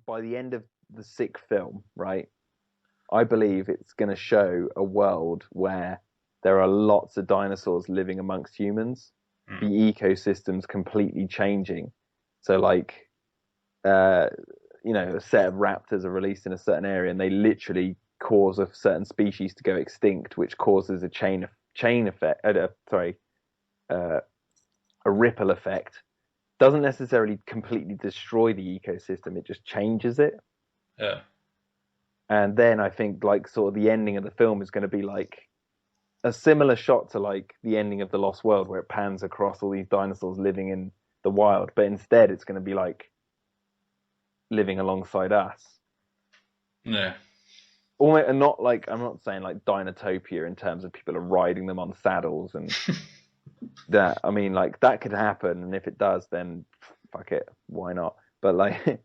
by the end of the 6th film, right, I believe it's going to show a world where there are lots of dinosaurs living amongst humans. The ecosystem's completely changing. So, like, a set of raptors are released in a certain area, and they literally cause a certain species to go extinct, which causes a chain effect. A ripple effect. Doesn't necessarily completely destroy the ecosystem; it just changes it. Yeah. And then I think, like, sort of the ending of the film is going to be like a similar shot to like the ending of The Lost World, where it pans across all these dinosaurs living in the wild, but instead it's going to be like living alongside us. Yeah. Almost, and not like, I'm not saying like Dinotopia in terms of people are riding them on saddles and that. I mean, like, that could happen, and if it does, then fuck it, why not? But like,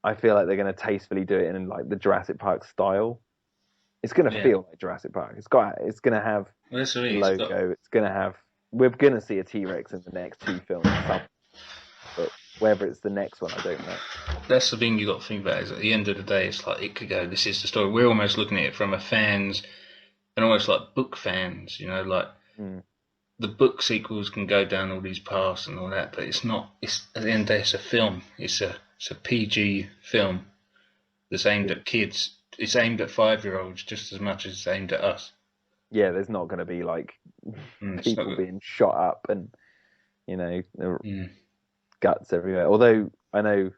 I feel like they're going to tastefully do it in like the Jurassic Park style. It's going to feel like Jurassic Park. It's going to have the logo. It's going to have. We're going to see a T-Rex in the next 2 films, but whether it's the next one, I don't know. That's the thing you got to think about. Is at the end of the day, it's like it could go. This is the story. We're almost looking at it from a fans, and almost like book fans. You know, like the book sequels can go down all these paths and all that, but it's not. It's at the end of the day, it's a film. It's a PG film that's aimed at kids. It's aimed at 5-year-olds just as much as it's aimed at us. Yeah, there's not going to be like people being shot up and, you know, guts everywhere. Although I know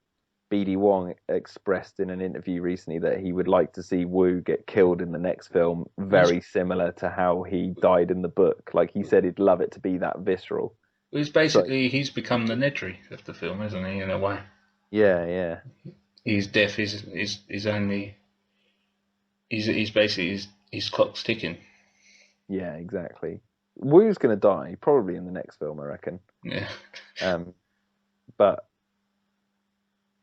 BD Wong expressed in an interview recently that he would like to see Wu get killed in the next film, very similar to how he died in the book. Like, he said he'd love it to be that visceral. He's basically, he's become the Nedry of the film, isn't he, in a way? Yeah. His death is only... He's basically his clock's ticking. Yeah, exactly. Wu's going to die probably in the next film, I reckon. Yeah. But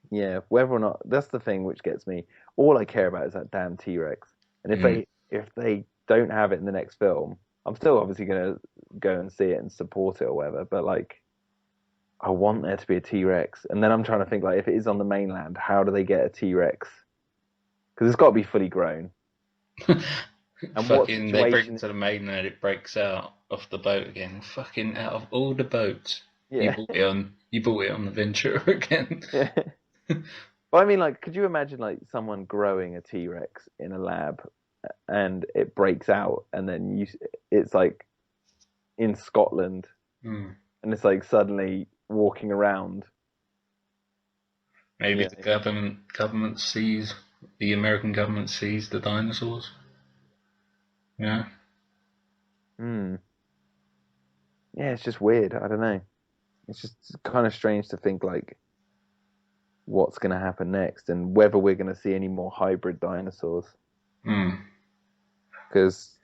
yeah, whether or not, that's the thing which gets me. All I care about is that damn T-Rex. And if they don't have it in the next film, I'm still obviously going to go and see it and support it or whatever. But like, I want there to be a T-Rex. And then I'm trying to think, like, if it is on the mainland, how do they get a T-Rex? Because it's got to be fully grown. And fucking, they bring it to the mainland, it breaks out off the boat again. Fucking out of all the boats, you bought it on the Ventura again. Yeah. Well, I mean, like, could you imagine like someone growing a T-Rex in a lab, and it breaks out, and then it's like in Scotland, and it's like suddenly walking around. Maybe the government sees, the American government sees the dinosaurs. Yeah. Yeah, it's just weird. I don't know. It's just kind of strange to think like what's going to happen next, and whether we're going to see any more hybrid dinosaurs. Because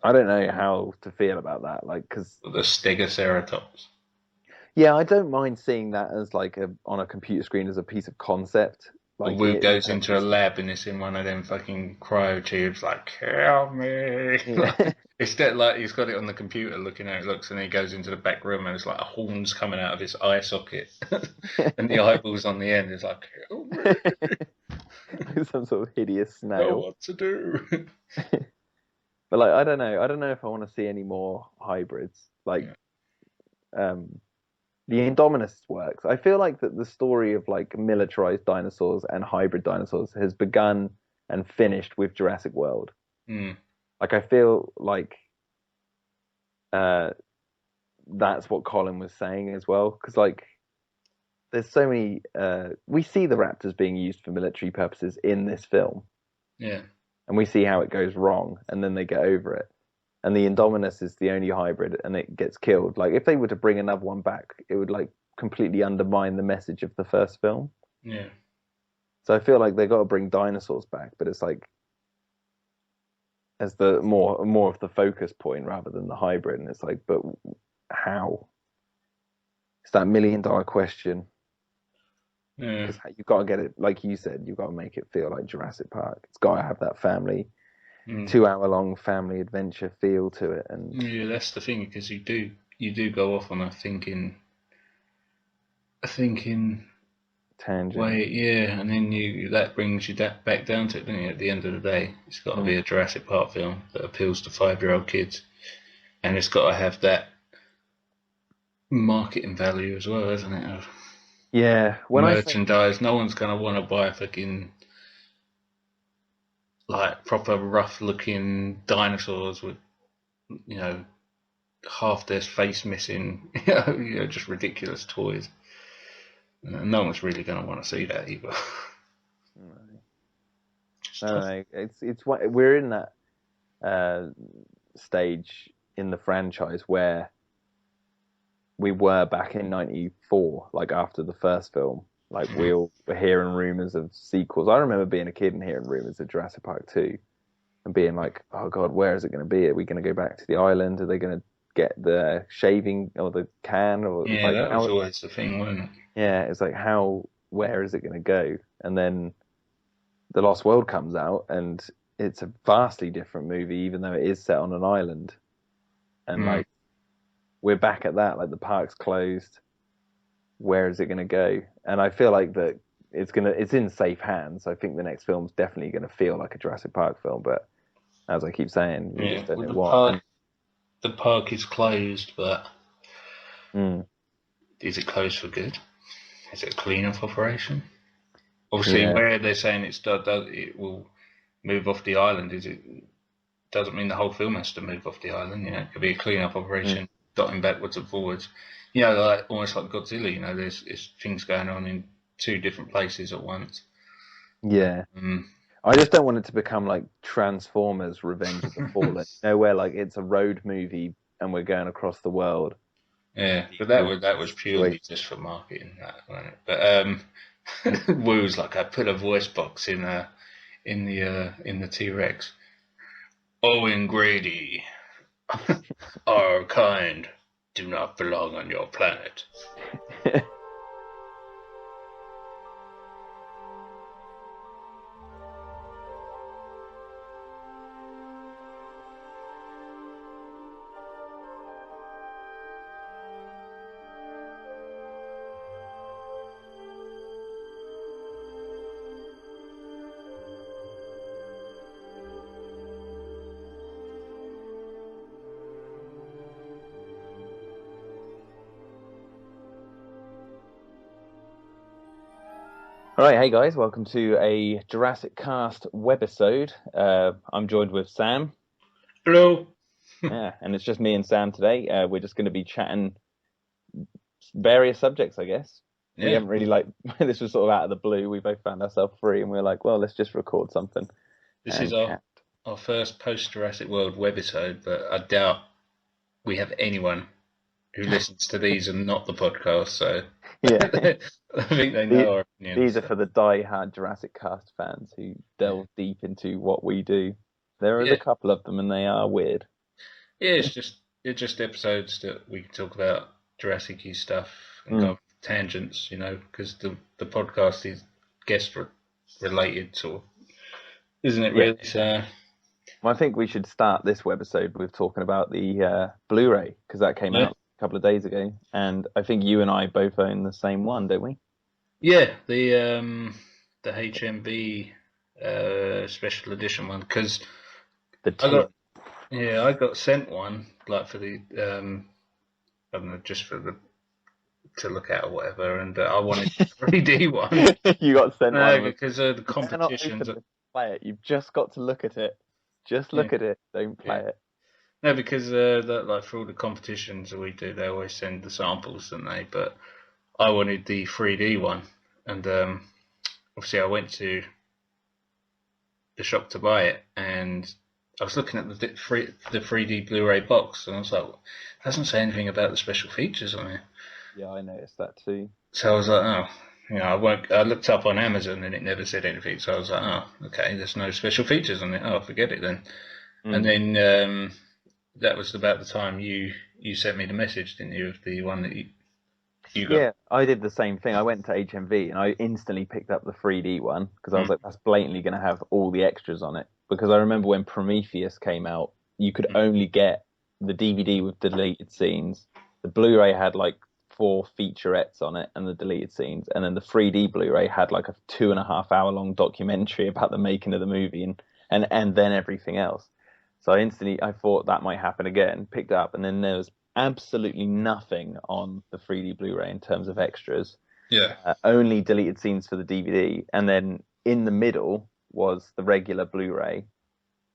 I don't know how to feel about that. Like, because the Stegoceratops. Yeah, I don't mind seeing that as like on a computer screen as a piece of concept. Like, Wu goes into a lab and it's in one of them fucking cryotubes, like, help me. Yeah. It's that, like, he's got it on the computer looking how it looks, and he goes into the back room and it's like a horn's coming out of his eye socket. And the eyeballs on the end is like, help me. Some sort of hideous snail. I don't know what to do. But like, I don't know if I want to see any more hybrids. Like, the Indominus works. I feel like that the story of like militarized dinosaurs and hybrid dinosaurs has begun and finished with Jurassic World. Like, I feel like that's what Colin was saying as well, because like there's so many. We see the raptors being used for military purposes in this film. Yeah, and we see how it goes wrong, and then they get over it. And the Indominus is the only hybrid, and it gets killed. Like, if they were to bring another one back, it would like completely undermine the message of the first film. Yeah. So I feel like they got to bring dinosaurs back, but it's like as the more of the focus point rather than the hybrid. And it's like, but how? It's that $1 million question. Yeah. Because you've got to get it, like you said, you've got to make it feel like Jurassic Park. It's got to have that family. 2-hour-long family adventure feel to it, and yeah, that's the thing, because you do go off on a thinking 2 tangent. Wait, yeah, and then that brings you back down to it, doesn't it? At the end of the day, it's got to be a Jurassic Park film that appeals to 5-year-old kids, and it's got to have that marketing value as well, hasn't it? Of merchandise. No one's gonna want to buy fucking like proper rough-looking dinosaurs with, you know, half their face missing, you know, just ridiculous toys. No one's really going to want to see that either. No, it's we're in that stage in the franchise where we were back in '94, like after the first film. Like we all were hearing rumors of sequels. I remember being a kid and hearing rumors of Jurassic Park 2 and being like, oh God, where is it going to be? Are we going to go back to the island? Are they going to get the shaving or the can? Or yeah, like, that was always the thing, wasn't it? Yeah, it's like, where is it going to go? And then The Lost World comes out and it's a vastly different movie, even though it is set on an island. And like, we're back at that, like the park's closed. Where is it going to go? And I feel like that it's in safe hands. I think the next film's definitely going to feel like a Jurassic Park film, but as I keep saying, you just don't know what. The park is closed, but is it closed for good? Is it a clean-up operation? Obviously, where they're saying it will move off the island, doesn't mean the whole film has to move off the island. You know, it could be a clean-up operation, dotting backwards and forwards. You know, like almost like Godzilla. You know, there's things going on in 2 different places at once. Yeah. I just don't want it to become like Transformers: Revenge of the Fallen. You know, where like it's a road movie and we're going across the world. Yeah, but that was purely just for marketing, that, wasn't it? But Woo's like, I put a voice box in the T-Rex. Owen Grady, our kind do not belong on your planet. All right, hey guys, welcome to a Jurassic Cast Webisode. I'm joined with Sam. Hello. Yeah, and it's just me and Sam today. We're just going to be chatting various subjects, I guess. Yeah. We haven't really this was sort of out of the blue. We both found ourselves free and we were like, well, let's just record something. This is our first post-Jurassic World webisode, but I doubt we have anyone who listens to these and not the podcast, so yeah. I think they know our opinions. These are for the die-hard Jurassic Cast fans who delve deep into what we do. There is a couple of them and they are weird. Yeah, it's just episodes that we can talk about Jurassic-y stuff and go off tangents, you know, because the podcast is guest related, sort of, isn't it really? So well, I think we should start this webisode with talking about the Blu-ray, because that came out couple of days ago, and I think you and I both own the same one, don't we? Yeah, the HMV special edition one, because I got sent one, like for the I don't know, just for to look at or whatever, and I wanted the 3D one. You got sent one because the competitions. Play it. You've just got to look at it. Just look at it. Don't play it. No, because that, like, for all the competitions that we do, they always send the samples, don't they? But I wanted the 3D one, and obviously I went to the shop to buy it, and I was looking at the 3D Blu-ray box, and I was like, it doesn't say anything about the special features on it. Yeah, I noticed that too. So I was like, oh, you know, I looked up on Amazon and it never said anything. So I was like, oh, okay, there's no special features on it. Oh, forget it then. And then that was about the time you sent me the message, didn't you, of the one that you got? Yeah, I did the same thing. I went to HMV and I instantly picked up the 3D one because I was like, that's blatantly going to have all the extras on it. Because I remember when Prometheus came out, you could only get the DVD with deleted scenes. The Blu-ray had like 4 featurettes on it and the deleted scenes, and then the 3D Blu-ray had like a 2.5 hour long documentary about the making of the movie and then everything else. So I thought that might happen again, picked it up, and then there was absolutely nothing on the 3D Blu-ray in terms of extras. Yeah. Only deleted scenes for the DVD, and then in the middle was the regular Blu-ray,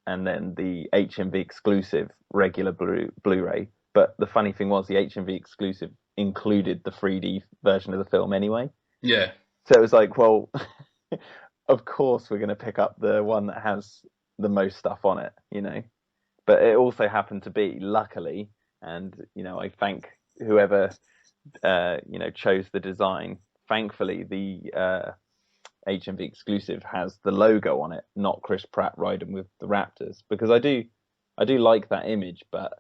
and then the HMV exclusive regular Blu-ray. But the funny thing was, the HMV exclusive included the 3D version of the film anyway. Yeah. So it was like, well, of course we're going to pick up the one that has the most stuff on it, you know. But it also happened to be, luckily, and, you know, I thank whoever, you know, chose the design. Thankfully, the HMV exclusive has the logo on it, not Chris Pratt riding with the Raptors, because I do like that image, but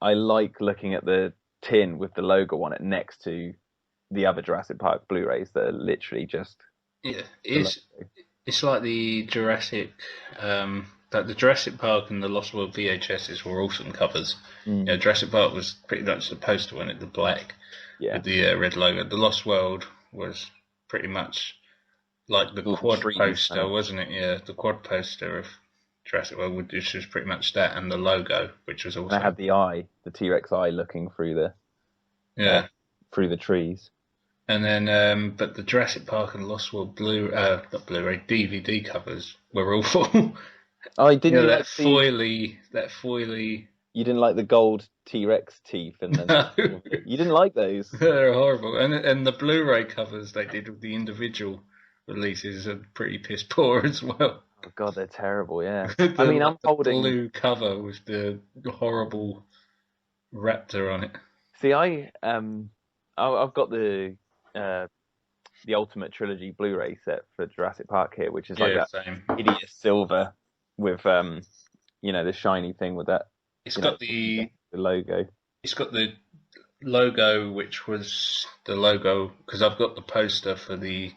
I like looking at the tin with the logo on it next to the other Jurassic Park Blu-rays that are literally just... Yeah, it's like the Jurassic... Like the Jurassic Park and the Lost World VHSs were awesome covers. You know, Jurassic Park was pretty much the poster one, the black with the red logo. The Lost World was pretty much like the quad poster, wasn't it? Yeah, the quad poster of Jurassic World, which was pretty much that, and the logo, which was also... And I had the eye, the T-Rex eye looking through through the trees. And then, but the Jurassic Park and Lost World not Blu-ray, DVD covers were awful. Oh, didn't you that foily... You didn't like the gold T-Rex teeth? And then No. You didn't like those? They're horrible. And the Blu-ray covers they did with the individual releases are pretty piss poor as well. Oh, God, they're terrible, yeah. I mean, I'm holding... the blue cover with the horrible raptor on it. See, I've got the Ultimate Trilogy Blu-ray set for Jurassic Park here, which is like that same. hideous silver with you know, the shiny thing with that. It's got the logo. It's got the logo, which was the logo, because I've got the poster for the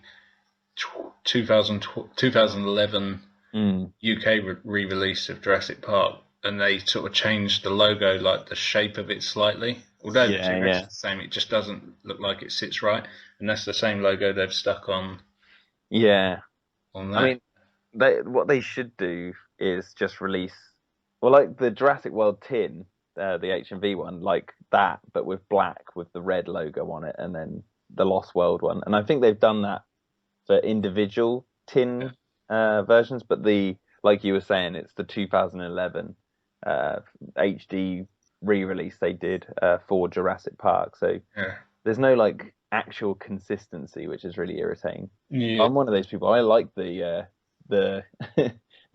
2011 UK re-release of Jurassic Park, and they sort of changed the logo, like the shape of it slightly. Although it's the same, it just doesn't look like it sits right, and that's the same logo they've stuck on. Yeah, on that. I mean, what they should do is just release, well, like the Jurassic World tin, the HMV one, like that, but with black with the red logo on it, and then the Lost World one. And I think they've done that for individual tin versions, but like you were saying, it's the 2011 HD re-release they did for Jurassic Park. So there's no like actual consistency, which is really irritating. Yeah. I'm one of those people. I like the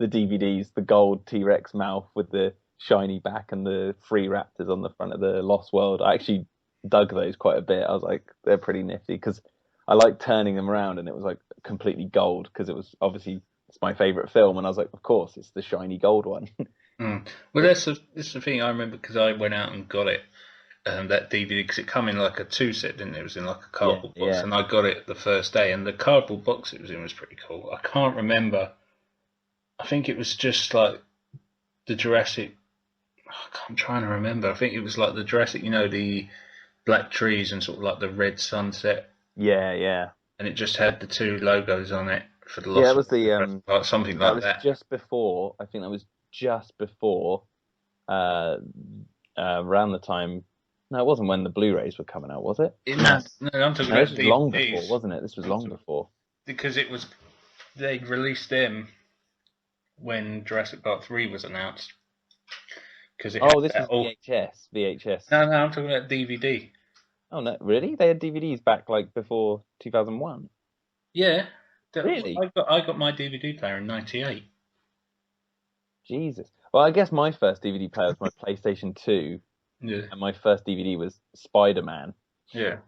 the DVDs, the gold T-Rex mouth with the shiny back and the 3 raptors on the front of the Lost World. I actually dug those quite a bit. I was like, they're pretty nifty, because I like turning them around, and it was like completely gold, because it was obviously, it's my favorite film, and I was like, of course, it's the shiny gold one. Well, that's the thing I remember, because I went out and got it, that DVD, because it come in like a 2-set, didn't it? It was in like a cardboard box, and I got it the first day, and the cardboard box it was in was pretty cool. I can't remember. I think it was just like the Jurassic... I'm trying to remember. I think it was like the Jurassic, you know, the black trees and sort of like the red sunset. Yeah. And it just had the 2 logos on it for the Lost. Yeah, it was the something like that. Just before. I think that was just before. Around the time. No, it wasn't when the Blu-rays were coming out, was it? No, I'm talking about this was long before, wasn't it? This was long before. Because it was, they released them when Jurassic Park 3 was announced. This was VHS. No, I'm talking about DVD. Oh no, really? They had DVDs back like before 2001. Yeah, really. I got my DVD player in '98. Jesus. Well, I guess my first DVD player was my PlayStation 2. Yeah. And my first DVD was Spider-Man. Yeah.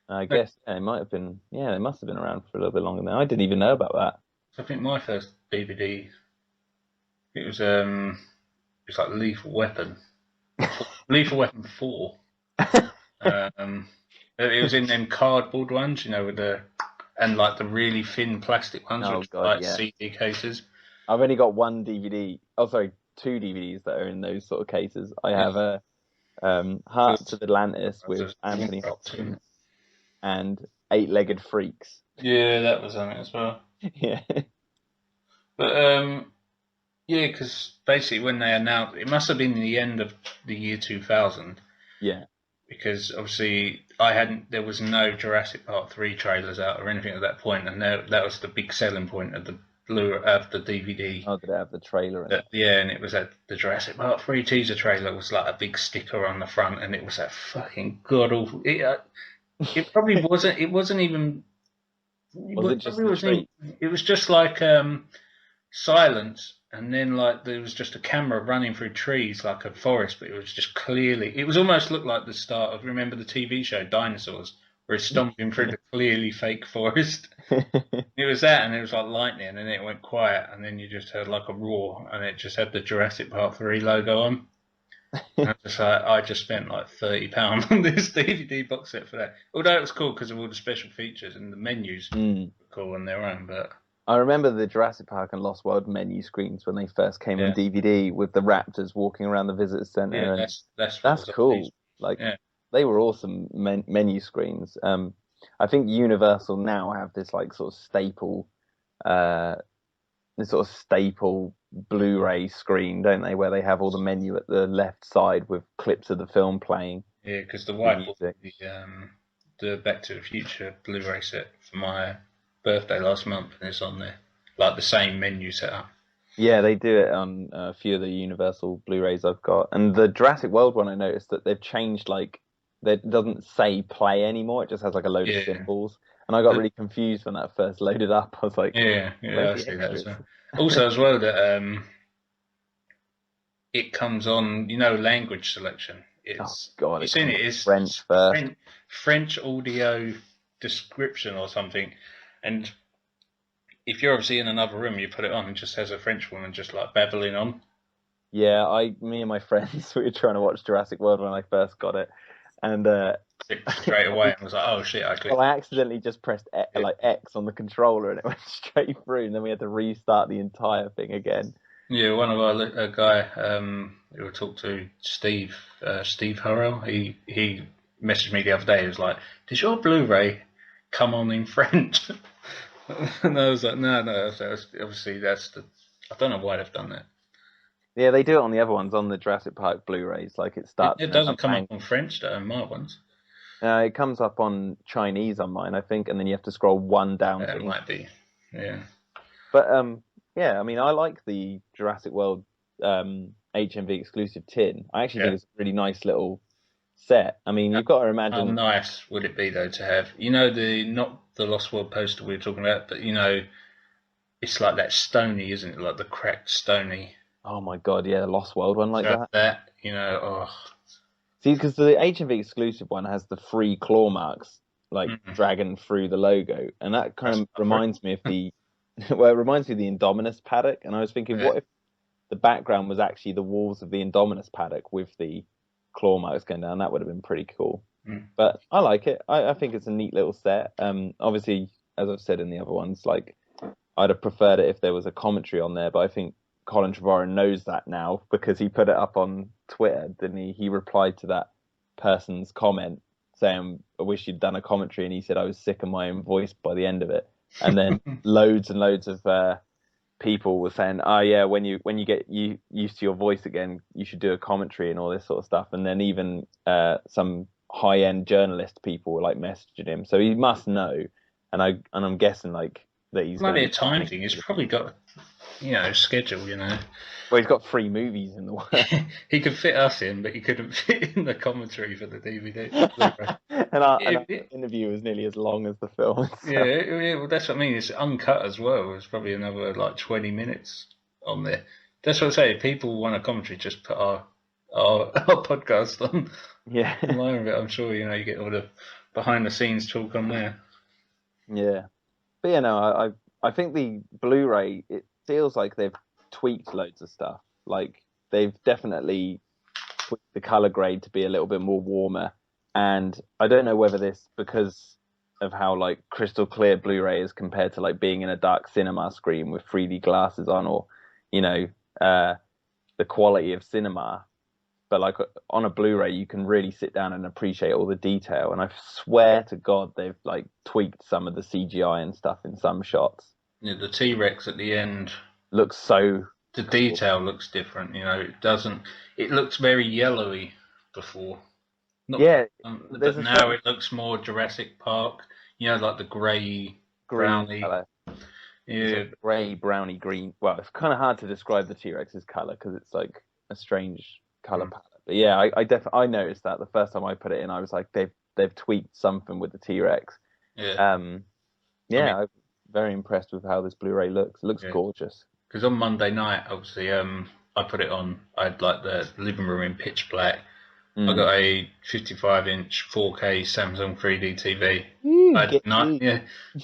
I guess it might have been. Yeah, it must have been around for a little bit longer than that. I didn't even know about that. So I think my first DVD, it was like Lethal Weapon. Lethal Weapon 4. It was in them cardboard ones, you know, with and like the really thin plastic ones, CD cases. I've only got one DVD. Oh, sorry, 2 DVDs that are in those sort of cases. I have a Hearts of Atlantis with Anthony Hopkins and Eight-Legged Freaks. Yeah, that was on it as well. Yeah. But yeah, because basically when they announced, it must have been the end of the year 2000. Yeah. Because obviously there was no Jurassic Park 3 trailers out or anything at that point, and that was the big selling point of the DVD. Oh, did it have the trailer in it? Yeah, and it was the Jurassic Park 3 teaser trailer was like a big sticker on the front, and it was that fucking god awful. It probably wasn't. It wasn't even. It was just like silence, and then like there was just a camera running through trees like a forest, but it was just clearly. It was almost looked like the start of, remember the TV show Dinosaurs, where it's stomping through the clearly fake forest. It was that, and it was like lightning, and then it went quiet, and then you just heard like a roar, and it just had the Jurassic Park 3 logo on. I just spent like £30 on this DVD box set for that. Although it was cool because of all the special features and the menus were cool on their own. But I remember the Jurassic Park and Lost World menu screens when they first came on DVD with the raptors walking around the visitor center. Yeah, that's cool. Like they were awesome menu screens. I think Universal now have this like sort of staple, Blu-ray screen, don't they? Where they have all the menu at the left side with clips of the film playing. Yeah, because the wife bought the Back to the Future Blu-ray set for my birthday last month, and it's on there, like the same menu setup. Yeah, they do it on a few of the Universal Blu-rays I've got, and the Jurassic World one I noticed that they've changed, like it doesn't say play anymore; it just has like a load of symbols. And I got really confused when that first loaded up. I was like, I see that as well. Also, as well, that it comes on, language selection. It's in it. It's French first. French audio description or something. And if you're obviously in another room, you put it on and just has a French woman just like babbling on. Yeah, me and my friends, we were trying to watch Jurassic World when I first got it. And straight away and was like, oh shit, I clicked. Well, I accidentally just pressed X on the controller and it went straight through, and then we had to restart the entire thing again. Yeah, one of a guy who we talked to, Steve Hurrell, he messaged me the other day. He was like, "Does your Blu-ray come on in French?" And I was like, "No, obviously I don't know why they've done that." Yeah, they do it on the other ones, on the Jurassic Park Blu-rays. Like it starts. It doesn't come up on French though, in my ones. It comes up on Chinese on mine, I think, and then you have to scroll one down. It might be, yeah. But yeah, I mean, I like the Jurassic World HMV exclusive tin. I actually think it's a really nice little set. I mean, you've got to imagine. How nice would it be though to have, not the Lost World poster we were talking about, but it's like that stony, isn't it? Like the cracked stony. Oh my god, yeah, Lost World one like that. See, because the HMV exclusive one has the 3 claw marks, like dragging through the logo, and that kind of reminds me of the, it reminds me of the Indominus paddock, and I was thinking, what if the background was actually the walls of the Indominus paddock with the claw marks going down? That would have been pretty cool. But I like it. I think it's a neat little set. Obviously, as I've said in the other ones, like I'd have preferred it if there was a commentary on there, but I think Colin Trevorrow knows that now because he put it up on Twitter, didn't he? He replied to that person's comment saying, "I wish you'd done a commentary," and he said, "I was sick of my own voice by the end of it." And then loads and loads of people were saying, "Oh yeah, when you get used to your voice again, you should do a commentary and all this sort of stuff." And then even some high-end journalist people were like messaging him, so he must know. And I'm guessing like that he's might be a time thing. He's probably got schedule. Well, he's got 3 movies in the world. He could fit us in, but he couldn't fit in the commentary for the DVD. and our interview was nearly as long as the film. So. Yeah, well, that's what I mean. It's uncut as well. It's probably another like 20 minutes on there. That's what I say. If people want a commentary, just put our podcast on. Yeah. I'm sure you get all the behind the scenes talk on there. Yeah, but I think the Blu-ray, it feels like they've tweaked loads of stuff. Like they've definitely tweaked the color grade to be a little bit more warmer. And I don't know whether this, because of how like crystal clear Blu-ray is compared to like being in a dark cinema screen with 3D glasses on, or the quality of cinema. but like on a Blu-ray, you can really sit down and appreciate all the detail. And I swear to God, they've like tweaked some of the CGI and stuff in some shots. Yeah, the T-Rex at the end looks so. The detail looks different. It doesn't. It looks very yellowy before. But now it looks more Jurassic Park. Like the grey, browny color. Yeah, grey, browny, green. Well, it's kind of hard to describe the T-Rex's color because it's like a strange color palette. But yeah, I noticed that the first time I put it in, I was like, they've tweaked something with the T-Rex. Yeah. I'm very impressed with how this Blu-ray looks. It looks gorgeous. Because on Monday night, obviously, I put it on. I had like the living room in pitch black. I got a 55-inch 4K Samsung 3D TV.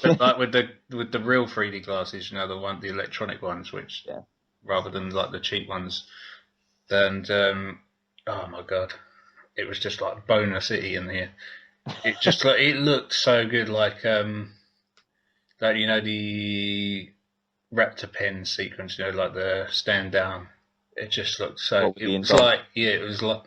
But like with the real 3D glasses, the electronic ones, which rather than like the cheap ones. And oh my God, it was just like Boner City in here. It just like it looked so good, like the raptor pen sequence, like the stand down. It just looked so. It was like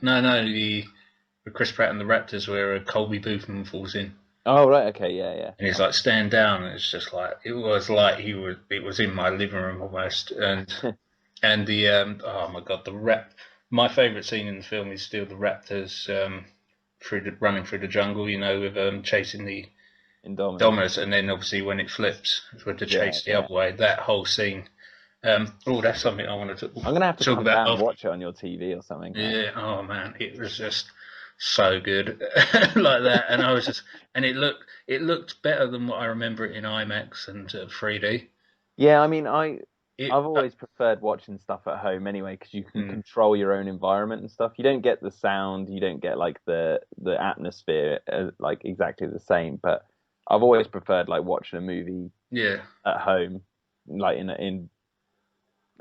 with Chris Pratt and the Raptors, where Colby Boothman falls in. Oh right, okay, yeah. And he's like stand down, and it's just like it was like it was in my living room almost, and the oh my God, my favourite scene in the film is still the Raptors running through the jungle, with chasing the Indominus, and then obviously when it flips, with the chase the other way, that whole scene. That's something I want to talk about. I'm going to have to talk about and watch it on your TV or something. Yeah, oh man, it was just so good like that, and I was just, and it looked better than what I remember it in IMAX and 3D. Yeah, I mean, I've always preferred watching stuff at home anyway, because you can control your own environment and stuff. You don't get the sound, you don't get like the atmosphere like exactly the same, but I've always preferred like watching a movie at home, like in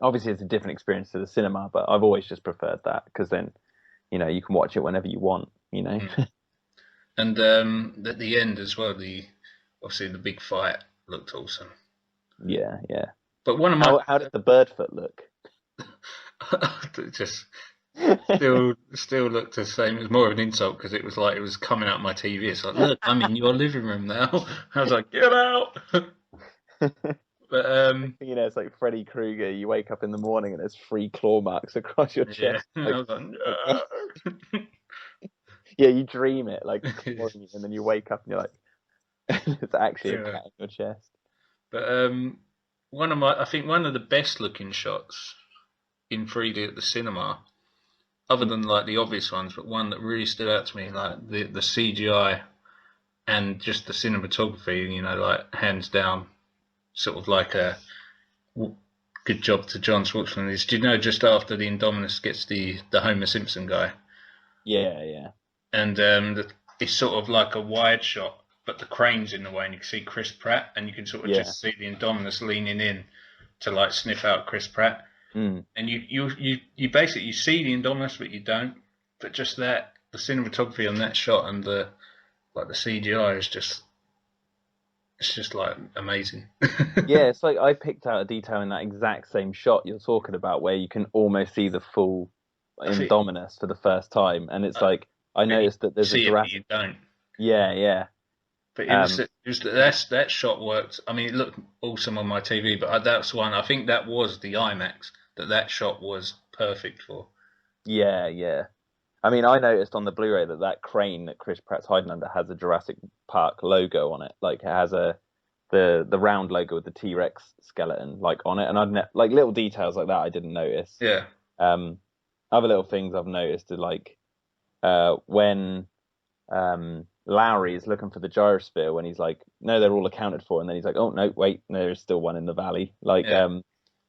obviously it's a different experience to the cinema, but I've always just preferred that, because then you can watch it whenever you want. And at the end as well, obviously the big fight looked awesome. Yeah. But one of my how did the bird foot look? It just still looked the same. It was more of an insult, because it was like it was coming out my TV. It's like, look, I'm in your living room now. I was like, get out. But it's like Freddy Krueger. You wake up in the morning and there's 3 claw marks across your chest. Yeah. I was like, no. Yeah, you dream it like and then you wake up and you're like, it's actually a cat in your chest. But I think one of the best looking shots in 3D at the cinema, other than like the obvious ones, but one that really stood out to me, like the CGI and just the cinematography, like hands down, sort of like a good job to John Schwartzman, is, just after the Indominus gets the Homer Simpson guy. Yeah. And it's sort of like a wide shot, but the crane's in the way, and you can see Chris Pratt, and you can sort of just see the Indominus leaning in to like sniff out Chris Pratt. And you basically see the Indominus, but you don't. But just that, the cinematography on that shot and the CGI is just like amazing. Yeah, it's like I picked out a detail in that exact same shot you're talking about, where you can almost see the full Indominus for the first time, and it's like I noticed that there's a Jurassic. You don't. Yeah. But that shot worked. I mean, it looked awesome on my TV, but that's one. I think that was the IMAX that shot was perfect for. Yeah. I mean, I noticed on the Blu-ray that crane that Chris Pratt's hiding under has a Jurassic Park logo on it. Like, it has the round logo with the T-Rex skeleton like on it, and like little details like that I didn't notice. Yeah. Other little things I've noticed are like when Lowry is looking for the gyrosphere, when he's like, no, they're all accounted for, and then he's like, oh no, wait, there's still one in the valley. Like,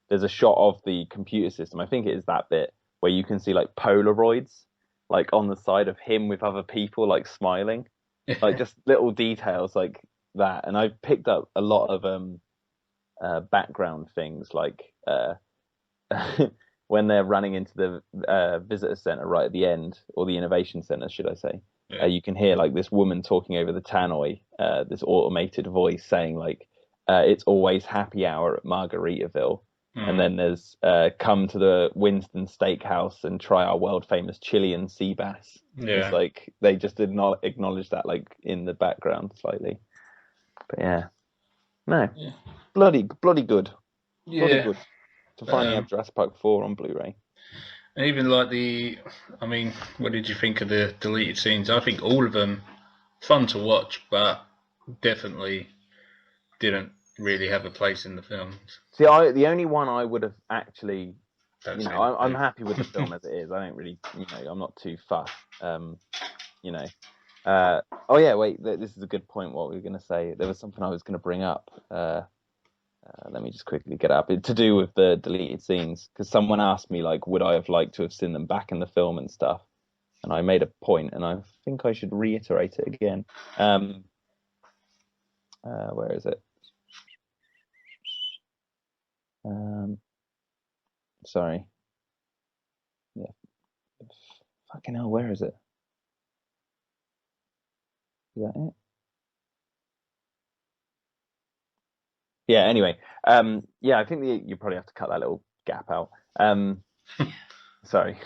there's a shot of the computer system, I think it is that bit, where you can see like Polaroids like on the side of him with other people like smiling, like just little details like that. And I picked up a lot of background things, like when they're running into the visitor center right at the end, or the innovation center, should I say. You can hear like this woman talking over the tannoy, this automated voice saying like, it's always happy hour at Margaritaville. And then there's come to the Winston Steakhouse and try our world famous Chilean sea bass. Yeah. It's like they just did not acknowledge that like in the background slightly. But yeah. No. Yeah. Bloody good. Bloody good to finally have Jurassic Park 4 on Blu-ray. And even like what did you think of the deleted scenes? I think all of them fun to watch, but definitely didn't really have a place in the films. See, the only one I would have actually, I'm happy with the film as it is. I don't really, I'm not too fussed. Oh yeah, wait, this is a good point. What we were going to say, there was something I was going to bring up. Let me just quickly get up. It's to do with the deleted scenes, because someone asked me like, would I have liked to have seen them back in the film and stuff? And I made a point, and I think I should reiterate it again. Where is it? Sorry. Yeah. Fucking hell, where is it? Is that it? Yeah, anyway. I think you probably have to cut that little gap out. Sorry.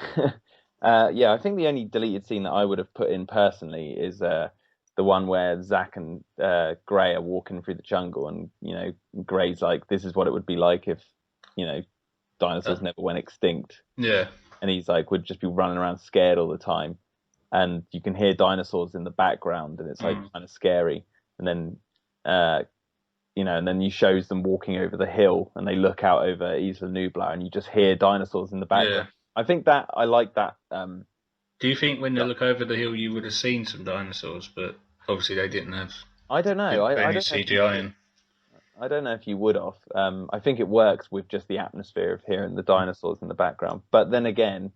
I think the only deleted scene that I would have put in personally is the one where Zach and Gray are walking through the jungle, and Gray's like, this is what it would be like if dinosaurs never went extinct. Yeah. And he's like, would just be running around scared all the time, and you can hear dinosaurs in the background, and it's like kind of scary. And then and then he shows them walking over the hill, and they look out over Isla Nublar, and you just hear dinosaurs in the background. Yeah. I think that I like that. Do you think when they look over the hill, you would have seen some dinosaurs, but obviously they didn't have? I don't know. I don't CGI in. I don't know if you would have. I think it works with just the atmosphere of hearing the dinosaurs in the background. But then again,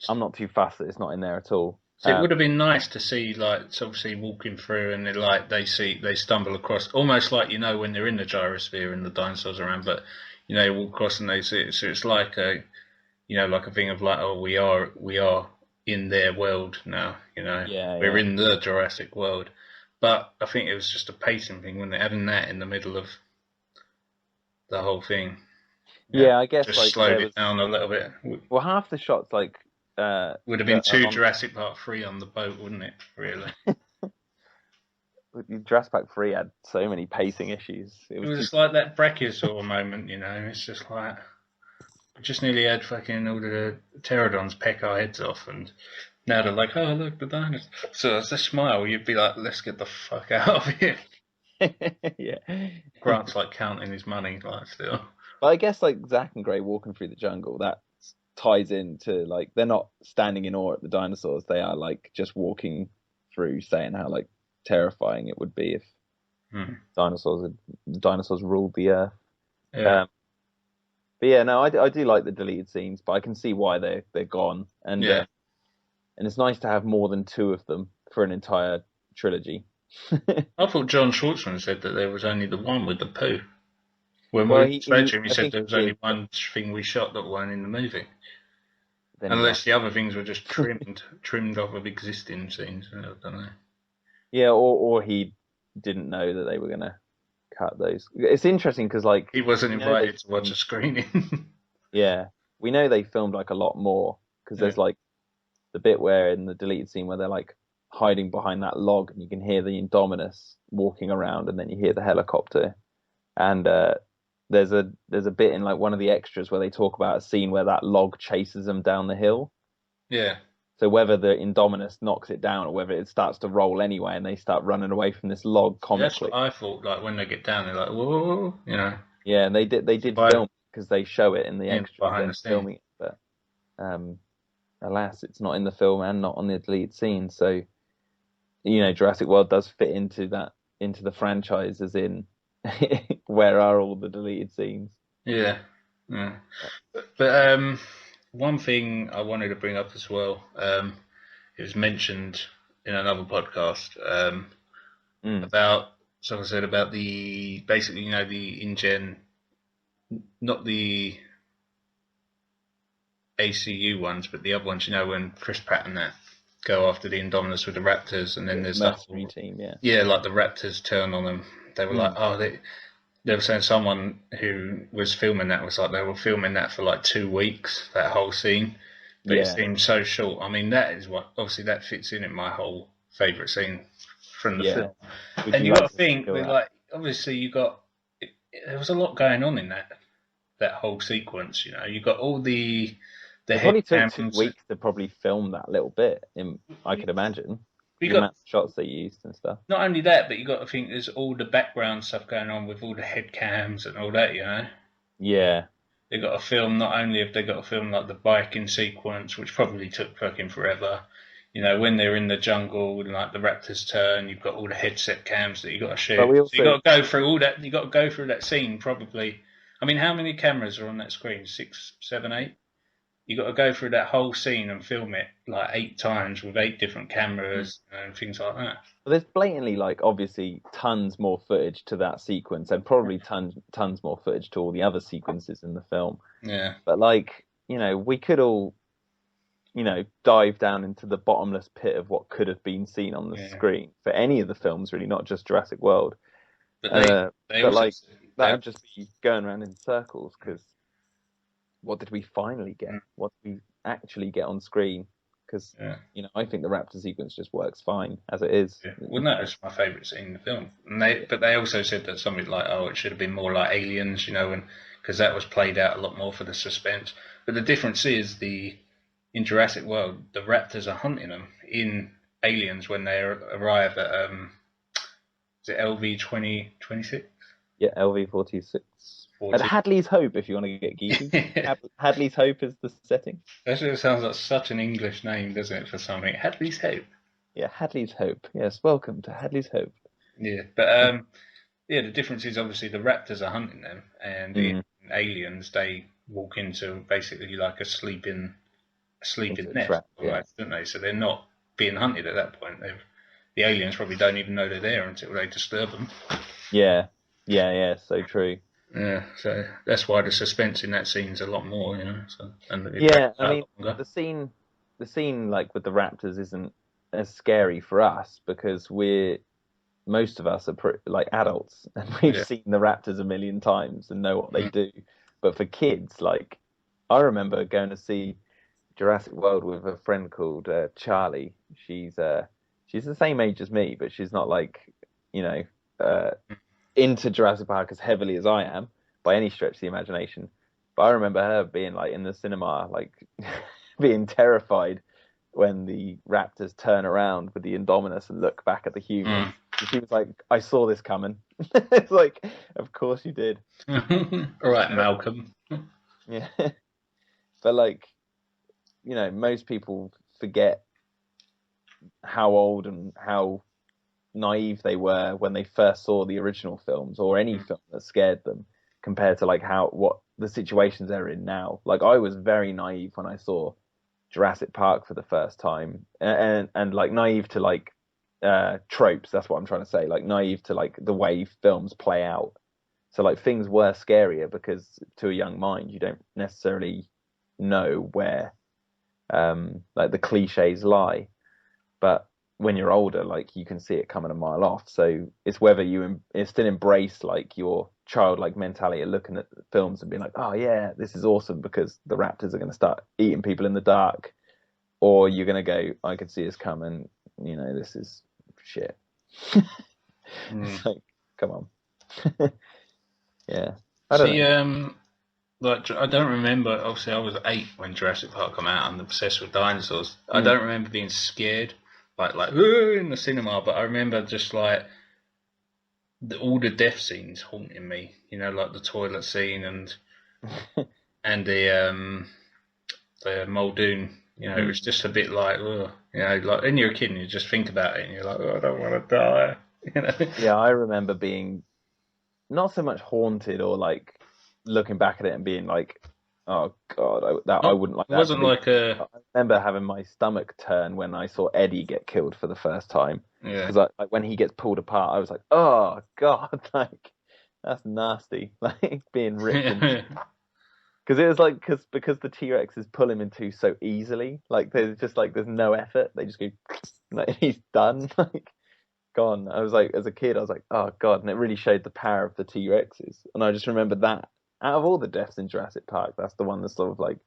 I'm not too fussed that it's not in there at all. So it would have been nice to see, like, it's obviously walking through, and they stumble across, almost like when they're in the gyrosphere and the dinosaurs are around, but they walk across and they see it. So it's like a thing of like, oh, we are in their world now. We're in the Jurassic World. But I think it was just a pacing thing when they're having that in the middle of the whole thing. Yeah, I guess just like slowed it down a little bit. Well, half the shots would have been Jurassic Park 3 on the boat, wouldn't it? Really. Jurassic Park 3 had so many pacing issues. It was like that Brachiosaur moment, It's just like we just nearly had fucking all the pterodons peck our heads off, and now they're like, oh look, the dinosaurs. So as they smile, you'd be like, let's get the fuck out of here. Yeah. Grant's like counting his money, like still. But I guess like Zach and Gray walking through the jungle, that ties into like they're not standing in awe at the dinosaurs. They are like just walking through, saying how like terrifying it would be if dinosaurs ruled the earth. Yeah. But yeah, no, I do like the deleted scenes, but I can see why they're gone. And and it's nice to have more than two of them for an entire trilogy. I thought John Schwartzman said that there was only the one with the poo. When we spoke to him, he said there was only one thing we shot that weren't in the movie. Unless the other things were just trimmed off of existing scenes. I don't know. Yeah, or he didn't know that they were going to cut those. It's interesting because like he wasn't invited to watch a screening. Yeah, we know they filmed like a lot more because there's like the bit where in the deleted scene where they're like hiding behind that log, and you can hear the Indominus walking around, and then you hear the helicopter. And there's a bit in like one of the extras where they talk about a scene where that log chases them down the hill. Yeah. So whether the Indominus knocks it down or whether it starts to roll anyway, and they start running away from this log comically. That's what I thought. Like when they get down, they're like, whoa, Yeah, and they did film because they show it in the extras behind the filming it, but alas, it's not in the film and not on the deleted scene. So Jurassic World does fit into the franchise, as in where are all the deleted scenes? Yeah. But one thing I wanted to bring up as well, it was mentioned in another podcast about, so I said about the basically the InGen, not the ACU ones, but the other ones. When Chris Pratt and that go after the Indominus with the Raptors, and then there's that team, like the Raptors turn on them. They were like, they were saying someone who was filming that was like they were filming that for like 2 weeks, that whole scene. But it seemed so short. I mean, that is what obviously that fits in my whole favourite scene from the film. And you got to think, like, obviously there was a lot going on in that whole sequence. You know, you got all the it probably took 2 weeks to probably film that little bit. I could imagine. The amount of shots they used and stuff. Not only that, but you got to think there's all the background stuff going on with all the head cams and all that. You know. Yeah. They got to film. Not only have they got to film like the biking sequence, which probably took fucking forever. You know, when they're in the jungle and like the raptors turn, you've got all the headset cams that you got to shoot. So you got to go through all that. You got to go through that scene probably. I mean, how many cameras are on that screen? 6, 7, 8. You got to go through that whole scene and film it like 8 times with 8 different cameras and things like that. Well, there's blatantly, like, obviously tons more footage to that sequence, and probably tons more footage to all the other sequences in the film. Yeah. But, like, you know, we could all, you know, dive down into the bottomless pit of what could have been seen on the screen for any of the films, really, not just Jurassic World. But that would just be going around in circles, because what did we finally get? What did we actually get on screen? Because, you know, I think the raptor sequence just works fine as it is. Yeah. Well, that was my favourite scene in the film. But they also said that something like, it should have been more like Aliens, you know, because that was played out a lot more for the suspense. But the difference is in Jurassic World, the raptors are hunting them. In Aliens, when they arrive at, is it LV 2026? Yeah, LV 46. At Hadley's Hope, if you want to get geeky. Hadley's Hope is the setting. That sounds like such an English name, doesn't it, for something? Hadley's Hope. Yeah, Hadley's Hope. Yes, welcome to Hadley's Hope. Yeah, but the difference is obviously the raptors are hunting them, and in Aliens they walk into basically like a sleeping nest, right, don't they? So they're not being hunted at that point. The aliens probably don't even know they're there until they disturb them. Yeah, so true. Yeah, so that's why the suspense in that scene's a lot more, you know. So, I mean, the scene like with the raptors isn't as scary for us because most of us are like adults and we've seen the raptors a million times and know what they do. But for kids, like I remember going to see Jurassic World with a friend called Charlie. She's the same age as me, but she's not like, you know, into Jurassic Park as heavily as I am by any stretch of the imagination. But I remember her being like in the cinema, like being terrified when the raptors turn around with the Indominus and look back at the humans. She was like, I saw this coming. It's like, of course you did. All right, Malcolm. Yeah. But like, you know, most people forget how old and how naive they were when they first saw the original films or any film that scared them compared to like what the situations they're in now. Like I was very naive when I saw Jurassic Park for the first time and like naive to like tropes. That's what I'm trying to say. Like naive to like the way films play out. So like things were scarier because to a young mind you don't necessarily know where like the cliches lie, but when you're older, like you can see it coming a mile off. So it's whether you still embrace like your childlike mentality of looking at films and being like, oh yeah, this is awesome because the raptors are going to start eating people in the dark, or you're going to go, I could see this coming, you know, this is shit. It's like, come on. Yeah. I don't know. Like, I don't remember, obviously I was 8 when Jurassic Park came out and obsessed with dinosaurs. I don't remember being scared like in the cinema, but I remember just like all the death scenes haunting me, you know, like the toilet scene and the Muldoon, you know, it was just a bit like, you know, like when you're a kid and you just think about it and you're like, I don't want to die, you know. Yeah, I remember being not so much haunted or like looking back at it and being like, oh god, I wouldn't like that. It wasn't like I remember having my stomach turn when I saw Eddie get killed for the first time. Yeah. Because like when he gets pulled apart, I was like, oh god, like that's nasty, like being ripped. Because it was like because the T-Rexes pull him in two so easily. Like there's no effort. They just go like he's done. Like gone. I was like, as a kid, I was like, oh god, and it really showed the power of the T-Rexes. And I just remember that out of all the deaths in Jurassic Park, that's the one that sort of like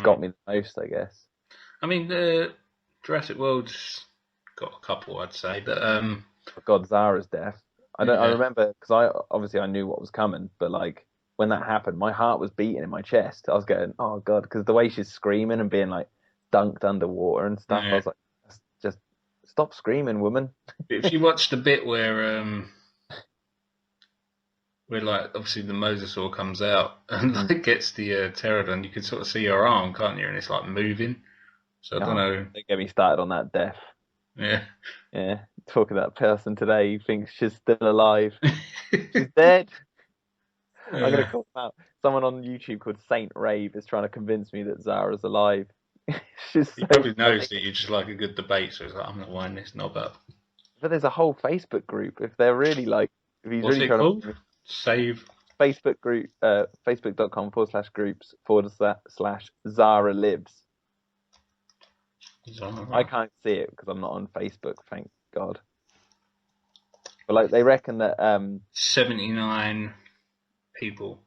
got me the most, I guess. I mean, the Jurassic World's got a couple, I'd say, but Oh god, Zara's death. I remember because I knew what was coming, but like when that happened, my heart was beating in my chest. I was going, oh god, because the way she's screaming and being like dunked underwater and stuff, I was like, just stop screaming, woman. If you watch the bit where like obviously the mosasaur comes out and like gets the pterodon, you can sort of see her arm, can't you? And it's like moving. So I don't know. Don't get me started on that death. Yeah. Yeah. Talking to that person today who thinks she's still alive. She's dead. I'm gonna call out. Someone on YouTube called Saint Rave is trying to convince me that Zara's alive. He probably knows that you just like a good debate, so he's like, I'm not winding this knob up. But there's a whole Facebook group. If they're really like, if he's What's really it trying called? to Save Facebook group, facebook.com/groups/Zara lives. Zara. I can't see it because I'm not on Facebook, thank God. But like they reckon that 79 people.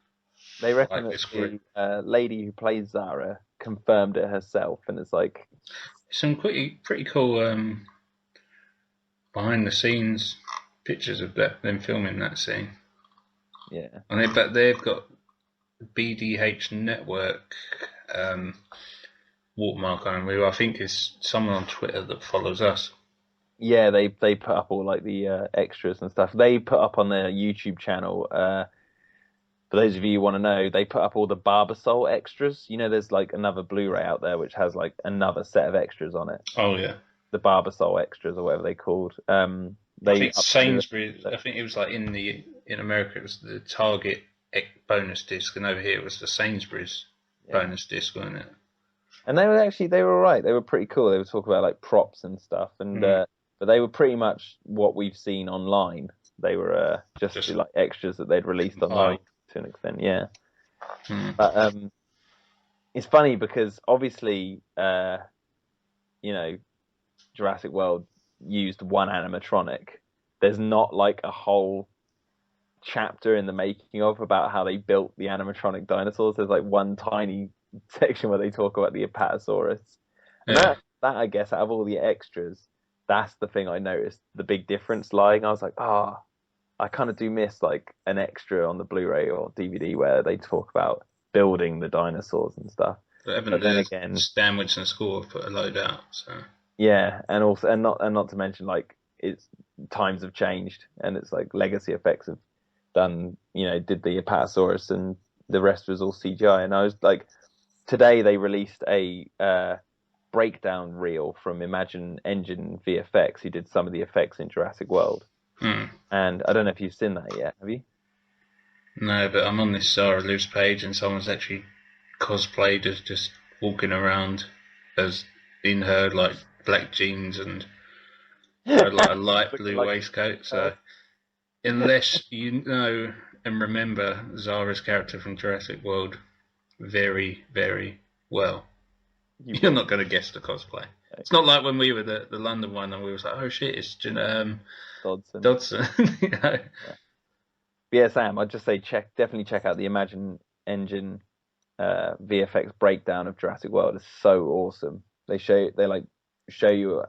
They reckon that the lady who plays Zara confirmed it herself, and it's like some pretty cool behind the scenes pictures of them filming that scene. Yeah, and they've got BDH Network watermark on them, who I think is someone on Twitter that follows us. Yeah, they put up all like the extras and stuff. They put up on their YouTube channel. For those of you who want to know, they put up all the Barbasol extras. You know, there's like another Blu-ray out there which has like another set of extras on it. Oh yeah, the Barbasol extras or whatever they called. I think Sainsbury's. I think it was like in America it was the Target bonus disc, and over here it was the Sainsbury's bonus disc, wasn't it? And they were all right. They were pretty cool. They would talk about like props and stuff, and but they were pretty much what we've seen online. They were just like extras that they'd released online to an extent. Yeah. But it's funny because obviously, you know, Jurassic World used one animatronic. There's not like a whole chapter in the making of about how they built the animatronic dinosaurs. There's like one tiny section where they talk about the Apatosaurus. And that I guess out of all the extras, that's the thing I noticed the big difference lying. I was like, I kind of do miss like an extra on the Blu-ray or DVD where they talk about building the dinosaurs and stuff. But then again, Stanwich and Score put a load out, so. Yeah, and also not to mention like it's times have changed and it's like legacy effects have done, you know, did the Apatosaurus and the rest was all CGI. And I was like, today they released a breakdown reel from Imagine Engine VFX who did some of the effects in Jurassic World. And I don't know if you've seen that yet, have you? No, but I'm on this Zara Lives page and someone's actually cosplayed as just walking around as in her like black jeans and like a light blue waistcoat. So unless you know and remember Zara's character from Jurassic World very, very well, you're not going to guess the cosplay. It's not like when we were the London one and we was like, oh shit, it's Dodson. You know? Yeah, Sam, I'd just say definitely check out the Imagine Engine VFX breakdown of Jurassic World. It's so awesome. They show you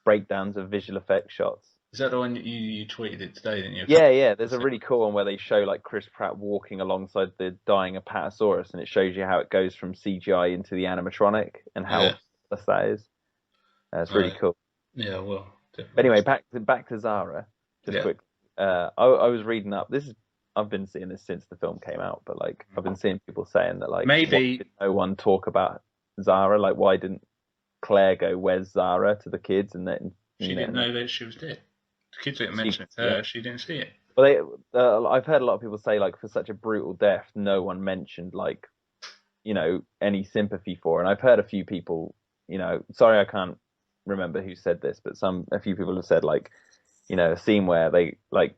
breakdowns of visual effects shots. Is that the one you tweeted it today, didn't you? Yeah. There's a really cool one where they show like Chris Pratt walking alongside the dying Apatosaurus, and it shows you how it goes from CGI into the animatronic and how that is. It's really cool. Yeah, well. But anyway, back to Zara. Just quick. I was reading up. I've been seeing this since the film came out, but like I've been seeing people saying that like maybe no one talk about Zara. Like why didn't Claire go, "Where's Zara?" to the kids, and then she didn't know that she was dead. The kids didn't mention it to her. She didn't see it. Well, I've heard a lot of people say like for such a brutal death, no one mentioned like, you know, any sympathy for her. And I've heard a few people, you know, sorry I can't remember who said this, but a few people have said like, you know, a scene where they like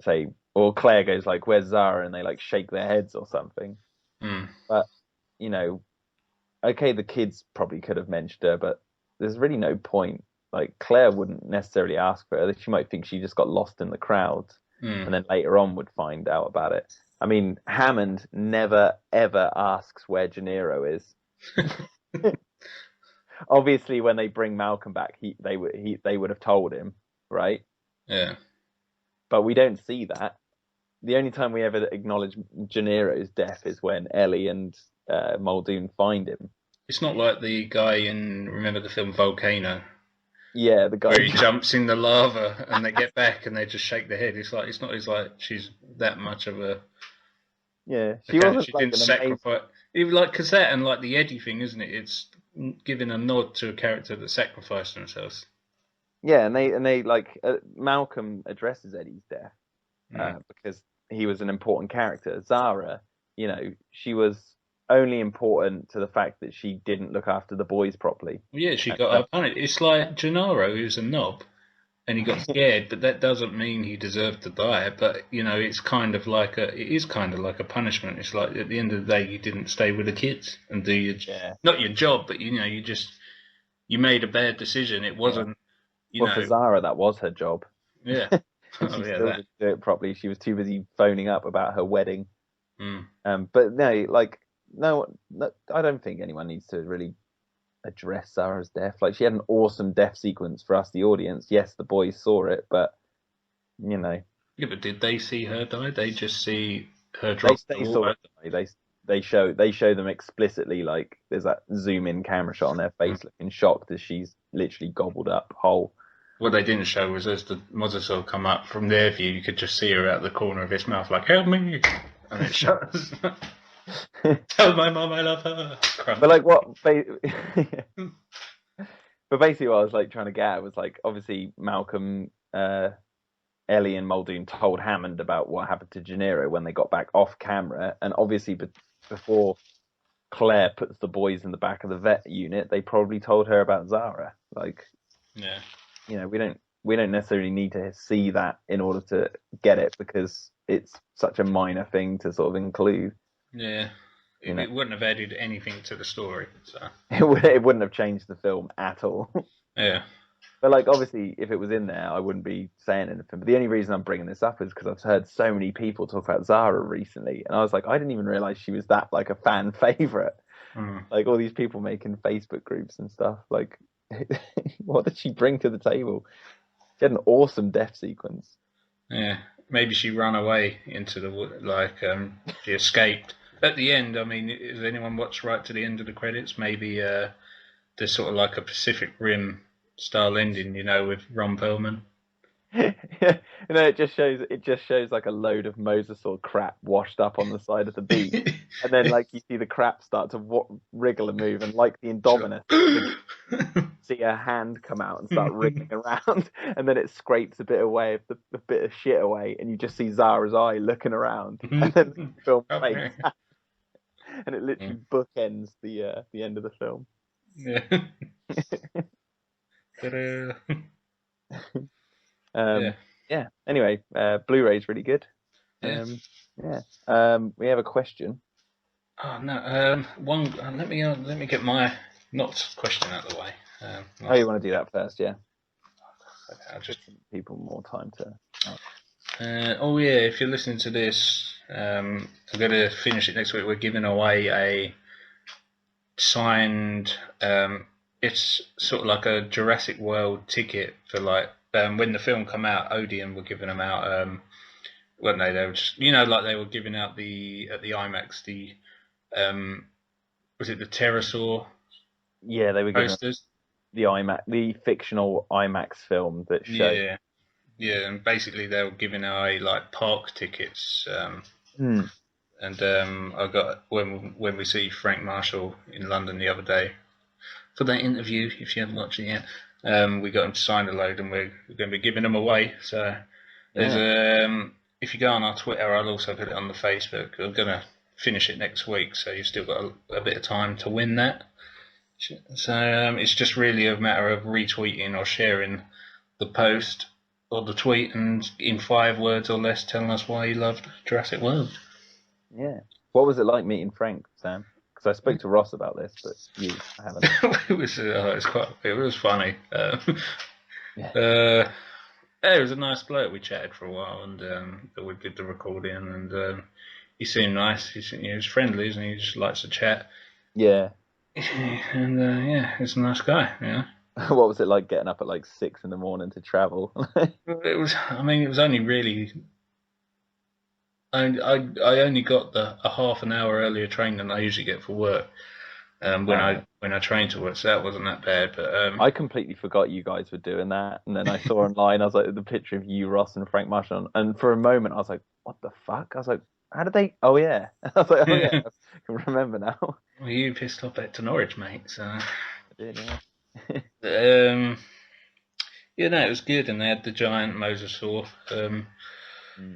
say, or Claire goes like, "Where's Zara?" and they like shake their heads or something. But you know, okay, the kids probably could have mentioned her, but there's really no point. like Claire wouldn't necessarily ask for her. She might think she just got lost in the crowd, and then later on would find out about it. I mean, Hammond never ever asks where Gennaro is. Obviously, when they bring Malcolm back, they would have told him, right? Yeah. But we don't see that. The only time we ever acknowledge Gennaro's death is when Ellie and Muldoon find him. It's not like the guy in, remember the film Volcano? Yeah, the guy where he jumps in the lava and they get back and they just shake their head. It's not as like she's that much of a. Yeah, she didn't sacrifice. Even like because that and like the Eddie thing, isn't it? It's giving a nod to a character that sacrificed themselves. Yeah, and they like Malcolm addresses Eddie's death because he was an important character. Zara, she was only important to the fact that she didn't look after the boys properly. Yeah, she got up on it. It's like Gennaro, who's a knob, and he got scared, but that doesn't mean he deserved to die. But it's kind of like a punishment. It's like at the end of the day, you didn't stay with the kids and do not your job, but you made a bad decision. It wasn't. For Zara, that was her job. Yeah. She still didn't do it properly. She was too busy phoning up about her wedding. But no, I don't think anyone needs to really address Zara's death. Like, she had an awesome death sequence for us, the audience. Yes, the boys saw it, but Yeah, but did they see her die? They just see her drop. They saw her die. They show them explicitly. Like, there's that zoom in camera shot on their face, looking shocked as she's literally gobbled up whole. What they didn't show was as the mosasaur come up from their view, you could just see her out the corner of his mouth, like, "Help me!" And it shuts. Tell my mum I love her. But like what? But basically, what I was like trying to get at was like, obviously Malcolm, Ellie, and Muldoon told Hammond about what happened to Gennaro when they got back off camera, and obviously before Claire puts the boys in the back of the vet unit, they probably told her about Zara. Like, yeah, we don't necessarily need to see that in order to get it, because it's such a minor thing to sort of include. Yeah, it wouldn't have added anything to the story. So it wouldn't have changed the film at all. Yeah. But like, obviously, if it was in there, I wouldn't be saying anything. But the only reason I'm bringing this up is because I've heard so many people talk about Zara recently, and I was like, I didn't even realize she was that like a fan favorite. Like, all these people making Facebook groups and stuff. Like, what did she bring to the table? She had an awesome death sequence. Yeah, maybe she ran away into the wood, she escaped. At the end, I mean, has anyone watched right to the end of the credits? Maybe there's sort of like a Pacific Rim style ending, with Ron Perlman. It just shows like a load of mosasaur crap washed up on the side of the beach, and then like you see the crap start to wriggle and move, and like the Indominus, see a hand come out and start wriggling around, and then it scrapes a bit away, the bit of shit away, and you just see Zara's eye looking around, and then the film fades, and it literally bookends the end of the film. Yeah. Anyway, Blu-ray's really good. We have a question. Oh no. Let me get my not question out of the way. You want to do that first? Yeah. I'll just give people more time to. If you're listening to this, I'm going to finish it next week. We're giving away a signed. It's sort of like a Jurassic World ticket for like when the film come out. Odeon were giving them out. They were just, like they were giving out at the IMAX the was it the pterosaur? Yeah, they were posters. The IMAX, the fictional IMAX film that showed. Yeah, and basically they were giving away like park tickets. And I got when we see Frank Marshall in London the other day for that interview. If you haven't watched it yet, we got him to sign a load, and we're going to be giving them away. So there's if you go on our Twitter, I'll also put it on the Facebook. We're going to finish it next week, so you've still got a bit of time to win that. So it's just really a matter of retweeting or sharing the post or the tweet, and in 5 words or less telling us why you loved Jurassic World. Yeah. What was it like meeting Frank, Sam? Because I spoke to Ross about this, but you haven't. It was funny. Yeah. Yeah, it was a nice bloke. We chatted for a while, and we did the recording, and he seemed nice. He was friendly, and he just likes to chat. Yeah. And yeah, he's a nice guy. Yeah. What was it like getting up at like 6 a.m. to travel? It was. I mean, it was only really. I only got a half an hour earlier train than I usually get for work. When I train to work, so that wasn't that bad. But I completely forgot you guys were doing that, and then I saw online, I was like, the picture of you, Ross, and Frank Marshall, and for a moment, I was like, what the fuck? I was like, how did they? Oh yeah, I was like, oh yeah, I can remember now. Well, you pissed off back to Norwich, mate. So I did, yeah. Yeah, no, it was good, and they had the giant mosasaur,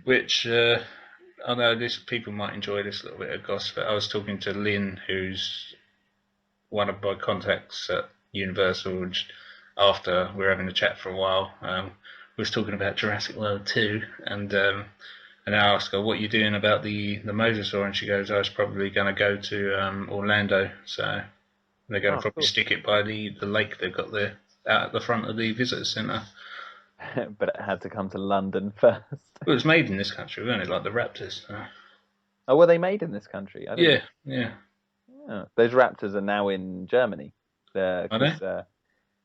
which I know people might enjoy this little bit of gossip. I was talking to Lynn, who's one of my contacts at Universal, after we were having a chat for a while. We was talking about Jurassic World 2, and I asked her, what are you doing about the mosasaur? And she goes, I was probably going to go to Orlando, so they're going to probably stick it by the lake they've got there out at the front of the visitor centre. But it had to come to London first. It was made in this country, wasn't it? Like the raptors. Oh, were they made in this country? Yeah. Yeah. Those raptors are now in Germany. Are they?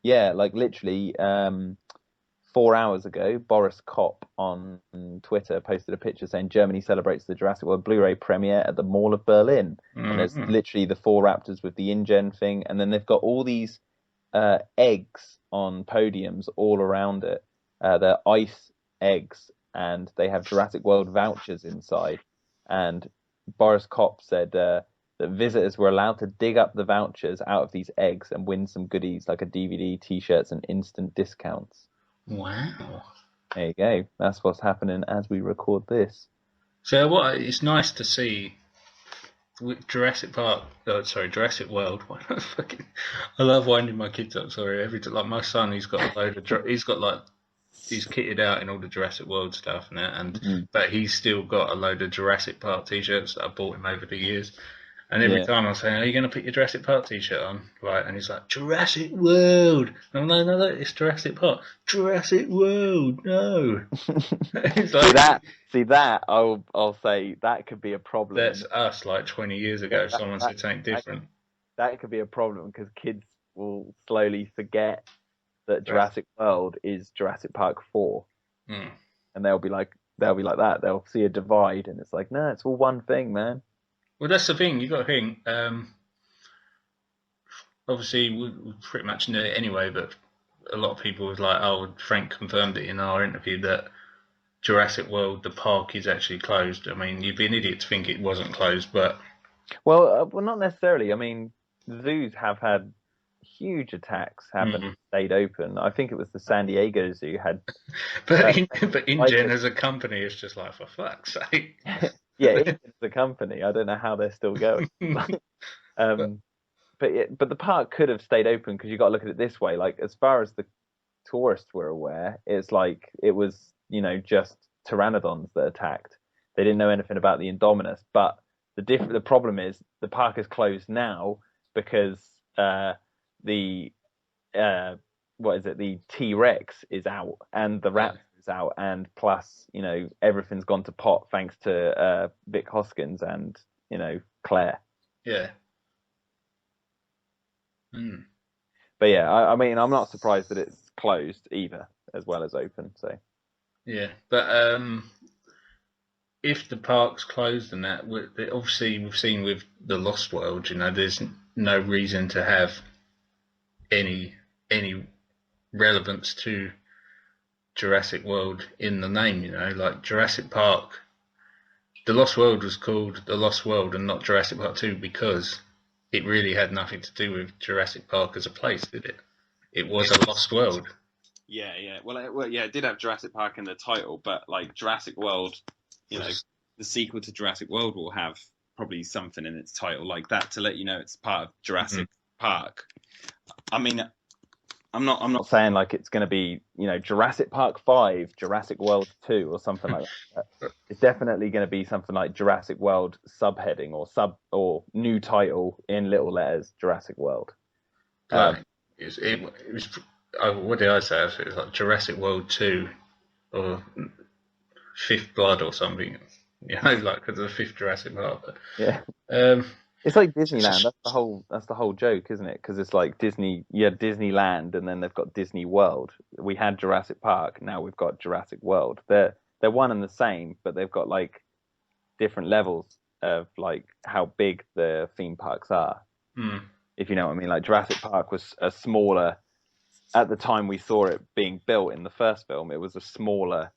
Yeah, like literally 4 hours ago, Boris Kopp on Twitter posted a picture saying Germany celebrates the Jurassic World Blu-ray premiere at the Mall of Berlin. Mm-hmm. And there's literally the 4 raptors with the InGen thing, and then they've got all these eggs on podiums all around it. They're ice eggs, and they have Jurassic World vouchers inside. And Boris Kopp said that visitors were allowed to dig up the vouchers out of these eggs and win some goodies like a DVD, T-shirts, and instant discounts. Wow. There you go. That's what's happening as we record this. So it's nice to see with Jurassic World. I love winding my kids up. Sorry, every time, like my son, he's got he's kitted out in all the Jurassic World stuff now, but he's still got a load of Jurassic Park T-shirts that I bought him over the years. And every time I say, are you going to put your Jurassic Park T-shirt on? Right, and he's like, Jurassic World. And I'm like, no, it's Jurassic Park. Jurassic World, no. He's like, see that, I'll say that could be a problem. That's us like 20 years ago. Someone said something different. That could be a problem because kids will slowly forget that Jurassic World is Jurassic Park 4. And they'll be like that. They'll see a divide, and it's like, no, it's all one thing, man. Well, that's the thing. You got to think. Obviously, we pretty much knew it anyway, but a lot of people was like, "Oh, Frank confirmed it in our interview that Jurassic World, the park, is actually closed." I mean, you'd be an idiot to think it wasn't closed, but well, not necessarily. I mean, zoos have had huge attacks, haven't stayed open. I think it was the San Diego Zoo had. but InGen as a company is just like, for fuck's sake. Yeah, it's the company. I don't know how they're still going. But the park could have stayed open because you got to look at it this way. Like, as far as the tourists were aware, it's like it was, just pteranodons that attacked. They didn't know anything about the Indominus. But the problem is the park is closed now because the T-Rex is out and the Raptor is out, and plus, everything's gone to pot thanks to Vic Hoskins and, Claire. Yeah. But yeah, I mean, I'm not surprised that it's closed either, as well as open. So. Yeah, but if the park's closed and that, obviously we've seen with the Lost World, there's no reason to have any relevance to Jurassic World in the name, like Jurassic Park. The Lost World was called The Lost World and not Jurassic Park 2 because it really had nothing to do with Jurassic Park as a place, did it? It was a lost world. Yeah. Well, it did have Jurassic Park in the title, but like Jurassic World, the sequel to Jurassic World will have probably something in its title like that to let you know it's part of Jurassic Park. I mean, I'm not saying like it's going to be, Jurassic Park 5, Jurassic World 2, or something like that. It's definitely going to be something like Jurassic World subheading or new title in little letters, Jurassic World. Like, it was. What did I say? It was like Jurassic World 2 or Fifth Blood or something. Like because of the fifth Jurassic Park. Yeah. Um, It's like Disneyland. That's the whole joke, isn't it? Because it's like Disney. You had Disneyland, and then they've got Disney World. We had Jurassic Park. Now we've got Jurassic World. They're one and the same, but they've got like different levels of like how big the theme parks are. If you know what I mean. Like Jurassic Park was a smaller. At the time we saw it being built in the first film, it was a smaller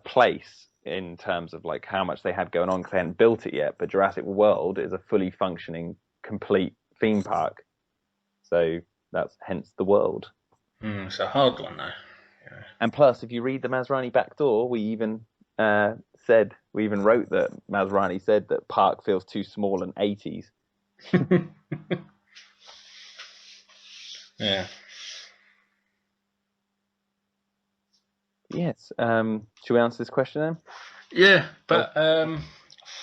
place in terms of like how much they had going on because they hadn't built it yet. But Jurassic World is a fully functioning, complete theme park. So that's hence the world. It's a hard one though. Yeah. And plus, if you read the Masrani backdoor, we even wrote that Masrani said that Park feels too small and 80s. Yeah. Yes. Should we answer this question then? Yeah, but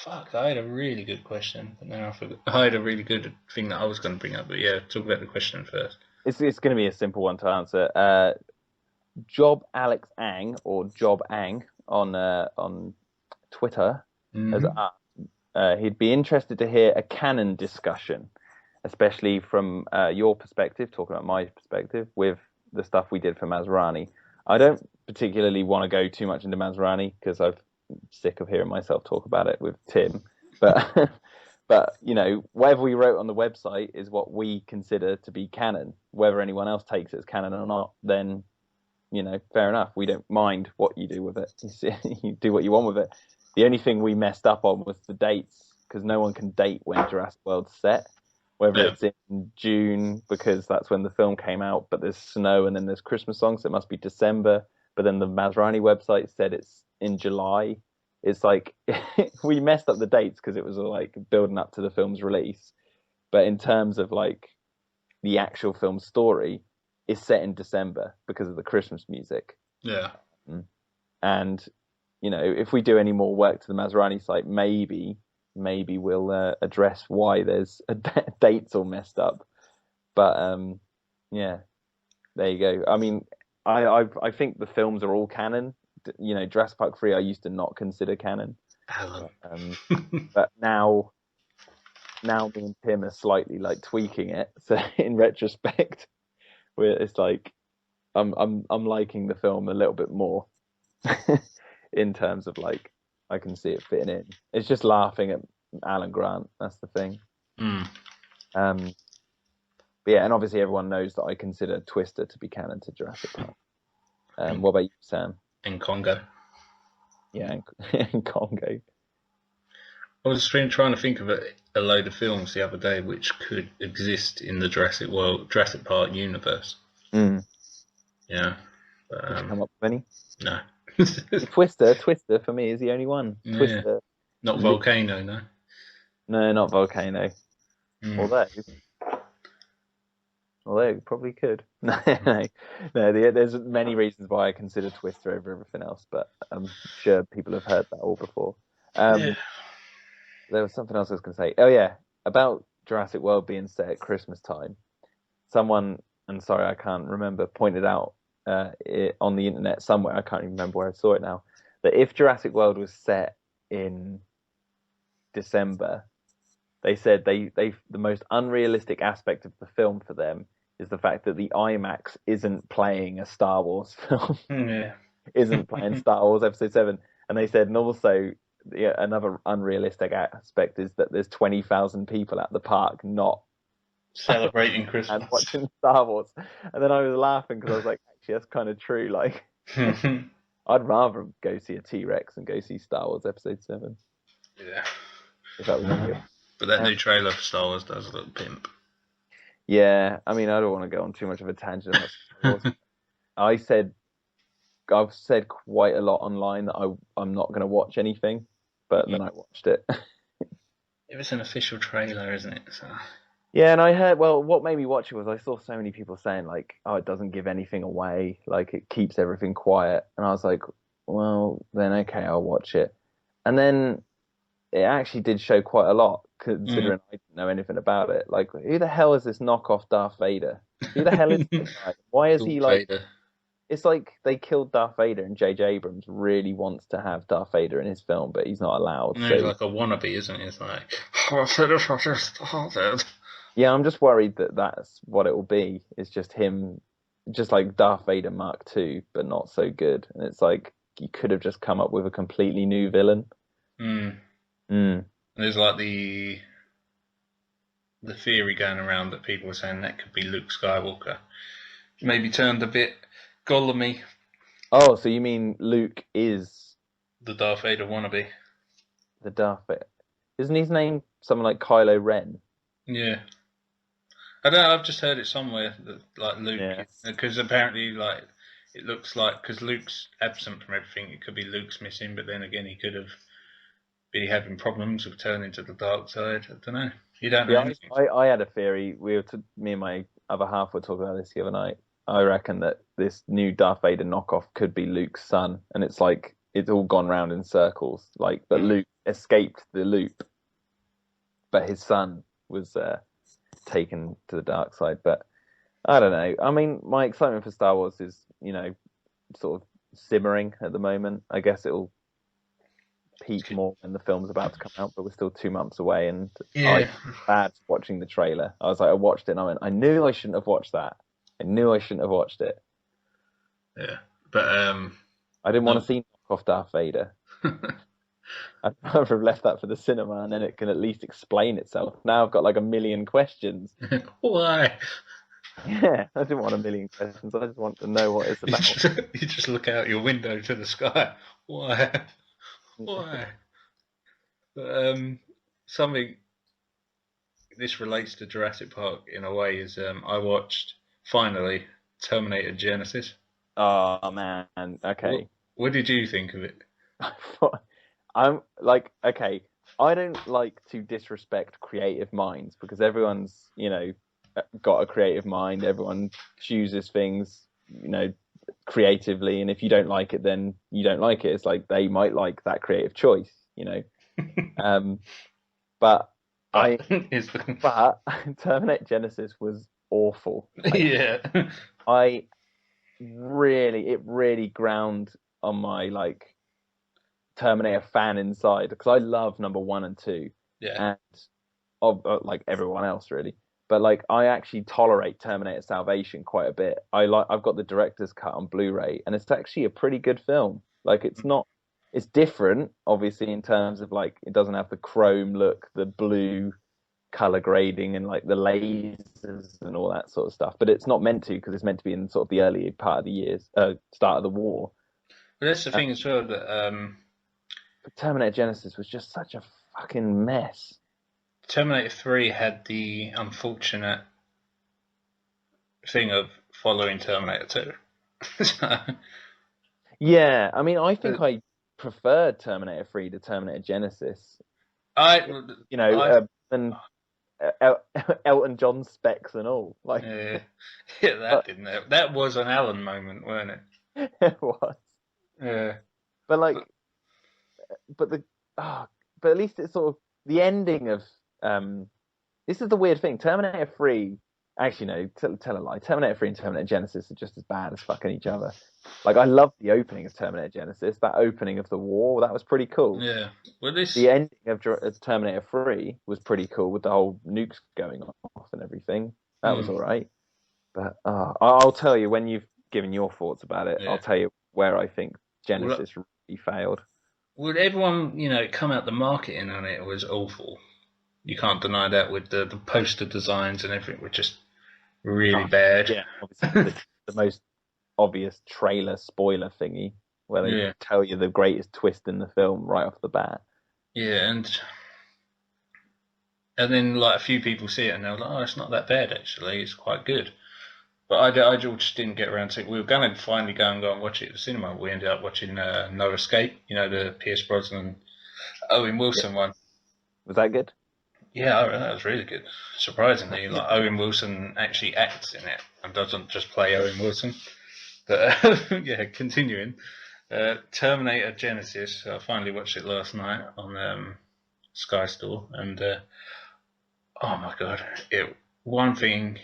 fuck, I had a really good question, but now I forgot. I had a really good thing that I was going to bring up, but yeah, talk about the question first. It's going to be a simple one to answer. Job Alex Ang or Job Ang on Twitter has asked, he'd be interested to hear a canon discussion, especially from your perspective, talking about my perspective with the stuff we did for Masrani. I don't particularly want to go too much into Masrani because I'm sick of hearing myself talk about it with Tim. But but whatever we wrote on the website is what we consider to be canon. Whether anyone else takes it as canon or not, then fair enough. We don't mind what you do with it. You do what you want with it. The only thing we messed up on was the dates because no one can date when Jurassic World's set. Whether it's in June because that's when the film came out, but there's snow and then there's Christmas songs, so it must be December. But then the Masrani website said it's in July. It's like we messed up the dates because it was like building up to the film's release. But in terms of like the actual film story, it's set in December because of the Christmas music. Yeah. And if we do any more work to the Masrani site, maybe we'll address why there's dates all messed up. But yeah, there you go. I mean, I think the films are all canon. Jurassic Park 3 I used to not consider canon. But now me and Tim are slightly like tweaking it. So in retrospect, it's like I'm liking the film a little bit more in terms of like I can see it fitting in. It's just laughing at Alan Grant. That's the thing. But yeah, and obviously everyone knows that I consider Twister to be canon to Jurassic Park. What about you, Sam? In Congo. Yeah, in Congo. I was trying to think of a load of films the other day which could exist in the Jurassic Park universe. Yeah. Did you come up with any? No. Twister for me is the only one. Yeah. Twister. Not Volcano, no. No, not Volcano. Although it probably could. No. There's many reasons why I consider Twister over everything else, but I'm sure people have heard that all before. There was something else I was going to say. Oh yeah, about Jurassic World being set at Christmas time. Someone, and sorry I can't remember, pointed out it on the internet somewhere. I can't even remember where I saw it now. That if Jurassic World was set in December, they said the most unrealistic aspect of the film for them is the fact that the IMAX isn't playing a Star Wars film. Isn't playing Star Wars Episode 7. And they said, and also another unrealistic aspect is that there's 20,000 people at the park not celebrating Christmas and watching Star Wars. And then I was laughing because I was like, actually, that's kind of true. Like, I'd rather go see a T-Rex than go see Star Wars Episode 7. Yeah. If that was good. But that new trailer for Star Wars does look pimp. Yeah, I mean, I don't want to go on too much of a tangent about Star Wars. I've said quite a lot online that I'm not going to watch anything, but then I watched it. It was an official trailer, isn't it? So. Yeah, and I heard, well, what made me watch it was I saw so many people saying, like, oh, it doesn't give anything away, like, it keeps everything quiet. And I was like, well, then okay, I'll watch it. And then it actually did show quite a lot, Mm. considering I didn't know anything about it. Like, who the hell is this knockoff Darth Vader? Who the hell is this guy? Why is he Darth like, Vader. it's like they killed Darth Vader and J.J. Abrams really wants to have Darth Vader in his film, but he's not allowed. No, he's So, like a wannabe, isn't he? It's like, I'll finish what I started. yeah, I'm just worried that that's what it will be. It's just him, just like Darth Vader Mark II, but not so good. And it's like you could have just come up with a completely new villain. Mm. Mm. There's like the theory going around that people are saying that could be Luke Skywalker. Maybe turned a bit Gollum-y, Oh, so you mean Luke is the Darth Vader wannabe. the Darth Vader? Isn't his name something like Kylo Ren? Yeah. I don't know, I've just heard it somewhere that like Luke, Yeah. because apparently like it looks like, because Luke's absent from everything, it could be Luke's missing, but then again he could have been having problems with turning to the dark side. I don't know. You don't know Yeah, anything. I had a theory. Me and my other half were talking about this the other night. I reckon that this new Darth Vader knockoff could be Luke's son, and it's like it's all gone round in circles. Like, but Luke escaped the loop, but his son was taken to the dark side. But I don't know. I mean, my excitement for Star Wars is, sort of simmering at the moment. I guess it'll peak more when the film's about to come out, but we're still 2 months away, and I Yeah. bad watching the trailer. I was like, I watched it and I went, I knew I shouldn't have watched that. I knew I shouldn't have watched it. Yeah. But I didn't want to see knockoff Darth Vader. I'd rather have left that for the cinema, and then it can at least explain itself. Now I've got like a million questions. why? Yeah, I didn't want a million questions. I just want to know what it's about. You just look out your window to the sky. Why? Why? But, something this relates to Jurassic Park in a way is I watched finally Terminator Genesis. Oh man, okay. What did you think of it? I'm like, okay, I don't like to disrespect creative minds because everyone's, got a creative mind. Everyone chooses things, creatively, and if you don't like it, then you don't like it. It's like they might like that creative choice, But but Terminator Genesis was awful. Like, yeah. It really ground on my like Terminator fan inside because I love number 1 and 2, Yeah. and like everyone else really. But like I actually tolerate Terminator Salvation quite a bit. I've got the director's cut on Blu-ray, and it's actually a pretty good film. Like it's different, obviously, in terms of like it doesn't have the chrome look, the blue color grading, and like the lasers and all that sort of stuff. But it's not meant to because it's meant to be in sort of the early part of the start of the war. But that's the thing as well that Terminator Genesis was just such a fucking mess. Terminator 3 had the unfortunate thing of following Terminator 2. Yeah, I mean, I think I preferred Terminator 3 to Terminator Genesis. Than Elton John specs and all. Like, yeah, that was an Alan moment, weren't it? It was. Yeah. But like, but at least it's sort of the ending of this is the weird thing. Terminator 3, actually no, tell a lie. Terminator 3 and Terminator Genesis are just as bad as fucking each other. Like, I love the opening of Terminator Genesis. That opening of the war, that was pretty cool. Yeah. Well, the ending of Terminator 3 was pretty cool with the whole nukes going off and everything. That was all right. But I'll tell you when you've given your thoughts about it. Yeah. I'll tell you where I think Genesis really failed. Well, everyone, come out the marketing on it was awful. You can't deny that, with the poster designs and everything were just really bad. Yeah, obviously the most obvious trailer spoiler thingy where they tell you the greatest twist in the film right off the bat. Yeah, and then like a few people see it and they're like, oh, it's not that bad actually, it's quite good. But I just didn't get around to it. We were going to finally go and watch it at the cinema. We ended up watching No Escape, the Pierce Brosnan, Owen Wilson one. Was that good? Yeah, that was really good. Surprisingly, like Owen Wilson actually acts in it and doesn't just play Owen Wilson. But yeah, continuing. Terminator Genesis. I finally watched it last night on Sky Store, and oh my god! One thing,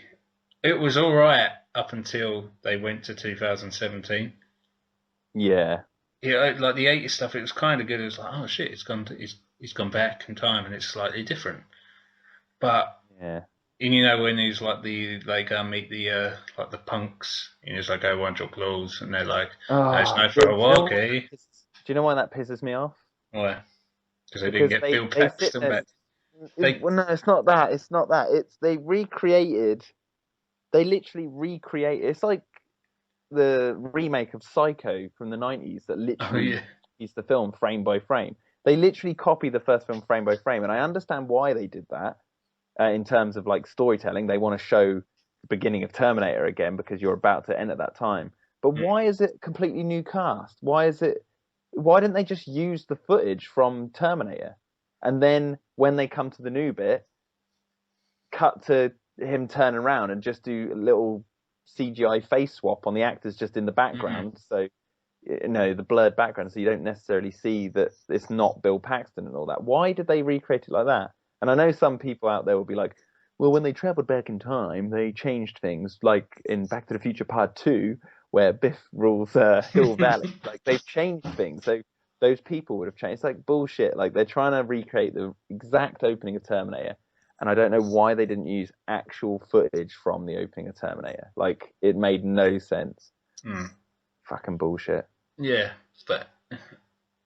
it was all right up until they went to 2017. Yeah. Yeah, like the 80s stuff, it was kind of good. It was like, oh shit, he's gone back in time and it's slightly different. But Yeah. and you know when he's like they go and meet the like the punks, and he's like, I want your clothes, and they're like, it's nice for a walk, eh? Do you know why that pisses me off? Why? Because they didn't get Bill Paxton back. Well, no, it's not that. It's not that. It's they literally recreated. It's like the remake of Psycho from the 90s that literally is the film frame by frame. They literally copy the first film frame by frame, and I understand why they did that in terms of like storytelling. They want to show the beginning of Terminator again because you're about to enter that time. But why is it completely new cast? Why didn't they just use the footage from Terminator? And then when they come to the new bit, cut to him turning around and just do a little CGI face swap on the actors just in the background. So, the blurred background, so you don't necessarily see that it's not Bill Paxton and all that. Why did they recreate it like that? And I know some people out there will be like, well, when they traveled back in time, they changed things, like in Back to the Future Part 2, where Biff rules Hill Valley. Like, they've changed things. So those people would have changed. It's like bullshit. Like, they're trying to recreate the exact opening of Terminator, and I don't know why they didn't use actual footage from the opening of Terminator. Like, it made no sense. Fucking bullshit. Yeah, but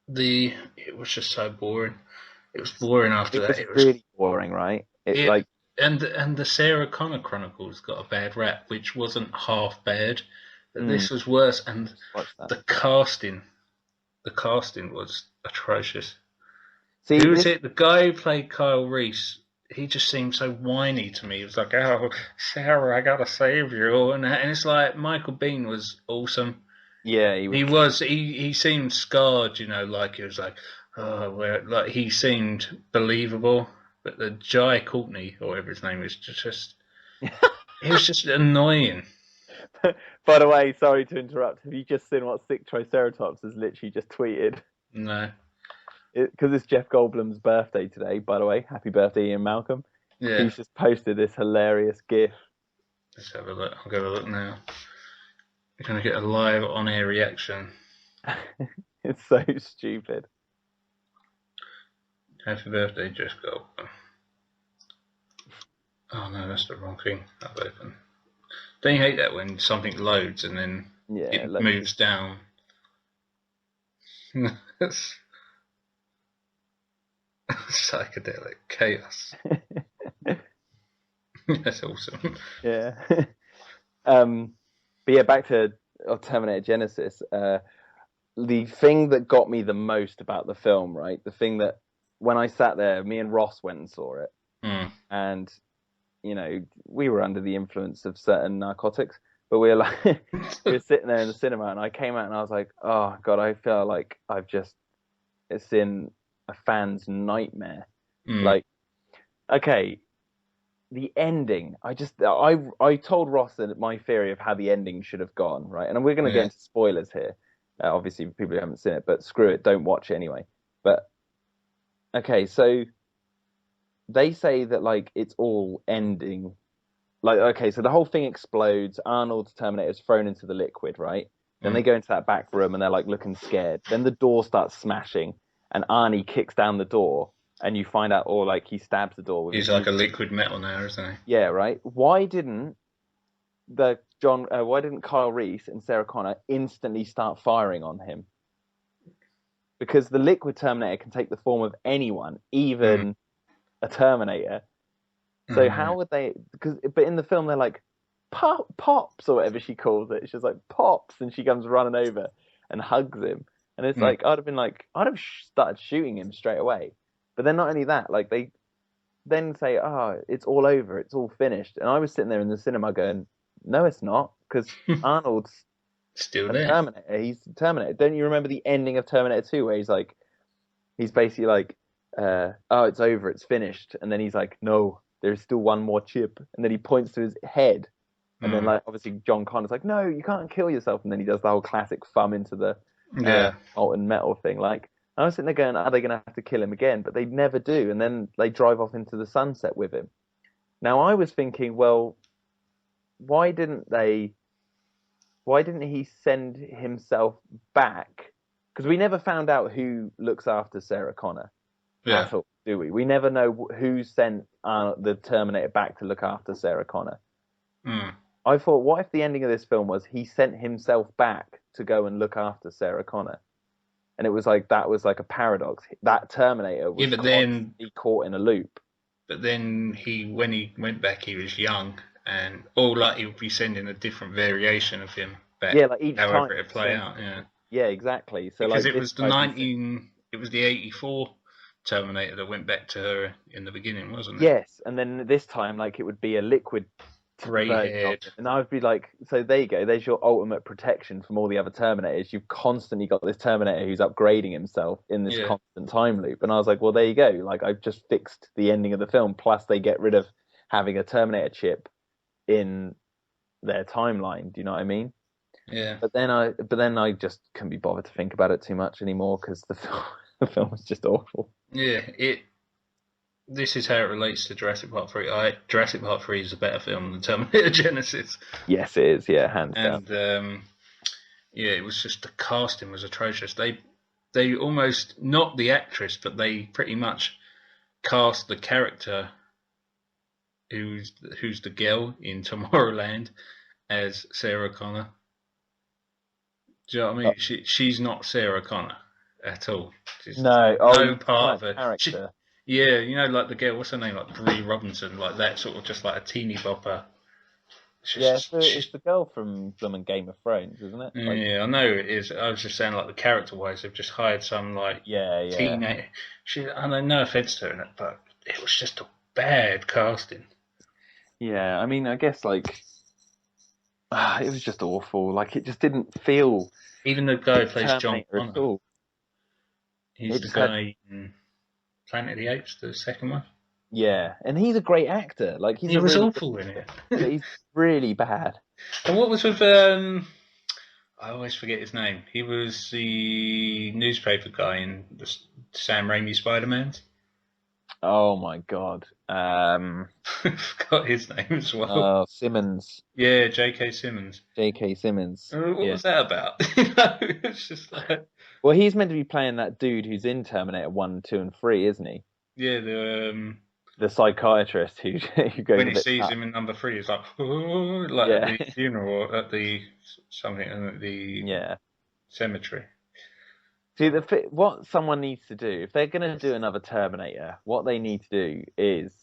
it was just so boring. It was boring after that. It was really boring, right? And the Sarah Connor Chronicles got a bad rap, which wasn't half bad. But this was worse, and the casting was atrocious. See, who was it? The guy who played Kyle Reese. He just seemed so whiny to me. He was like, "Oh, Sarah, I gotta save you," and it's like Michael Biehn was awesome. Yeah, he was. He seemed scarred, like he was like, like he seemed believable. But the Jai Courtney, or whatever his name is, just he was just annoying. By the way, sorry to interrupt. Have you just seen what Sick Triceratops has literally just tweeted? No. Because it's Jeff Goldblum's birthday today, by the way. Happy birthday, Ian Malcolm. Yeah. He's just posted this hilarious GIF. Let's have a look. I'll go look now. You're going to get a live on-air reaction. It's so stupid. Happy birthday, Jeff Goldblum. Oh no, that's the wrong thing. I've opened. Don't you hate that when something loads and then it moves down? Psychedelic chaos. That's awesome. Yeah. But yeah, back to Terminator Genesis. The thing that got me the most about the film, right? The thing that when I sat there, me and Ross went and saw it, and we were under the influence of certain narcotics, but we were like, we were sitting there in the cinema, and I came out and I was like, oh god, I feel like it's in a fan's nightmare. Like, okay, the ending. I told Ross that my theory of how the ending should have gone, right? And we're going to get into spoilers here. Obviously, people who haven't seen it, but screw it, don't watch it anyway. But okay, so they say that like it's all ending. Like, okay, so the whole thing explodes. Arnold's Terminator is thrown into the liquid, right? Then they go into that back room and they're like looking scared. Then the door starts smashing, and Arnie kicks down the door, and you find out, or like he stabs the door with. He's like a liquid metal now, isn't he? Yeah, right. Why didn't Kyle Reese and Sarah Connor instantly start firing on him? Because the liquid Terminator can take the form of anyone, even a Terminator. So how would they? But in the film they're like, Pops, or whatever she calls it. She's like, Pops, and she comes running over and hugs him. And it's like, I'd have started shooting him straight away. But then not only that, like they then say, oh, it's all over, it's all finished. And I was sitting there in the cinema going, no, it's not, because Arnold's still there. Terminator. He's Terminator. Don't you remember the ending of Terminator 2 where he's basically like, oh, it's over, it's finished. And then he's like, no, there's still one more chip. And then he points to his head. And then, like, obviously John Connor's like, no, you can't kill yourself. And then he does the whole classic thumb into the molten metal thing. Like, I was sitting there going, are they going to have to kill him again? But they never do. And then they drive off into the sunset with him. Now, I was thinking, well, why didn't he send himself back? Because we never found out who looks after Sarah Connor. Yeah. At all, do we? We never know who sent the Terminator back to look after Sarah Connor. I thought, what if the ending of this film was he sent himself back to go and look after Sarah Connor? And it was like, that was like a paradox. That Terminator was caught in a loop. But then when he went back, he was young, or like he would be sending a different variation of him back. Yeah, like each however time it play out. Yeah, exactly. So because like it was it was the 84 Terminator that went back to her in the beginning, wasn't it? Yes, and then this time, like, it would be a liquid grey-haired. And I would be like, so there you go. There's your ultimate protection from all the other Terminators. You've constantly got this Terminator who's upgrading himself in this constant time loop. And I was like, well, there you go. Like, I've just fixed the ending of the film. Plus, they get rid of having a Terminator chip in their timeline. Do you know what I mean? Yeah. But then I just couldn't be bothered to think about it too much anymore because the film was just awful. Yeah. This is how it relates to Jurassic Park 3. Jurassic Park 3 is a better film than Terminator Genesis. Yes, it is. Yeah, hands down. And it was just the casting was atrocious. They almost, not the actress, but they pretty much cast the character who's the girl in Tomorrowland as Sarah Connor. Do you know what I mean? She's not Sarah Connor at all. She's no part of her character. Yeah, you know, like the girl, what's her name? Like Bree Robinson, like that sort of just like a teeny bopper. It's the girl from Game of Thrones, isn't it? Like, yeah, I know it is. I was just saying, like, the character-wise, they've just hired some, like, teenage... I know, no offence to her, but it was just a bad casting. Yeah, I mean, I guess, like, it was just awful. Like, it just didn't feel... Even the guy who plays John Connor. He's the guy in Planet of the Apes, the second one. Yeah, and he's a great actor. Like he was awful in it. He's really bad. And what was with I always forget his name. He was the newspaper guy in the Sam Raimi Spider-Man. Oh my god. Forgot his name as well. Oh, Simmons. Yeah, J.K. Simmons. J.K. Simmons. What was that about? It's just like... Well, he's meant to be playing that dude who's in Terminator 1, 2, and 3, isn't he? Yeah, the psychiatrist who goes when he sees him in number 3, he's like, oh, like at the funeral, at the something, at the cemetery. See, what someone needs to do, if they're going to do another Terminator, what they need to do is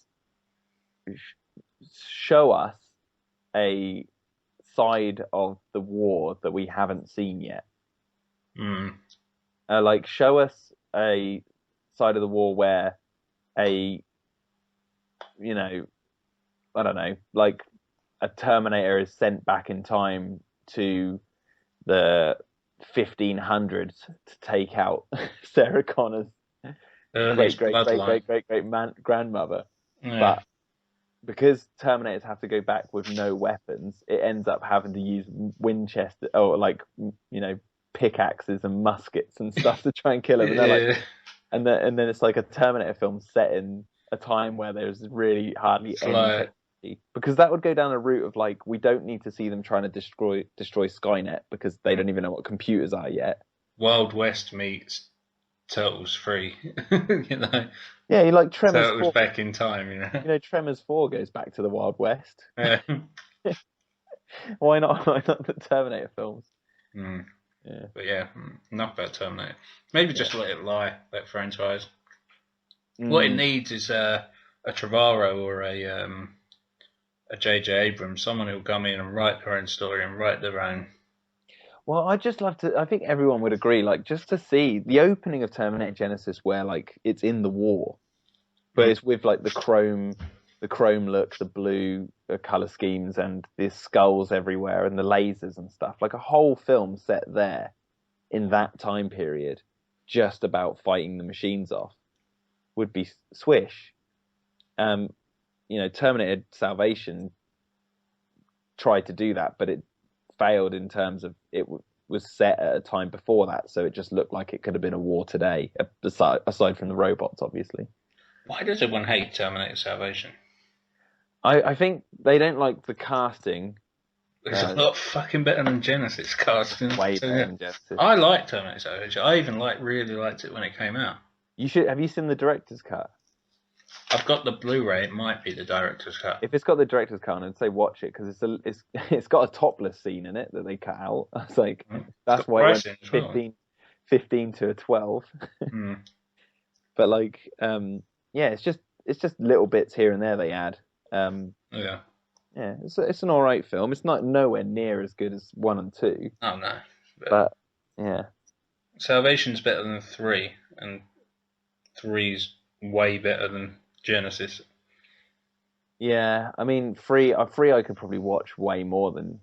show us a side of the war that we haven't seen yet. Like, show us a side of the war where I don't know, like a Terminator is sent back in time to the 1500s to take out Sarah Connor's great grandmother. Yeah. But because Terminators have to go back with no weapons, it ends up having to use Winchester or pickaxes and muskets and stuff to try and kill him. And they're like, and then it's like a Terminator film set in a time where there's really hardly any technology. Because that would go down a route of like, we don't need to see them trying to destroy Skynet because they don't even know what computers are yet. Wild West meets Turtles 3, you know. Yeah, you like Tremors. Turtles 4. Back in time, you know. You know, Tremors 4 goes back to the Wild West. Yeah. Why not the Terminator films? Yeah. But yeah, enough about Terminator. Maybe just let it lie, that franchise. What it needs is a Trevorrow or a J.J. Abrams, someone who'll come in and write their own story and write their own. Well, I'd just love to. I think everyone would agree, like, just to see the opening of Terminator Genesis, where like it's in the war, but it's with like the chrome look, the blue color schemes, and the skulls everywhere, and the lasers and stuff. Like a whole film set there in that time period, just about fighting the machines off, would be swish. Terminator Salvation tried to do that, but it failed in terms of it was set at a time before that, so it just looked like it could have been a war today, aside from the robots, obviously. Why does everyone hate Terminator Salvation? I think they don't like the casting. It's a lot fucking better than Genesis casting. Way better than Genesis. I like Terminator Salvation. I even really liked it when it came out. Have you seen the director's cut? I've got the Blu-ray. It might be the director's cut. If it's got the director's cut, I'd say watch it, because it's got a topless scene in it that they cut out. It's like that's why it went 15 to a 12. But like, it's just little bits here and there they add. It's an all right film. It's not nowhere near as good as 1 and 2. Oh no, but yeah, Salvation's better than 3, and 3's way better than Genesis. Yeah, I mean, 3 I could probably watch way more than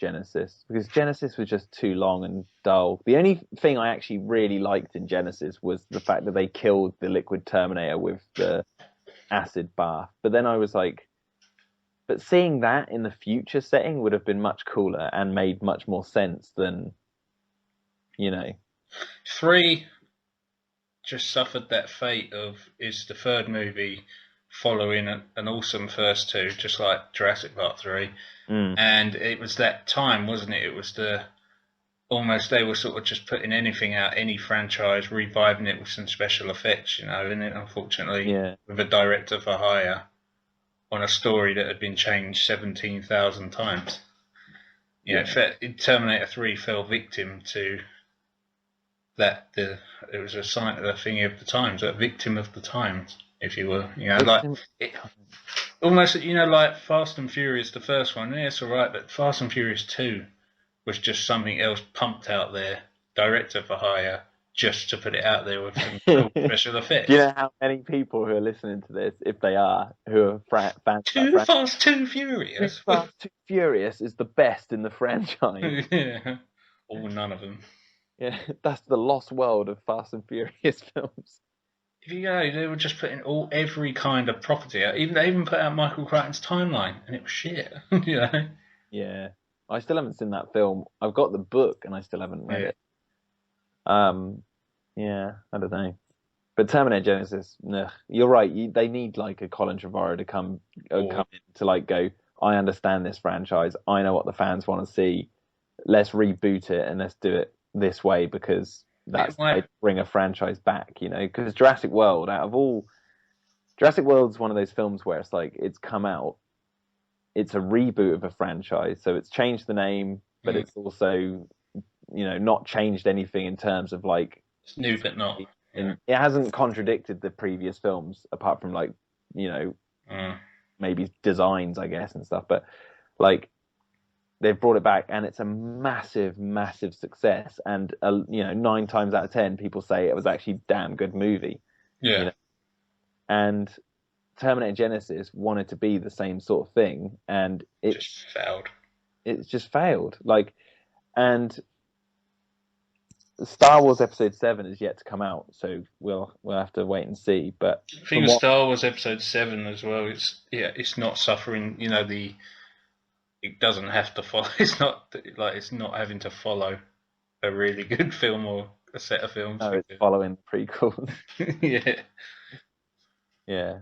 Genesis, because Genesis was just too long and dull. The only thing I actually really liked in Genesis was the fact that they killed the Liquid Terminator with the acid bath. But then I was like, but seeing that in the future setting would have been much cooler and made much more sense than, 3 just suffered that fate of, is the third movie following an awesome first 2, just like Jurassic Park 3. And it was that time, wasn't it? It was almost they were sort of just putting anything out, any franchise, reviving it with some special effects, and it, unfortunately, with a director for hire on a story that had been changed 17,000 times. Terminator 3 fell victim to that. It was a sign of the thing of the times, a victim of the times, if you will. Almost, like Fast and Furious, the first one, it's all right, but Fast and Furious 2 was just something else pumped out there, director for hire, just to put it out there with some cool special effects. Do you know how many people who are listening to this, if they are, who are fans of Fast, Too Furious? Fast, Too Furious is the best in the franchise. Yeah, or none of them. Yeah, that's the lost world of Fast and Furious films. If you go, they were just putting every kind of property out. They even put out Michael Crichton's Timeline, and it was shit. Yeah, I still haven't seen that film. I've got the book, and I still haven't read it. I don't know. But Terminator Genesis, you're right. They need like a Colin Trevorrow to come in to like go, I understand this franchise. I know what the fans want to see. Let's reboot it and let's do it this way, because that's how they bring a franchise back, because Jurassic World's one of those films where it's like, it's come out, it's a reboot of a franchise, so it's changed the name, but it's also, not changed anything in terms of like, it's new but not. It hasn't contradicted the previous films, apart from like, maybe designs, I guess, and stuff, but like, they've brought it back, and it's a massive, massive success. And 9 times out of 10, people say it was actually a damn good movie. Yeah. And Terminator Genesis wanted to be the same sort of thing, and it just failed. It's just failed. And Star Wars Episode 7 is yet to come out, so we'll have to wait and see. But I think Star Wars Episode 7 as well. It's not suffering. It doesn't have to follow. It's not having to follow a really good film or a set of films. No, it's following prequels. Yeah. Yeah.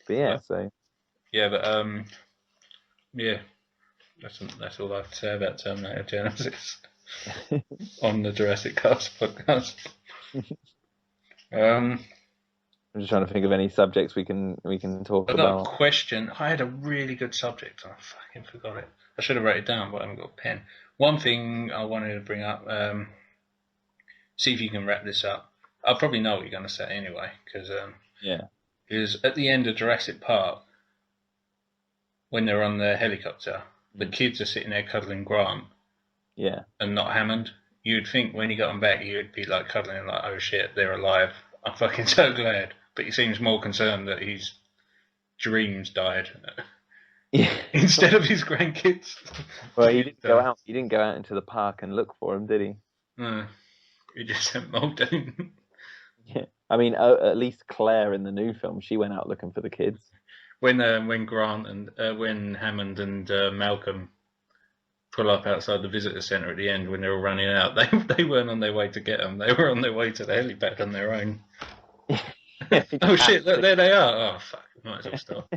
But yeah, so. Yeah, but yeah, that's all I have to say about Terminator Genesis on the Jurassic Cast Podcast. I'm just trying to think of any subjects we can talk about. I got a question. I had a really good subject. I fucking forgot it. I should have wrote it down, but I haven't got a pen. One thing I wanted to bring up, see if you can wrap this up. I probably know what you're going to say anyway, because is at the end of Jurassic Park, when they're on the helicopter, the kids are sitting there cuddling Grant, and not Hammond. You'd think when he got them back, you'd be like cuddling him, like, oh shit, they're alive. I'm fucking so glad. But he seems more concerned that his dreams died instead of his grandkids. Well, he didn't go out. He didn't go out into the park and look for him, did he? No, he just sent Muldoon. Yeah, I mean, at least Claire in the new film, she went out looking for the kids. When Grant and when Hammond and Malcolm pull up outside the visitor centre at the end when they're all running out, they weren't on their way to get them. They were on their way to the helipad on their own. Oh shit! Look, there they are. Oh fuck! Might as well stop.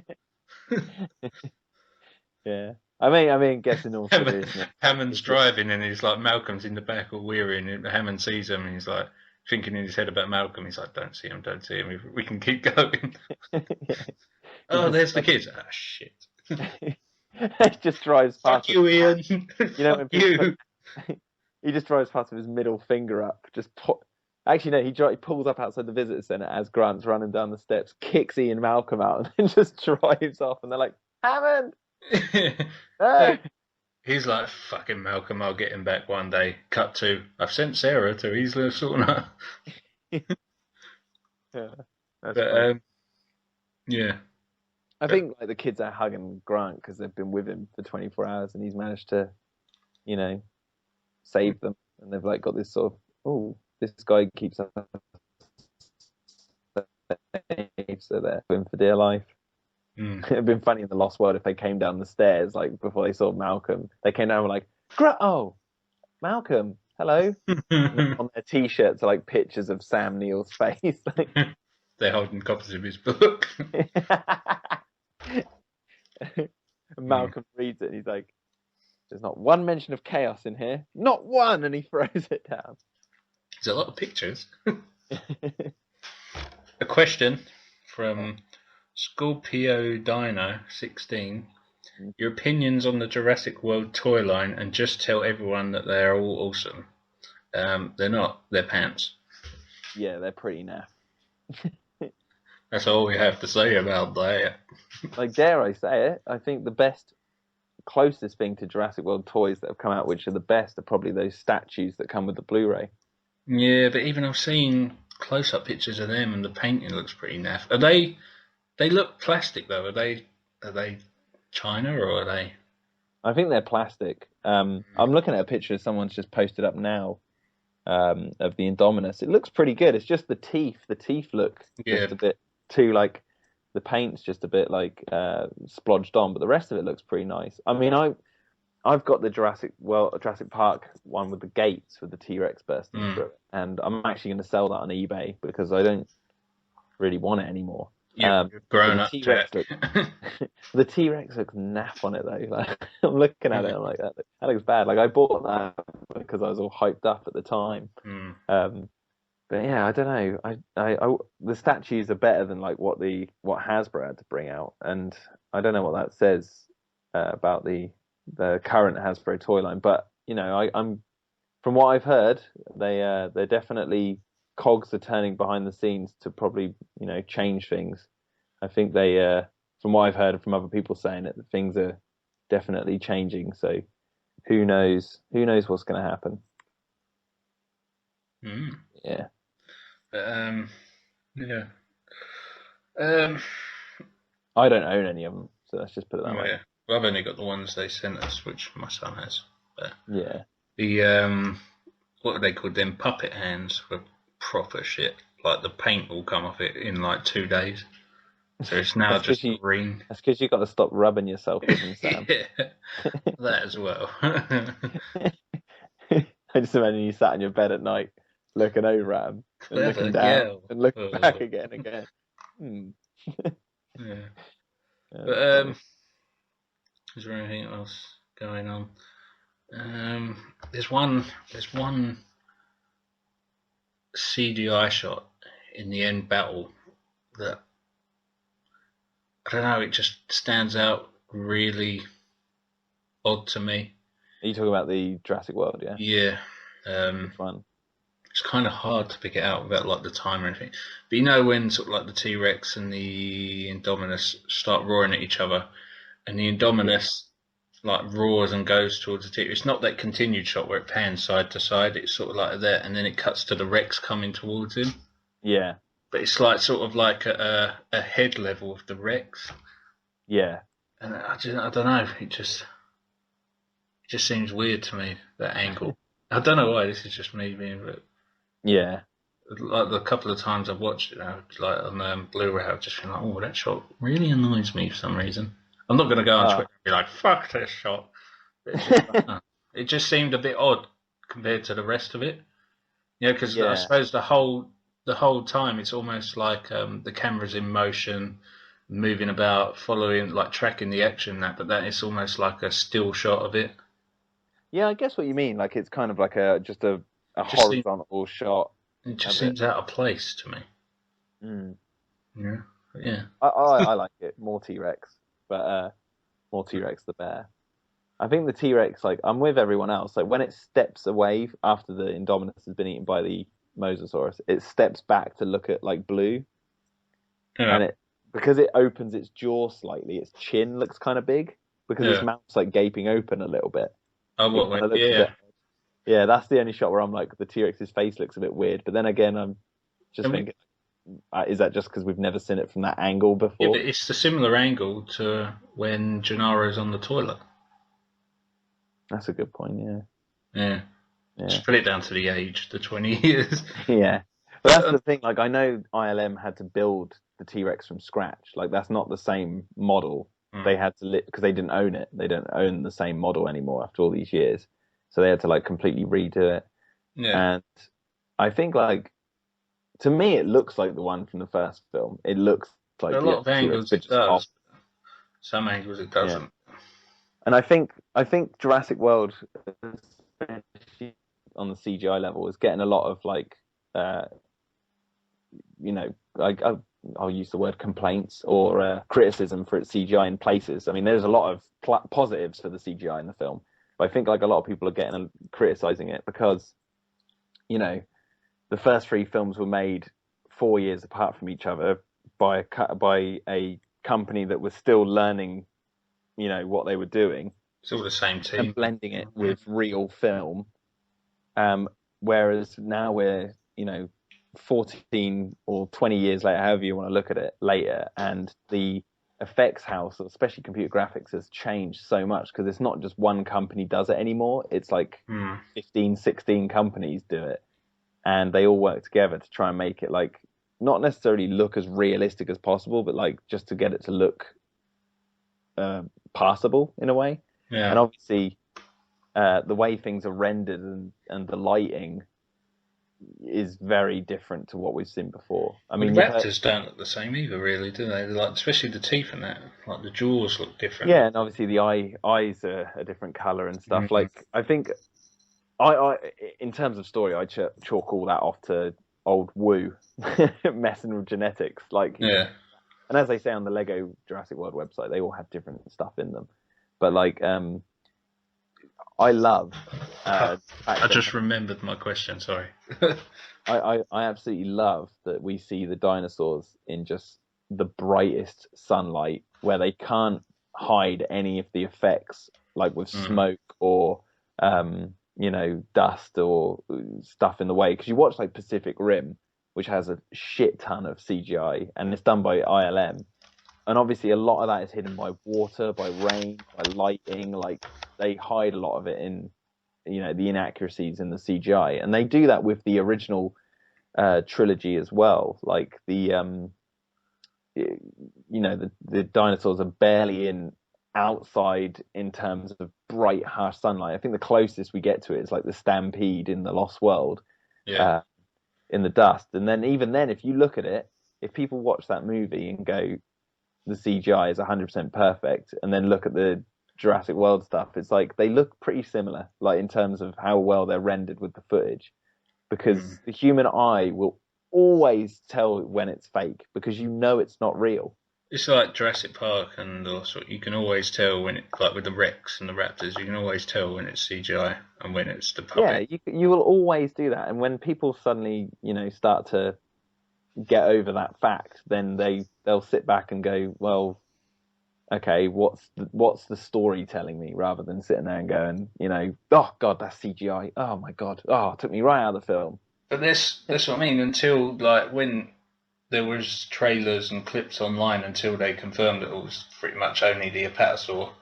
Yeah. I mean, guessing all seriousness. Hammond's driving and he's like, Malcolm's in the back all weary, and Hammond sees him and he's like thinking in his head about Malcolm. He's like, don't see him. We can keep going. Oh, there's the kids. Ah, shit. He just drives past. Fuck you, Ian. You know, when he just drives past with his middle finger up. Actually, no, he pulls up outside the visitor centre as Grant's running down the steps, kicks Ian Malcolm out, and just drives off. And they're like, Hammond! No! He's like, fucking Malcolm, I'll get him back one day. Cut to, I've sent Sarah to his little sauna. Yeah, but, yeah. I think like the kids are hugging Grant because they've been with him for 24 hours and he's managed to, you know, save them. And they've like got this sort of, oh, this guy keeps us safe, so they're in for dear life. It'd been funny in the Lost World if they came down the stairs like before they saw Malcolm. They came down and were like, oh, Malcolm, hello. On their t-shirts are like pictures of Sam Neill's face. They're holding copies of his book. And Malcolm reads it and he's like, there's not one mention of chaos in here. Not one. And he throws it down. There's a lot of pictures. A question from Scorpio Dino 16. Your opinions on the Jurassic World toy line, and just tell everyone that they are all awesome. They're not. They're pants. Yeah, they're pretty naff. That's all we have to say about that. Like, dare I say it, I think the closest thing to Jurassic World toys that have come out, which are the best, are probably those statues that come with the Blu-ray. Yeah, but even I've seen close-up pictures of them, and the painting looks pretty naff. Are they? They look plastic though. Are they China or are they? I think they're plastic. I'm looking at a picture someone's just posted up now of the Indominus. It looks pretty good. It's just the teeth. The teeth look just a bit too like, the paint's just a bit like splodged on, but the rest of it looks pretty nice. I mean, I've got the Jurassic Park one with the gates with the T-Rex bursting through it, and I'm actually going to sell that on eBay because I don't really want it anymore. You've grown up, Jack. The T-Rex looks naff on it though. Like, I'm looking at it, I'm like, that looks bad. Like, I bought that because I was all hyped up at the time. But yeah, I don't know. I the statues are better than like what Hasbro had to bring out, and I don't know what that says about the current Hasbro toy line. But you know, I'm from what I've heard, they're definitely cogs are turning behind the scenes to probably, you know, change things. I think they, from what I've heard from other people saying it, things are definitely changing. So who knows what's going to happen? Yeah. Yeah. I don't own any of them, so let's just put it that way. Yeah. Well, I've only got the ones they sent us, which my son has. But yeah. The what are they called? Them puppet hands were proper shit. Like the paint will come off it in like 2 days. So it's now just green. That's because you've got to stop rubbing yourself with them, Sam. Yeah, that as well. I just imagine you sat in your bed at night looking over at them and looking down and looking back again. Yeah. But is there anything else going on? There's one CGI shot in the end battle that, I don't know, it just stands out really odd to me. Are you talking about the Jurassic World, yeah? Yeah. Which one? It's kind of hard to pick it out without like the time or anything. But you know when sort of like the T-Rex and the Indominus start roaring at each other, and the Indominus like roars and goes towards the T-Rex. It's not that continued shot where it pans side to side. It's sort of like that, and then it cuts to the Rex coming towards him. Yeah. But it's like sort of like a head level of the Rex. Yeah. And I don't know. It just seems weird to me, that angle. I don't know why. This is just me being. Yeah. like the couple of times I've watched it now, like on Blu-ray, I've just been like, oh, that shot really annoys me for some reason. I'm not going to go on Twitter and be like, fuck this shot. It just seemed a bit odd compared to the rest of it. You know, because I suppose the whole time it's almost like the camera's in motion, moving about, following, like tracking the action, but that is almost like a still shot of it. Yeah, I guess what you mean. Like it's kind of like a horizontal shot. It just seems out of place to me. Mm. Yeah. I like it. More T-Rex, but more T-Rex the bear. I think the T-Rex, like, I'm with everyone else. Like, when it steps away after the Indominus has been eaten by the Mosasaurus, it steps back to look at, like, Blue. Yeah. And because it opens its jaw slightly, its chin looks kind of big, because its mouth's, like, gaping open a little bit. Oh, what? Yeah. Yeah, that's the only shot where I'm like, the T-Rex's face looks a bit weird. But then again, I'm just thinking, is that just because we've never seen it from that angle before? Yeah, but it's a similar angle to when Gennaro's on the toilet. That's a good point, yeah. Just put it down to the age, the 20 years. Yeah. But that's the thing, like, I know ILM had to build the T-Rex from scratch. Like, that's not the same model. They had to, because they didn't own it. They don't own the same model anymore after all these years. So they had to, like, completely redo it. Yeah. And I think, like, to me, it looks like the one from the first film. It looks like a lot of angles it does. Some angles it doesn't. Yeah. And I think Jurassic World, especially on the CGI level, is getting a lot of, like, I'll use the word complaints or criticism for its CGI in places. I mean, there's a lot of positives for the CGI in the film, but I think, like, a lot of people are criticizing it because, you know, the first three films were made 4 years apart from each other by a company that was still learning, you know, what they were doing. It's all the same team. And blending it with real film. Whereas now we're, you know, 14 or 20 years later, however you want to look at it, later, and the effects house, especially computer graphics, has changed so much because it's not just one company does it anymore. It's like 15, 16 companies do it. And they all work together to try and make it, like, not necessarily look as realistic as possible, but, like, just to get it to look passable in a way. Yeah. And obviously, the way things are rendered and the lighting is very different to what we've seen before. I mean, the raptors don't look the same either, really, do they? Like, especially the teeth and that. Like, the jaws look different. Yeah, and obviously the eyes are a different colour and stuff. Like, I think, I in terms of story, I chalk all that off to old Wu messing with genetics. Like, yeah. And as they say on the Lego Jurassic World website, they all have different stuff in them. But, like, I love... I just remembered my question, sorry. I absolutely love that we see the dinosaurs in just the brightest sunlight where they can't hide any of the effects, like with smoke or, you know, dust or stuff in the way. Because you watch, like, Pacific Rim, which has a shit ton of CGI, and it's done by ILM. And obviously a lot of that is hidden by water, by rain, by lighting. Like, they hide a lot of it in, you know, the inaccuracies in the CGI. And they do that with the original trilogy as well. Like, the, you know, the dinosaurs are barely outside in terms of bright, harsh sunlight. I think the closest we get to it is, like, the stampede in The Lost World, in the dust. And then even then, if you look at it, if people watch that movie and go, the CGI is 100% perfect, and then look at the Jurassic World stuff, it's like they look pretty similar, like, in terms of how well they're rendered with the footage, because the human eye will always tell when it's fake, because you know it's not real. It's like Jurassic Park, and also you can always tell when it, like with the Rex and the Raptors, you can always tell when it's CGI and when it's the puppet. Yeah, you will always do that, and when people suddenly, you know, start to get over that fact, then they'll sit back and go, well, okay, what's the story telling me, rather than sitting there and going, you know, oh god, that's CGI, oh my god, oh, it took me right out of the film. But that's what I mean, until, like, when there was trailers and clips online, until they confirmed that it was pretty much only the Apatosaur,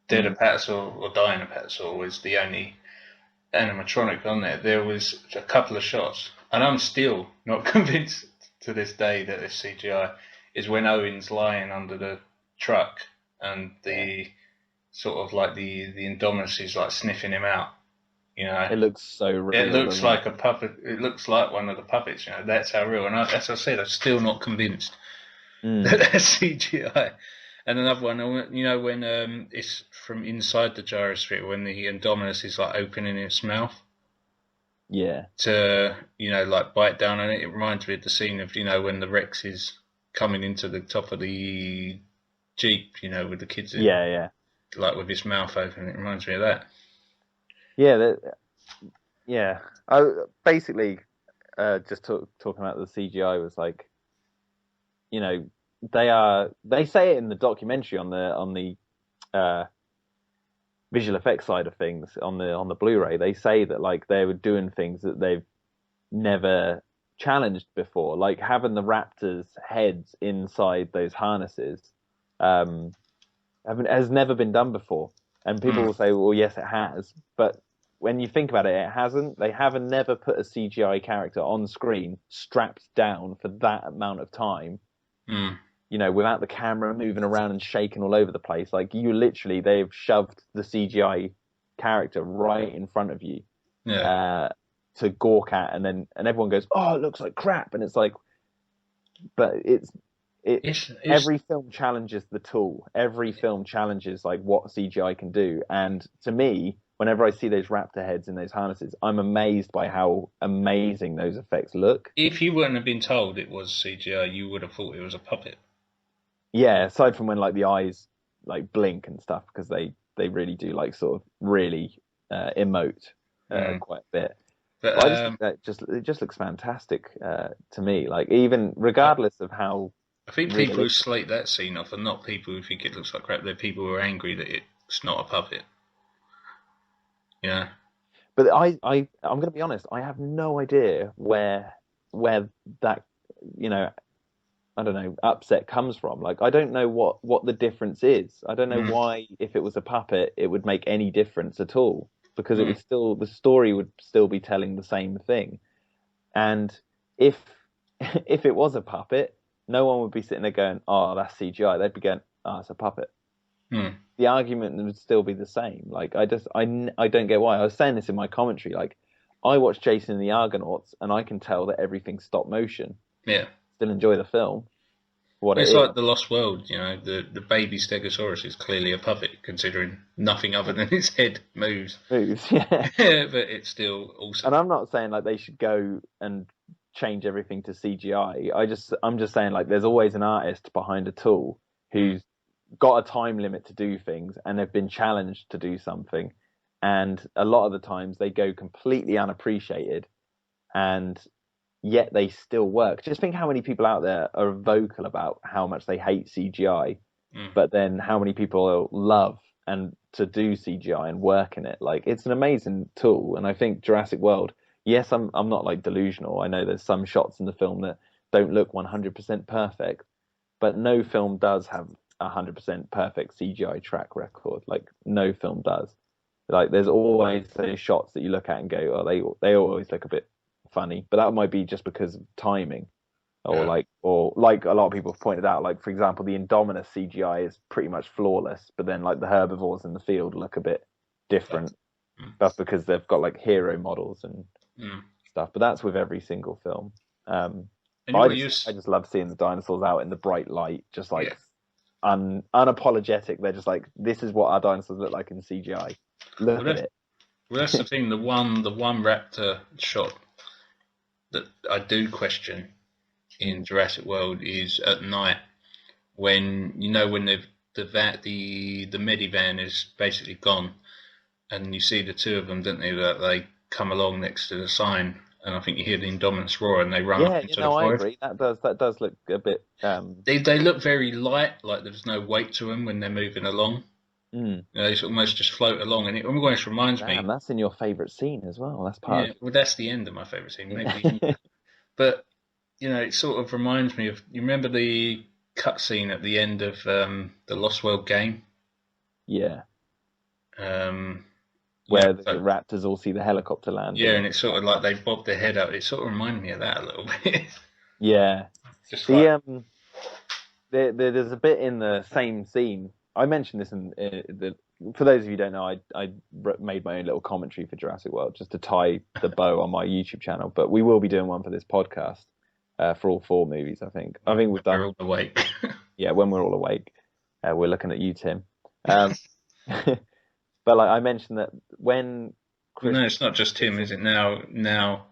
dead Apatosaur or dying Apatosaur was the only animatronic on there. There was a couple of shots And I'm still not convinced to this day that it's CGI, is when Owen's lying under the truck and the sort of like the Indominus is like sniffing him out. You know, It looks so real. it looks like a puppet. It looks like one of the puppets. You know, that's how real. And as I said, I'm still not convinced that that's CGI. And another one, you know, when it's from inside the gyrosphere, when the Indominus is like opening its mouth. Yeah. To, you know, like bite down on it. It reminds me of the scene of, you know, when the Rex is coming into the top of the Jeep, you know, with the kids in. Yeah, yeah. Like with his mouth open. It reminds me of that. Yeah, yeah. I basically just talking about the CGI was like, you know, they say it in the documentary on the visual effects side of things on the Blu-ray. They say that like they were doing things that they've never challenged before, like having the raptors' heads inside those harnesses has never been done before. And people will say, well, yes, it has, but when you think about it, it hasn't. They haven't never put a CGI character on screen strapped down for that amount of time. You know, without the camera moving around and shaking all over the place. Like, they've shoved the CGI character right in front of you to gawk at, and everyone goes, oh, it looks like crap. And it's like, but it's every film challenges the tool. Every film challenges, like, what CGI can do. And to me, whenever I see those raptor heads in those harnesses, I'm amazed by how amazing those effects look. If you wouldn't have been told it was CGI, you would have thought it was a puppet. Yeah, aside from when like the eyes like blink and stuff, because they really do like sort of really emote quite a bit. But I just think that it just looks fantastic to me. Like, even regardless of how, I think people who slate that scene off are not people who think it looks like crap. They're people who are angry that it's not a puppet. Yeah. But I'm going to be honest. I have no idea where that, you know, I don't know, upset comes from. Like, I don't know what the difference is. I don't know why, if it was a puppet, it would make any difference at all, because it would still, the story would still be telling the same thing. And if it was a puppet, no one would be sitting there going, oh, that's CGI. They'd be going, oh, it's a puppet. The argument would still be the same. Like, I don't get why. I was saying this in my commentary. Like, I watched Jason and the Argonauts, and I can tell that everything's stop motion. Yeah. Still enjoy the film. It's like The Lost World, you know, the baby Stegosaurus is clearly a puppet, considering nothing other than its head moves. Yeah. But it's still awesome. And I'm not saying like they should go and change everything to CGI. I'm just saying, like, there's always an artist behind a tool who's got a time limit to do things, and they've been challenged to do something, and a lot of the times they go completely unappreciated, and yet they still work. Just think how many people out there are vocal about how much they hate CGI, but then how many people love and to do CGI and work in it. Like, it's an amazing tool. And I think Jurassic World, yes, I'm not like delusional. I know there's some shots in the film that don't look 100% perfect, but no film does have 100% perfect CGI track record. Like, no film does. Like, there's always those shots that you look at and go, oh, they always look a bit funny, but that might be just because of timing, or like a lot of people have pointed out, like, for example, the Indominus CGI is pretty much flawless, but then like the herbivores in the field look a bit different. That's because they've got like hero models and stuff, but that's with every single film. I just love seeing the dinosaurs out in the bright light, just like unapologetic. They're just like, this is what our dinosaurs look like in CGI. Look at it. Well, that's the thing. The one raptor shot that I do question in Jurassic World is at night, when the Medivan is basically gone, and you see the two of them, don't they? That they come along next to the sign, and I think you hear the Indominus roar, and they run up into the forest. I agree. That does look a bit. They look very light, like there's no weight to them when they're moving along. You know, they almost just float along, and it almost reminds me. That's in your favourite scene as well. That's part. Yeah, well, that's the end of my favourite scene, maybe. But you know, it sort of reminds me of. You remember the cutscene at the end of the Lost World game? Yeah. where the raptors all see the helicopter land. Yeah, and it's sort of like they bob their head out. It sort of reminded me of that a little bit. Yeah. Just there's a bit in the same scene. I mentioned this for those of you who don't know, I made my own little commentary for Jurassic World just to tie the bow on my YouTube channel. But we will be doing one for this podcast for all 4 movies. I think we've done. We're all awake. Yeah, when we're all awake, we're looking at you, Tim. But like I mentioned that when no, it's not just Tim, is it? Now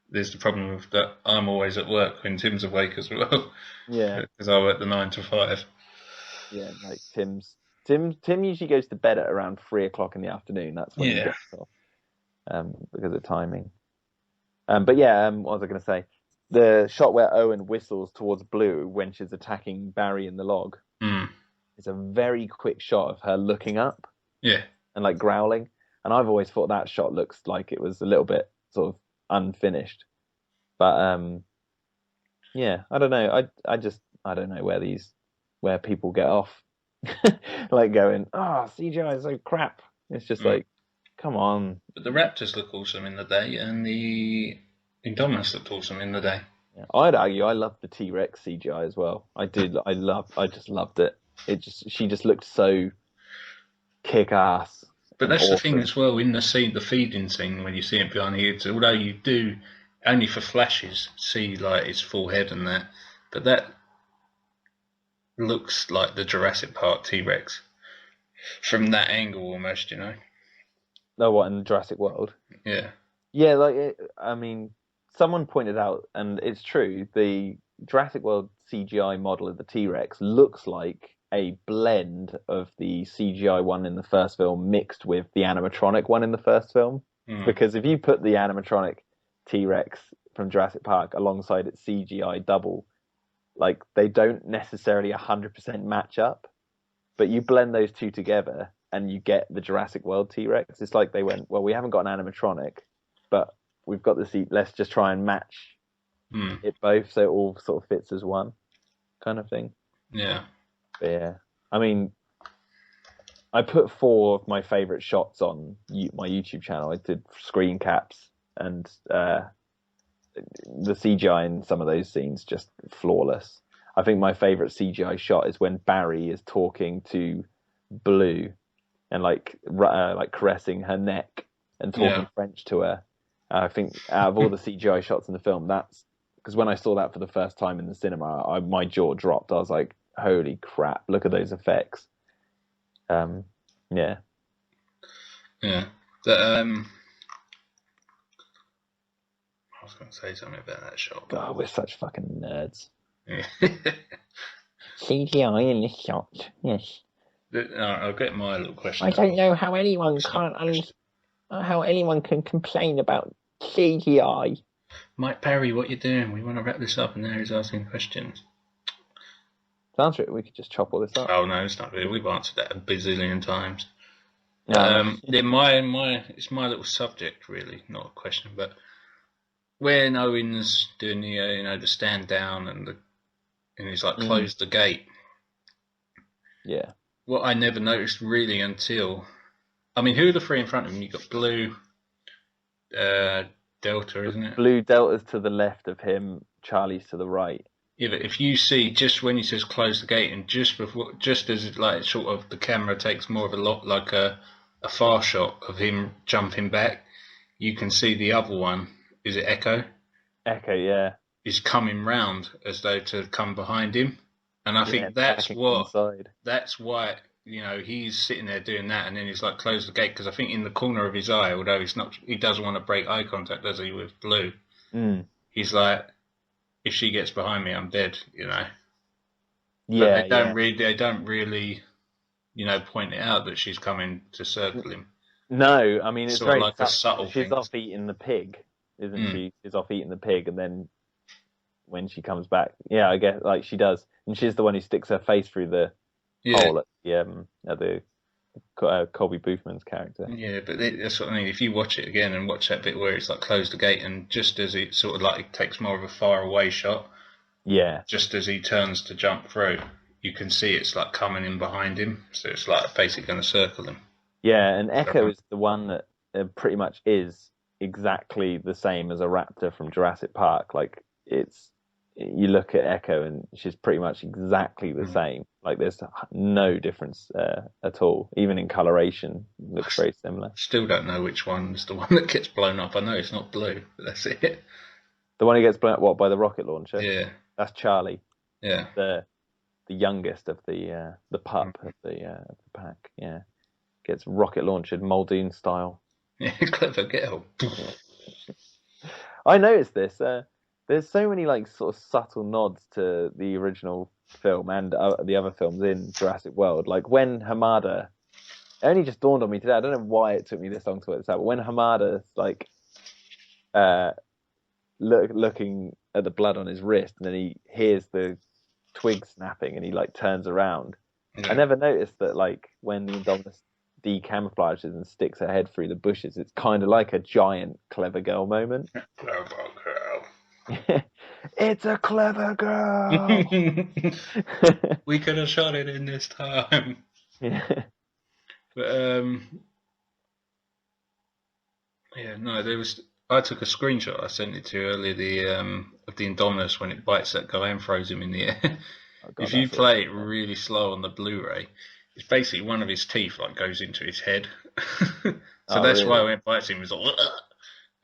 there's the problem of that I'm always at work when Tim's awake as well. Yeah, because I work the 9 to 5. Yeah, like Tim usually goes to bed at around 3:00 in the afternoon. That's when he gets off, because of timing. But yeah, what was I going to say? The shot where Owen whistles towards Blue when she's attacking Barry in the log. It's a very quick shot of her looking up. Yeah. And like growling. And I've always thought that shot looks like it was a little bit sort of unfinished. But yeah, I don't know. I don't know where people get off like going, CGI is so crap. It's just like, come on. But the raptors look awesome in the day, and the Indominus looked awesome in the day. Yeah, I'd argue I loved the T-Rex CGI as well. I did. I just loved it. She just looked so kick-ass. But that's awesome. The thing as well, in the scene, the feeding scene, when you see it behind here, although you do only for flashes see like its full head and that, but that looks like the Jurassic Park T-Rex from that angle almost, you know. No, what, in the Jurassic World? Yeah. Yeah, like I mean, someone pointed out, and it's true, the Jurassic World CGI model of the T-Rex looks like a blend of the CGI one in the first film mixed with the animatronic one in the first film. Because if you put the animatronic T-Rex from Jurassic Park alongside its CGI double, like they don't necessarily 100% match up, but you blend those two together and you get the Jurassic World T-Rex. It's like they went, well, we haven't got an animatronic, but we've got the let's just try and match it both so it all sort of fits as one kind of thing. Yeah. But yeah. I mean, I put 4 of my favourite shots on my YouTube channel. I did screen caps, and the CGI in some of those scenes just flawless. I think my favourite CGI shot is when Barry is talking to Blue and like caressing her neck and talking French to her. I think out of all the CGI shots in the film, that's because when I saw that for the first time in the cinema, my jaw dropped. I was like, holy crap, look at those effects. Yeah. Yeah. I was going to say something about that shot. God, we're such fucking nerds. Yeah. CGI in this shot, yes. I'll get my little question. I don't know how anyone can complain about CGI. Mike Perry, what you doing? We want to wrap this up, and now he's asking questions. To answer it, we could just chop all this up. Oh no, it's not really. We've answered that a bazillion times. No. It's my little subject, really, not a question. But when Owen's doing the stand down and he's like close the gate. Yeah. What I never noticed really until, I mean, who are the 3 in front of him? You've got Blue, Delta, isn't it? Blue, Delta's to the left of him, Charlie's to the right. Yeah, but if you see just when he says close the gate, and just as it, like sort of the camera takes more of a far shot of him jumping back, you can see the other one. Is it Echo? Echo, yeah. Is coming round as though to come behind him, and I think that's why he's sitting there doing that, and then he's like close the gate, because I think in the corner of his eye, although he doesn't want to break eye contact, does he, with Blue? He's like, if she gets behind me, I'm dead, Yeah. But they don't really, point it out that she's coming to circle him. No, I mean, it's sort very of like a subtle She's thing. off eating the pig, isn't she? She's off eating the pig, and then when she comes back, I guess like she does, and she's the one who sticks her face through the hole at the Colby Boothman's character. Yeah, but that's what I mean. If you watch it again and watch that bit where it's like close the gate, and just as it sort of like takes more of a far away shot, just as he turns to jump through, you can see it's like coming in behind him, so it's like basically going to circle him. Yeah, and Echo is the one that pretty much is exactly the same as a raptor from Jurassic Park. Like you look at Echo and she's pretty much exactly the same. Like there's no difference at all. Even in coloration, it looks very similar. Still don't know which one's the one that gets blown up. I know it's not Blue, but that's it. The one who gets blown up, by the rocket launcher? Yeah. That's Charlie. Yeah. The youngest of the pup of the pack. Yeah. Gets rocket launched Muldoon style. Yeah, clever girl. I noticed this. There's so many like sort of subtle nods to the original film and the other films in Jurassic World. Like when Hamada, it only just dawned on me today. I don't know why it took me this long to work this out. But when Hamada's like looking at the blood on his wrist, and then he hears the twig snapping, and he like turns around. I never noticed that like when the Indominus decamouflages and sticks her head through the bushes, it's kind of like a giant clever girl moment. Clever girl. It's a clever girl. We could have shot it in this time. Yeah. But yeah, no, there was. I took a screenshot. I sent it to you earlier. Of the Indominus when it bites that guy and throws him in the air. Oh, God, if you play it really slow on the Blu-ray, it's basically one of his teeth like goes into his head. So that's why when it bites him, it's like. Ugh!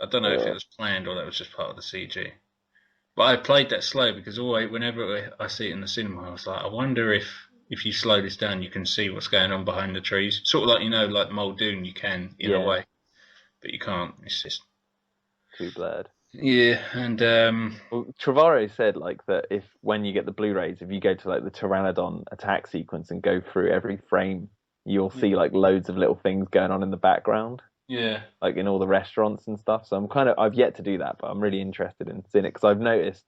I don't know if it was planned or that was just part of the CG. But I played that slow because whenever I see it in the cinema, I was like, I wonder if you slow this down, you can see what's going on behind the trees. Sort of like, like Muldoon, you can in a way, but you can't. It's just too blurred. Yeah, and Trevorrow said like that when you get the Blu-rays, if you go to like the Pteranodon attack sequence and go through every frame, you'll see like loads of little things going on in the background. Yeah, like in all the restaurants and stuff. So I've yet to do that, but I'm really interested in seeing it because I've noticed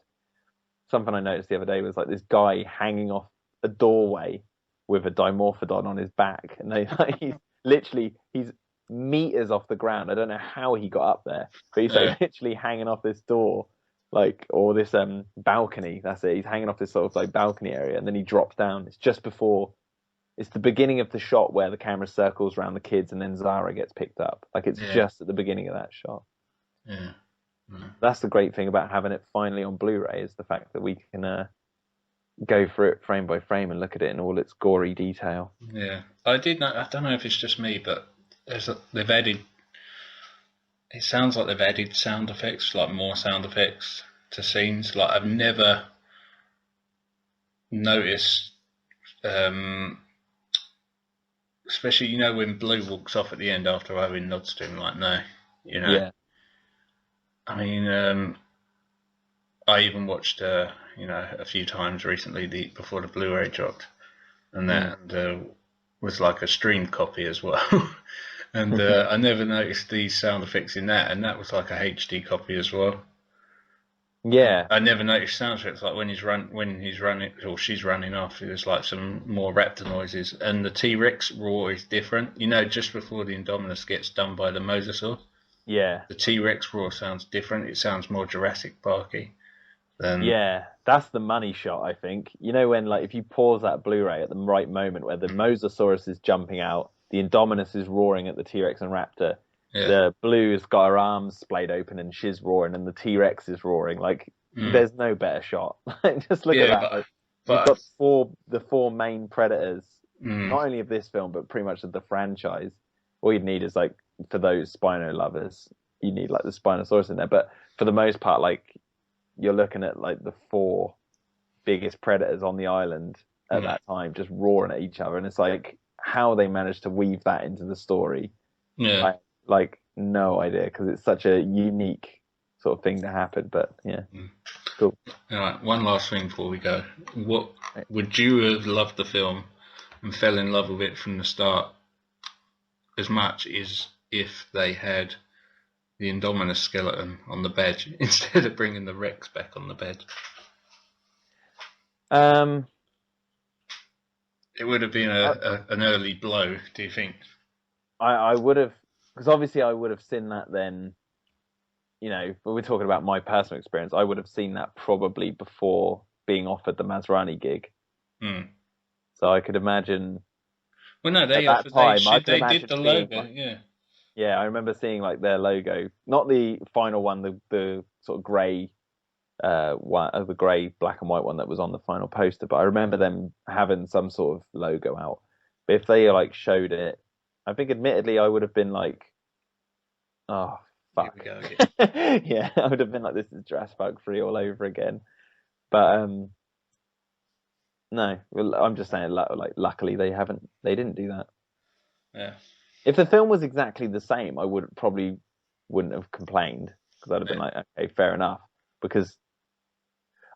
something I noticed the other day was like this guy hanging off a doorway with a Dimorphodon on his back, and he's meters off the ground. I don't know how he got up there, but he's like literally hanging off this door, or this balcony. That's it. He's hanging off this sort of like balcony area, and then he drops down. It's the beginning of the shot where the camera circles around the kids and then Zara gets picked up. Like it's just at the beginning of that shot. Yeah. That's the great thing about having it finally on Blu-ray is the fact that we can go through it frame by frame and look at it in all its gory detail. Yeah. I don't know if it's just me, but they've added, it sounds like they've added sound effects, like more sound effects to scenes. Like I've never noticed, especially, when Blue walks off at the end after Owen nods to him, like, no, Yeah. I mean, I even watched, a few times recently before the Blu-ray dropped, and that was like a streamed copy as well. And I never noticed these sound effects in that, and that was like a HD copy as well. Yeah. I never noticed sound effects like when he's running or she's running off. There's like some more raptor noises, and the T-Rex roar is different. Just before the Indominus gets done by the Mosasaur, the T-Rex roar sounds different. It sounds more Jurassic Parky. That's the money shot, I think. When like if you pause that Blu-ray at the right moment where the Mosasaurus is jumping out, the Indominus is roaring at the T-Rex and Raptor. Yeah. The Blue's got her arms splayed open and she's roaring, and the T-Rex is roaring. Like, there's no better shot. Just look at that. You've got the four main predators, not only of this film, but pretty much of the franchise. All you'd need is, like, for those Spino lovers, you need, like, the Spinosaurus in there. But for the most part, like, you're looking at, like, the four biggest predators on the island at that time, just roaring at each other. And it's like, how they managed to weave that into the story. Yeah. Like no idea, because it's such a unique sort of thing to happen. But yeah, cool. All right, one last thing before we go. What would you have loved the film and fell in love with it from the start as much as if they had the Indominus skeleton on the bed instead of bringing the Rex back on the bed? It would have been an early blow, do you think? I would have. Because obviously I would have seen that then, but we're talking about my personal experience. I would have seen that probably before being offered the Masrani gig. So I could imagine. Well, no, they offered. They did the logo, Yeah, I remember seeing like their logo, not the final one, the sort of grey one, the grey black and white one that was on the final poster. But I remember them having some sort of logo out. But if they like showed it, I think admittedly I would have been like, oh fuck, Here we go again. yeah, I would have been like, this is Jurassic Park 3 all over again. But no, well, I'm just saying, like, luckily they didn't do that. Yeah. If the film was exactly the same, I wouldn't have complained, because I'd have been like, okay, fair enough. Because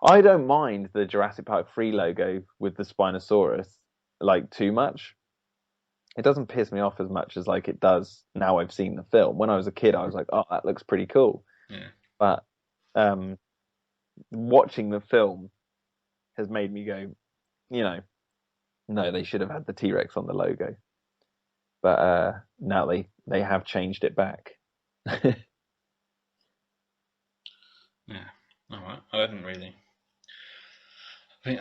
I don't mind the Jurassic Park 3 logo with the Spinosaurus like too much. It doesn't piss me off as much as like it does now I've seen the film. When I was a kid, I was like, oh, that looks pretty cool. Yeah. But watching the film has made me go, no, they should have had the T-Rex on the logo. But now they have changed it back. Yeah. All right. I haven't really. I think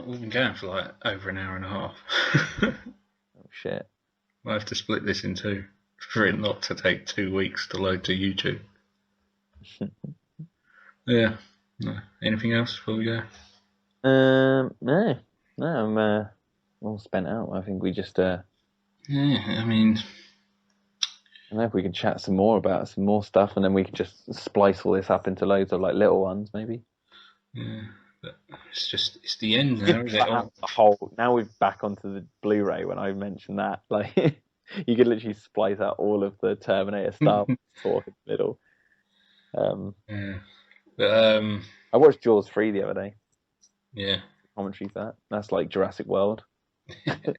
we've been going for like over an hour and a half. Oh shit. I have to split this in two for it not to take 2 weeks to load to YouTube. Yeah. No. Anything else before we go? No, I'm all spent out. I think we just Yeah, I mean, I don't know if we can chat some more about some more stuff, and then we can just splice all this up into loads of like little ones, maybe. Yeah, but it's the end now, isn't it? Now we're back onto the Blu-ray. When I mentioned that, like, you could literally splice out all of the Terminator stuff, talk in the middle. Yeah, but I watched Jaws 3 the other day. Yeah, commentary for that. That's like Jurassic World, because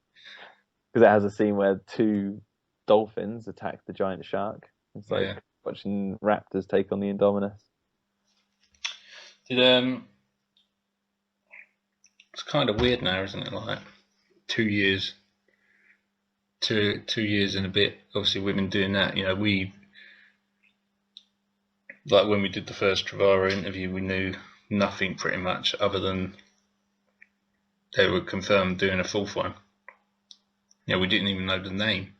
it has a scene where 2 dolphins attack the giant shark. It's like watching raptors take on the Indominus. It's kind of weird now, isn't it? Like 2 years, 2 years and a bit. Obviously, we've been doing that. We like when we did the first Travaro interview, we knew nothing pretty much other than they were confirmed doing a 4th one. We didn't even know the name.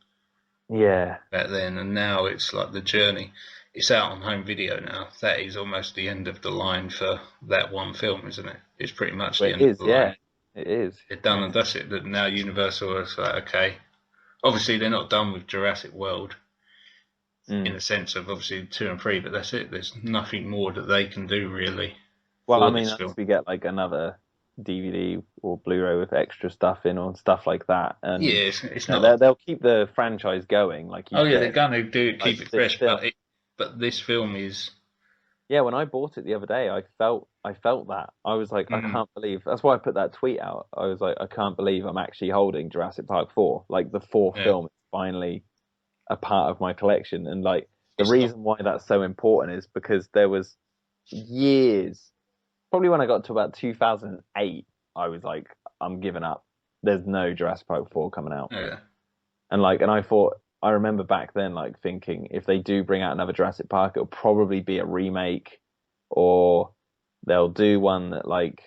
Yeah. Back then, and now it's like the journey. It's out on home video now. That is almost the end of the line for that one film, isn't it? It's pretty much the end of the line. It is. It's done and dusted. That now Universal is like, okay. Obviously, they're not done with Jurassic World in the sense of obviously 2 and 3, but that's it. There's nothing more that they can do really. Well, I mean, unless we get like another DVD or Blu-ray with extra stuff in or stuff like that, and yeah, it's not. They'll keep the franchise going, like you said. They're gonna keep it fresh, but this film is. Yeah, when I bought it the other day, I felt that. I was like, I can't believe. That's why I put that tweet out. I was like, I can't believe I'm actually holding Jurassic Park 4. Like the 4th film is finally a part of my collection, and like the reason why that's so important is because there was years. Probably when I got to about 2008, I was like, I'm giving up. There's no Jurassic Park 4 coming out. Yeah. And I remember back then, like thinking, if they do bring out another Jurassic Park, it'll probably be a remake, or they'll do one that like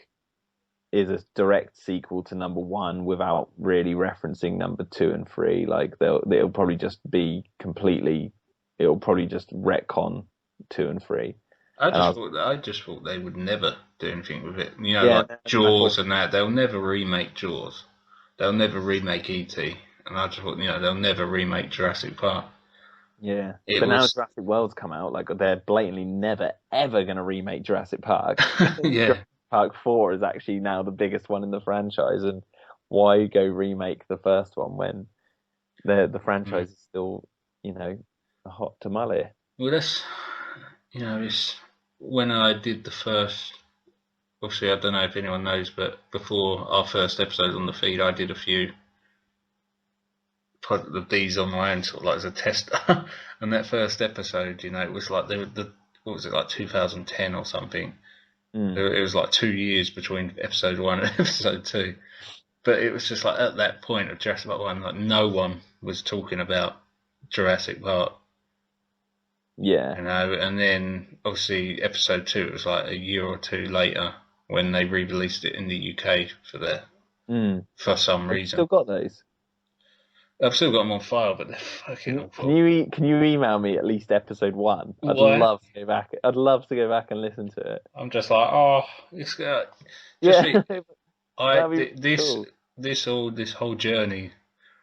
is a direct sequel to number 1 without really referencing number 2 and 3. Like it'll probably just be it'll probably just retcon 2 and 3. I just thought they would never do anything with it. Like Jaws and that. They'll never remake Jaws. They'll never remake E.T. And I just thought, they'll never remake Jurassic Park. Yeah. Now Jurassic World's come out, like they're blatantly never, ever going to remake Jurassic Park. Yeah. Jurassic Park 4 is actually now the biggest one in the franchise. And why go remake the first one when the franchise is still, a hot tamale? Well, that's, it's when I did the first, obviously I don't know if anyone knows, but before our first episode on the feed, I did a few of these on my own, sort of like as a tester. And that first episode, it was like what was it, like 2010 or something. It was like 2 years between episode 1 and episode 2. But it was just like at that point of Jurassic Park 1, like no one was talking about Jurassic Park. Yeah. And then obviously episode 2, it was like a year or 2 later when they re-released it in the UK for some reason. Still got those? I've still got them on file, but they're fucking awful. Can you email me at least episode 1? I'd Why? love to go back. I'd love to go back and listen to it. I'm just like, oh, it's Yeah, this whole journey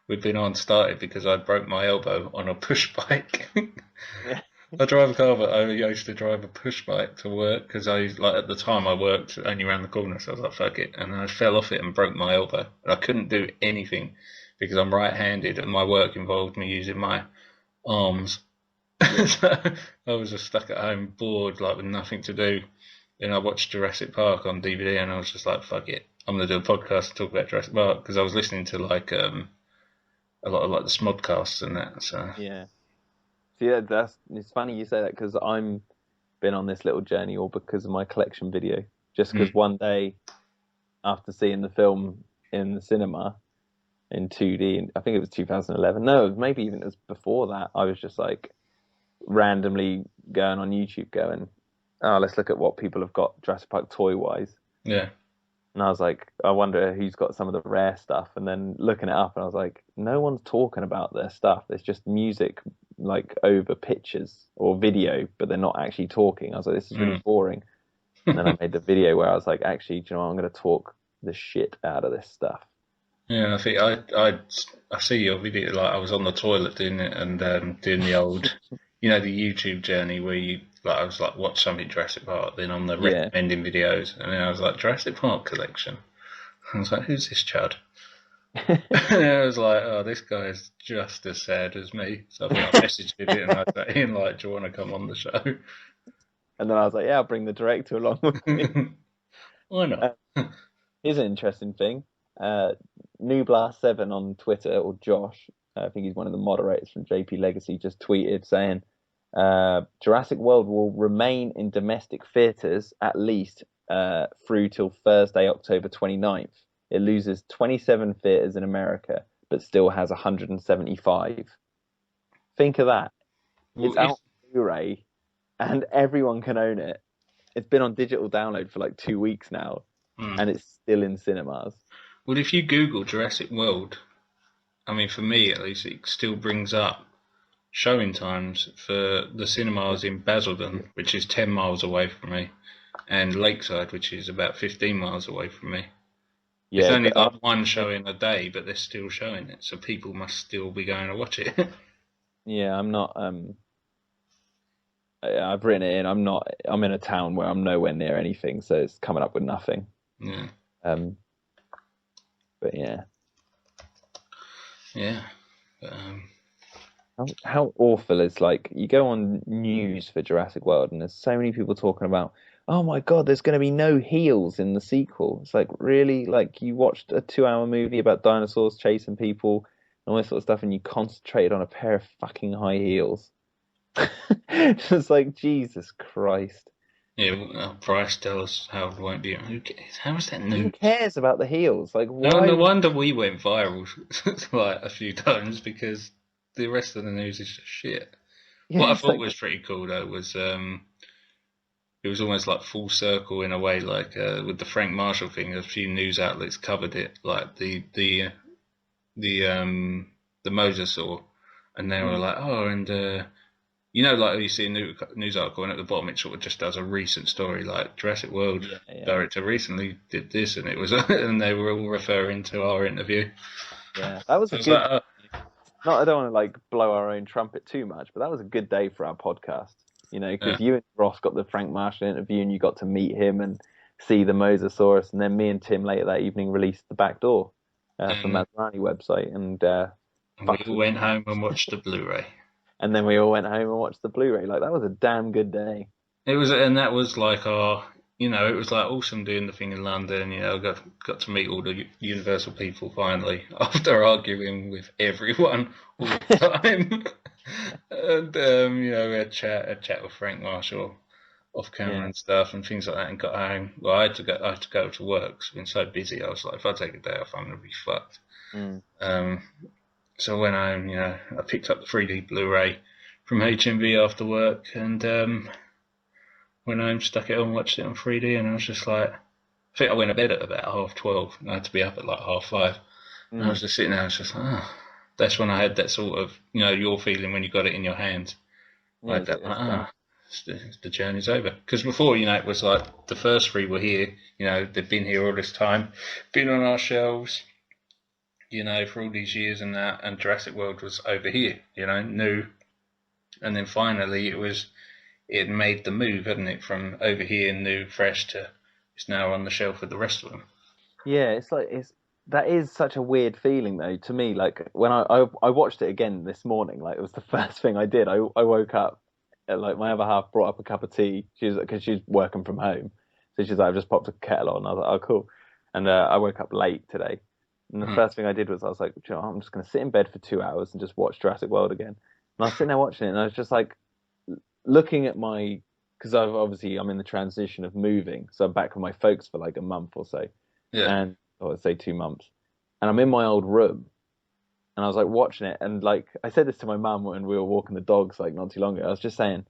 we've been on started because I broke my elbow on a push bike. Yeah. I drive a car, but I used to drive a push bike to work because at the time I worked only around the corner, so I was like, fuck it, and I fell off it and broke my elbow, and I couldn't do anything because I'm right-handed, and my work involved me using my arms. So I was just stuck at home, bored, like with nothing to do. Then I watched Jurassic Park on DVD, and I was just like, fuck it, I'm gonna do a podcast and talk about Jurassic Park because I was listening to like a lot of like the Smodcasts and that. So yeah. So yeah, it's funny you say that because I'm been on this little journey all because of my collection video. Just because one day after seeing the film in the cinema in 2D, I think it was 2011. No, maybe even it was before that. I was just like randomly going on YouTube, going, "Oh, let's look at what people have got Jurassic Park toy wise." yeah. And I was like, I wonder who's got some of the rare stuff. And then looking it up, and I was like, no one's talking about their stuff. It's just music, like over pictures or video, but they're not actually talking. I was like, this is really boring. And then I made the video where I was like, actually, do you know what? I'm going to talk the shit out of this stuff. Yeah, I think I see your video. Like I was on the toilet doing it and doing the old, the YouTube journey where you I was like watch something Jurassic Park, then on the recommending videos, and then I was like Jurassic Park collection. I was like, who's this chud? And I was like, oh, this guy is just as sad as me. So I think I messaged him and I said, Ian, like, do you want to come on the show? And then I was like, yeah, I'll bring the director along with me. Why not? Here's an interesting thing. Nublar7 on Twitter, or Josh, I think he's one of the moderators from JP Legacy, just tweeted saying, Jurassic World will remain in domestic theatres at least through till Thursday, October 29th. It loses 27 theatres in America, but still has 175. Think of that. It's out on Blu-ray, and everyone can own it. It's been on digital download for like 2 weeks now, and it's still in cinemas. Well, if you Google Jurassic World, I mean, for me at least, it still brings up showing times for the cinemas in Basildon, which is 10 miles away from me, and Lakeside, which is about 15 miles away from me. Yeah, it's only like one showing a day, but they're still showing it, so people must still be going to watch it. Yeah, I'm not. I've written it in. I'm in a town where I'm nowhere near anything, so it's coming up with nothing. Yeah. But yeah. Yeah. How awful is, like, you go on news for Jurassic World and there's so many people talking about, oh my god, there's going to be no heels in the sequel. It's like, really? Like, you watched a 2-hour movie about dinosaurs chasing people and all this sort of stuff, and you concentrated on a pair of fucking high heels. It's like, Jesus Christ. Yeah, well, Bryce, tell us how it won't be. How is that new? Who cares about the heels? Like, why? No wonder we went viral like a few times, because the rest of the news is just shit. Yeah, what I thought was pretty cool though was it was almost like full circle in a way, like with the Frank Marshall thing. A few news outlets covered it, like the mosasaur, and they were like, oh, and like you see a news article, and at the bottom it sort of just does a recent story, like Jurassic World director recently did this, and it was, and they were all referring to our interview. Yeah, that was a good. Like, I don't want to like blow our own trumpet too much, but that was a good day for our podcast. Because you and Ross got the Frank Marshall interview, and you got to meet him and see the Mosasaurus, and then me and Tim later that evening released The Back Door from Mazarani website, and we went home and watched the Blu-ray. And then we all went home and watched the Blu-ray. Like, that was a damn good day. It was, and that was like our, it was like awesome doing the thing in London. Got to meet all the Universal people finally after arguing with everyone all the time. And we had a chat with Frank Marshall off camera and stuff and things like that, and got home. Well, I had to go to work. So I've been so busy. I was like, if I take a day off, I'm gonna be fucked. So I went home, I picked up the 3D Blu-ray from HMV after work, and went home, stuck it on, watched it on 3D, and I was just like, I think I went to bed at about 12:30, and I had to be up at like 5:30. And I was just sitting there, I was just like, oh, That's when I had that sort of, your feeling when you got it in your hands. I had that, the journey's over. Because before, it was like the first three were here. They've been here all this time, been on our shelves, for all these years and that. And Jurassic World was over here, new. And then finally, it made the move, hadn't it, from over here, new, fresh, to it's now on the shelf with the rest of them. Yeah, that is such a weird feeling though to me. Like when I watched it again this morning, like it was the first thing I did. I woke up, like my other half brought up a cup of tea. Because she's working from home, so she's like, I've just popped a kettle on. I was like, oh cool. And I woke up late today, and the first thing I did was I was like, I'm just gonna sit in bed for 2 hours and just watch Jurassic World again. And I was sitting there watching it, and I was just like looking at because I'm in the transition of moving, so I'm back with my folks for like a month or so. Yeah. And I'd say 2 months, and I'm in my old room, and I was like watching it, and like I said this to my mum when we were walking the dogs like not too long ago. I was just saying,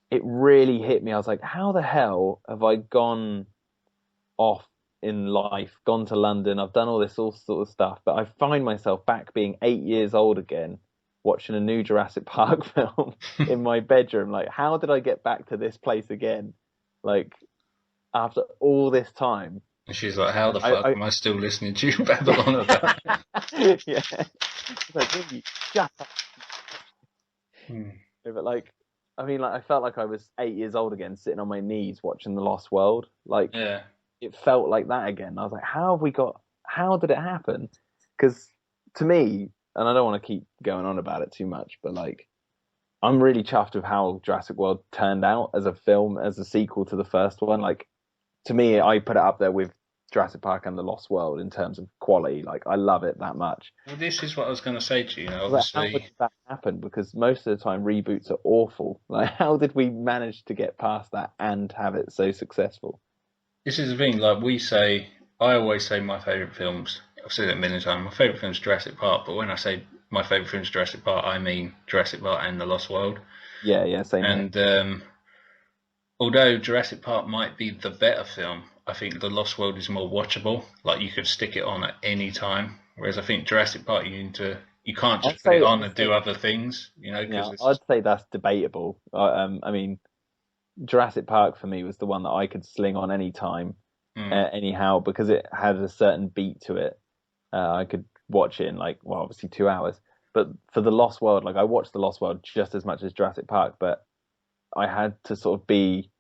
it really hit me. I was like, how the hell have I gone off in life, gone to London? I've done all sort of stuff, but I find myself back being 8 years old again, watching a new Jurassic Park film in my bedroom. Like, how did I get back to this place again? Like, after all this time. And she's like, how the fuck am I still listening to you babble on about it? Yeah. It's like, really, shut up. But like, I mean, like, I felt like I was 8 years old again, sitting on my knees watching The Lost World. Like, yeah. It felt like that again. I was like, how did it happen? Because to me, and I don't want to keep going on about it too much, but like, I'm really chuffed with how Jurassic World turned out as a film, as a sequel to the first one. Like, to me, I put it up there with Jurassic Park and The Lost World in terms of quality. Like, I love it that much. Well, this is what I was going to say to you. Obviously, how did that happen? Because most of the time, reboots are awful. Like, how did we manage to get past that and have it so successful? This is the thing. Like I always say my favourite films. I've said it a million times. My favourite film is Jurassic Park, but when I say my favourite film is Jurassic Park, I mean Jurassic Park and The Lost World. Yeah, same. And although Jurassic Park might be the better film, I think The Lost World is more watchable. Like, you could stick it on at any time, whereas I think Jurassic Park you can't just put it on and do other things. I'd say that's debatable. I mean, Jurassic Park for me was the one that I could sling on any time, anyhow, because it had a certain beat to it. I could watch it in obviously 2 hours. But for The Lost World, like, I watched The Lost World just as much as Jurassic Park, but I had to sort of be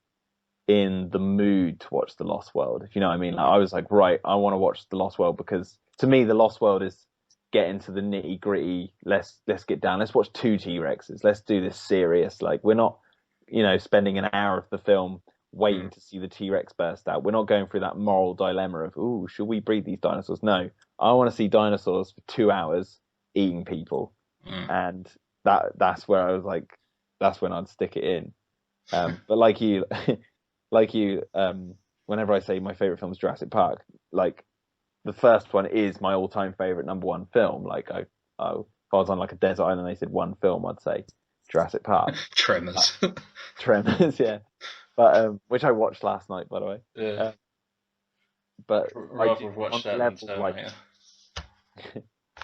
in the mood to watch The Lost World, if you know what I mean. Like, I was like, right, I want to watch The Lost World, because to me, The Lost World is get into the nitty gritty. Let's get down. Let's watch 2 T-Rexes. Let's do this serious. Like, we're not, spending an hour of the film waiting to see the T-Rex burst out. We're not going through that moral dilemma of, ooh, should we breed these dinosaurs? No, I want to see dinosaurs for 2 hours eating people. And that's where I was like, that's when I'd stick it in. But like you, whenever I say my favorite film is Jurassic Park, like, the first one is my all-time favorite #1 film. Like, if I was on like a desert island and they said one film, I'd say Jurassic Park. Tremors. Tremors, yeah. But which I watched last night, by the way. Yeah. But rather watch that level, like,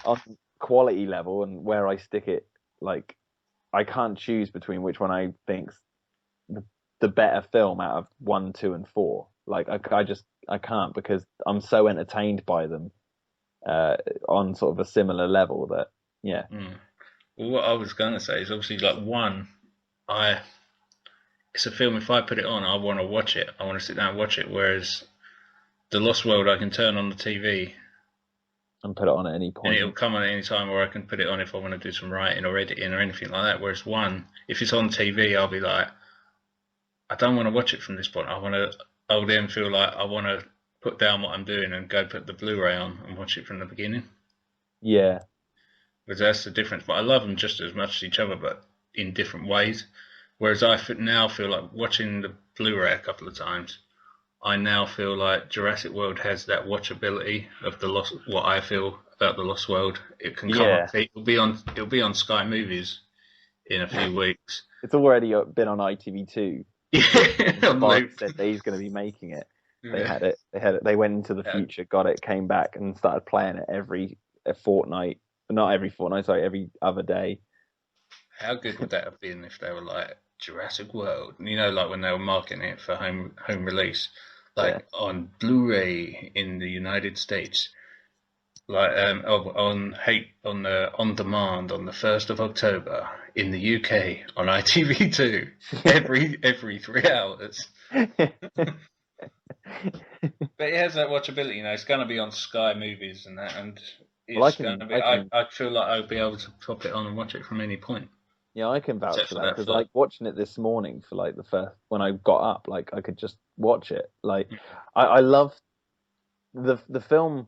on quality level and where I stick it, like, I can't choose between which one I think's the better film out of 1, 2, and 4. Like, I can't, because I'm so entertained by them on sort of a similar level that, yeah. Well, what I was going to say is, obviously, like, 1, it's a film, if I put it on, I want to watch it. I want to sit down and watch it, whereas The Lost World, I can turn on the TV and put it on at any point. And it'll come on at any time, or I can put it on if I want to do some writing or editing or anything like that. Whereas 1, if it's on TV, I'll be like, I don't want to watch it from this point. I'll then feel like I want to put down what I'm doing and go put the Blu-ray on and watch it from the beginning. Yeah. Because that's the difference. But I love them just as much as each other, but in different ways. Whereas I now feel like, watching the Blu-ray a couple of times, I now feel like Jurassic World has that watchability of what I feel about The Lost World. It can come on, it'll be on Sky Movies in a few weeks. It's already been on ITV2. Mark said that he's going to be making it. They had it. They went into the future, got it, came back, and started playing it every fortnight not every fortnight, sorry, every other day. How good would that have been if they were like Jurassic World? You know, like when they were marketing it for home release, like on Blu-ray in the United States, like on demand on the 1st of October in the UK on ITV2 every 3 hours. But it has that watchability, you know. It's going to be on Sky Movies and that, and it's going to be. I feel like I'll be able to pop it on and watch it from any point. Yeah, I can vouch for that because, like, watching it this morning for like the first when I got up, like I could just watch it. Like, I love the film.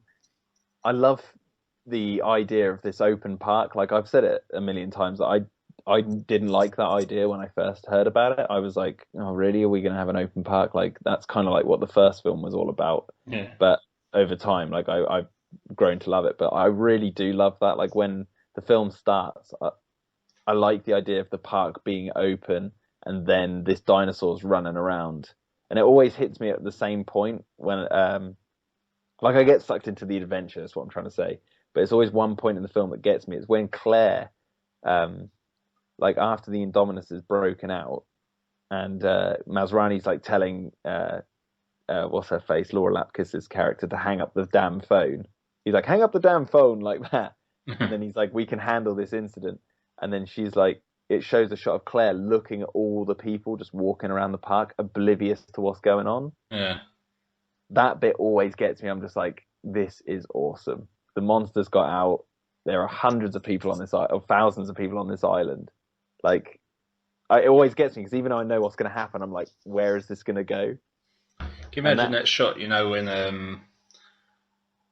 I love the idea of this open park. Like I've said it a million times that I didn't like that idea when I first heard about it. I was like, oh, really? Are we going to have an open park? Like, that's kind of like what the first film was all about. Yeah. But over time, like, I've grown to love it. But I really do love that. Like, when the film starts, I like the idea of the park being open and then this dinosaur's running around. And it always hits me at the same point when, like, I get sucked into the adventure, is what I'm trying to say. But it's always one point in the film that gets me. It's when Claire... like after the Indominus is broken out, and Masrani's like telling what's her face, Laura Lapkus's character, to hang up the damn phone. He's like, hang up the damn phone, like that. And then he's like, we can handle this incident. And then she's like, it shows a shot of Claire looking at all the people just walking around the park, oblivious to what's going on. Yeah. That bit always gets me. I'm just like, this is awesome. The monsters got out. There are hundreds of people on this island, or thousands of people on this island. Like, it always gets me because even though I know what's going to happen, I'm like, where is this going to go? Can you imagine that shot? You know, when I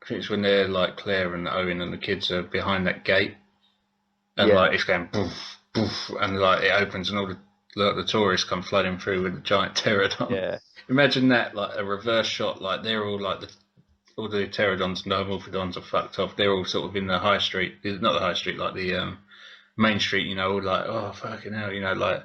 think it's when they're like Claire and Owen and the kids are behind that gate, and like it's going poof poof, and like it opens and all the tourists come flooding through with a giant pterodon. Yeah. Imagine that, like a reverse shot, like they're all like all the pterodons and dimorphodons are fucked off. They're all sort of in the high street, not the high street, like the main street, you know, all like, oh, fucking hell, you know, like,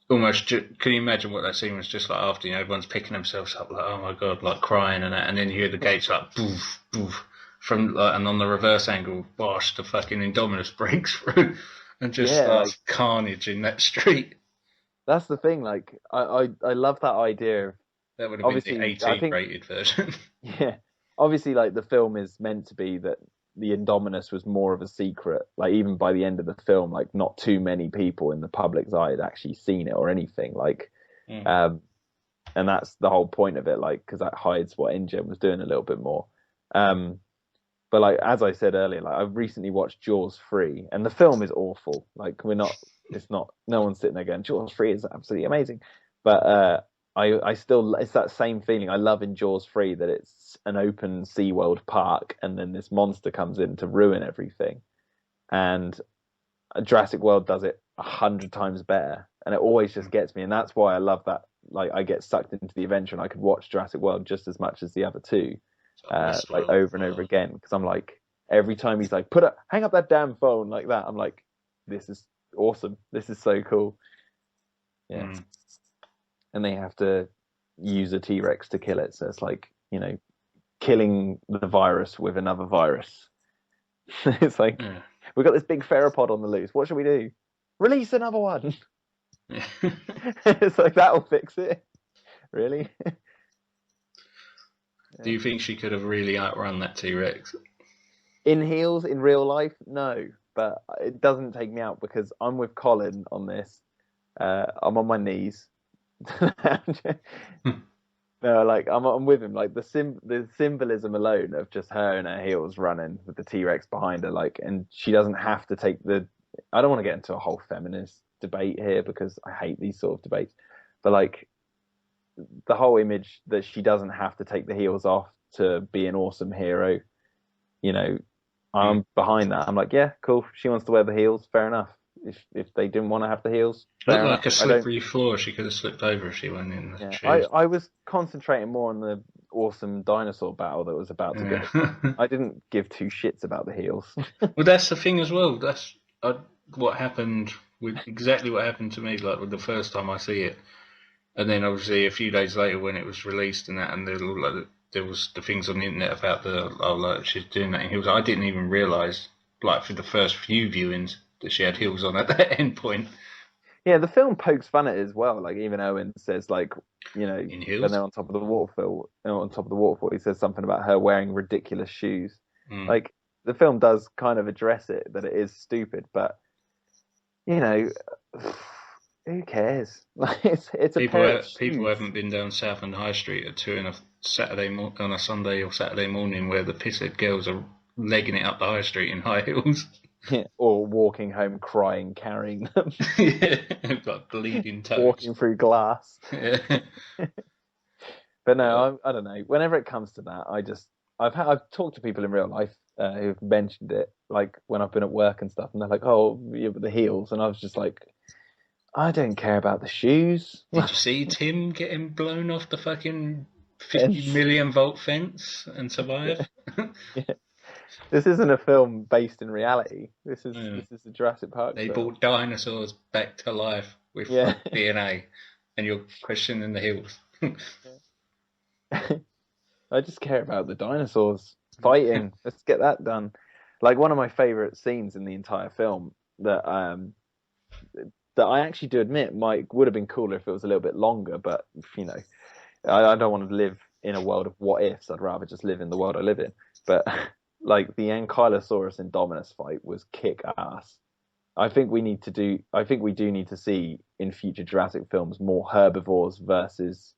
almost, can you imagine what that scene was just like after, you know, everyone's picking themselves up, like, oh my God, like crying and that, and then you hear the gates like, boof, boof, from, like, and on the reverse angle, bosh, the fucking Indominus breaks through, and just starts carnage in that street. That's the thing, like, I love that idea. That would have been the 18 rated version. Yeah, obviously, like, the film is meant to be that the Indominus was more of a secret. Like, even by the end of the film, like, not too many people in the public's eye had actually seen it or anything. Like, and that's the whole point of it, like, because that hides what InGen was doing a little bit more. But like, as I said earlier, like, I've recently watched Jaws 3, and the film is awful. Like, no one's sitting there going, Jaws 3 is absolutely amazing. But I still, it's that same feeling. I love in Jaws 3 that it's an open SeaWorld park and then this monster comes in to ruin everything. And Jurassic World does it 100 times better. And it always just gets me. And that's why I love that. Like, I get sucked into the adventure and I could watch Jurassic World just as much as the other two, like over and over again. Because I'm like, every time he's like, hang up that damn phone like that, I'm like, this is awesome. This is so cool. Yeah. And they have to use a T-Rex to kill it. So it's like, you know, killing the virus with another virus. It's like, we've got this big theropod on the loose. What should we do? Release another one. It's like, that'll fix it. Really? Do you think she could have really outrun that T-Rex? In heels, in real life, no. But it doesn't take me out because I'm with Colin on this. I'm on my knees. No, like I'm with him. Like the symbolism alone of just her in her heels running with the T-Rex behind her, like, and she doesn't have to take the. I don't want to get into a whole feminist debate here because I hate these sort of debates, but like the whole image that she doesn't have to take the heels off to be an awesome hero, you know, I'm behind that. I'm like, yeah, cool. She wants to wear the heels, fair enough. If they didn't want to have the heels, looked like a slippery floor. She could have slipped over if she went in the shoes. I was concentrating more on the awesome dinosaur battle that was about to go. I didn't give two shits about the heels. Well, that's the thing as well. That's what happened exactly what happened to me. Like with the first time I see it, and then obviously a few days later when it was released and that, and there was the things on the internet about like she's doing that in heels. I didn't even realise like for the first few viewings, that she had heels on at that end point. Yeah, the film pokes fun at it as well. Like even Owen says, like, you know, In when heels? they're on top of the waterfall, he says something about her wearing ridiculous shoes. Like the film does kind of address it that it is stupid, but you know, who cares? Like it's a pair of shoes. People haven't been down Southend High Street at 2 on a Sunday or Saturday morning where the pisshead girls are legging it up the high street in high heels. Yeah, or walking home crying, carrying them. Yeah, like bleeding toes. Walking through glass. Yeah. But no, I don't know. Whenever it comes to that, I've talked to people in real life who've mentioned it, like when I've been at work and stuff, and they're like, "Oh, yeah, but the heels," and I was just like, I don't care about the shoes. Did you see Tim getting blown off the fucking 50 million volt fence and survive? Yeah. This isn't a film based in reality. This is a Jurassic Park. They film. brought dinosaurs back to life with DNA, and you're questioning the heels. I just care about the dinosaurs fighting. Let's get that done. Like one of my favorite scenes in the entire film that I actually do admit would have been cooler if it was a little bit longer, but you know, I don't want to live in a world of what ifs. I'd rather just live in the world I live in. But like the Ankylosaurus Indominus fight was kick ass. I think we do need to see in future Jurassic films more herbivores versus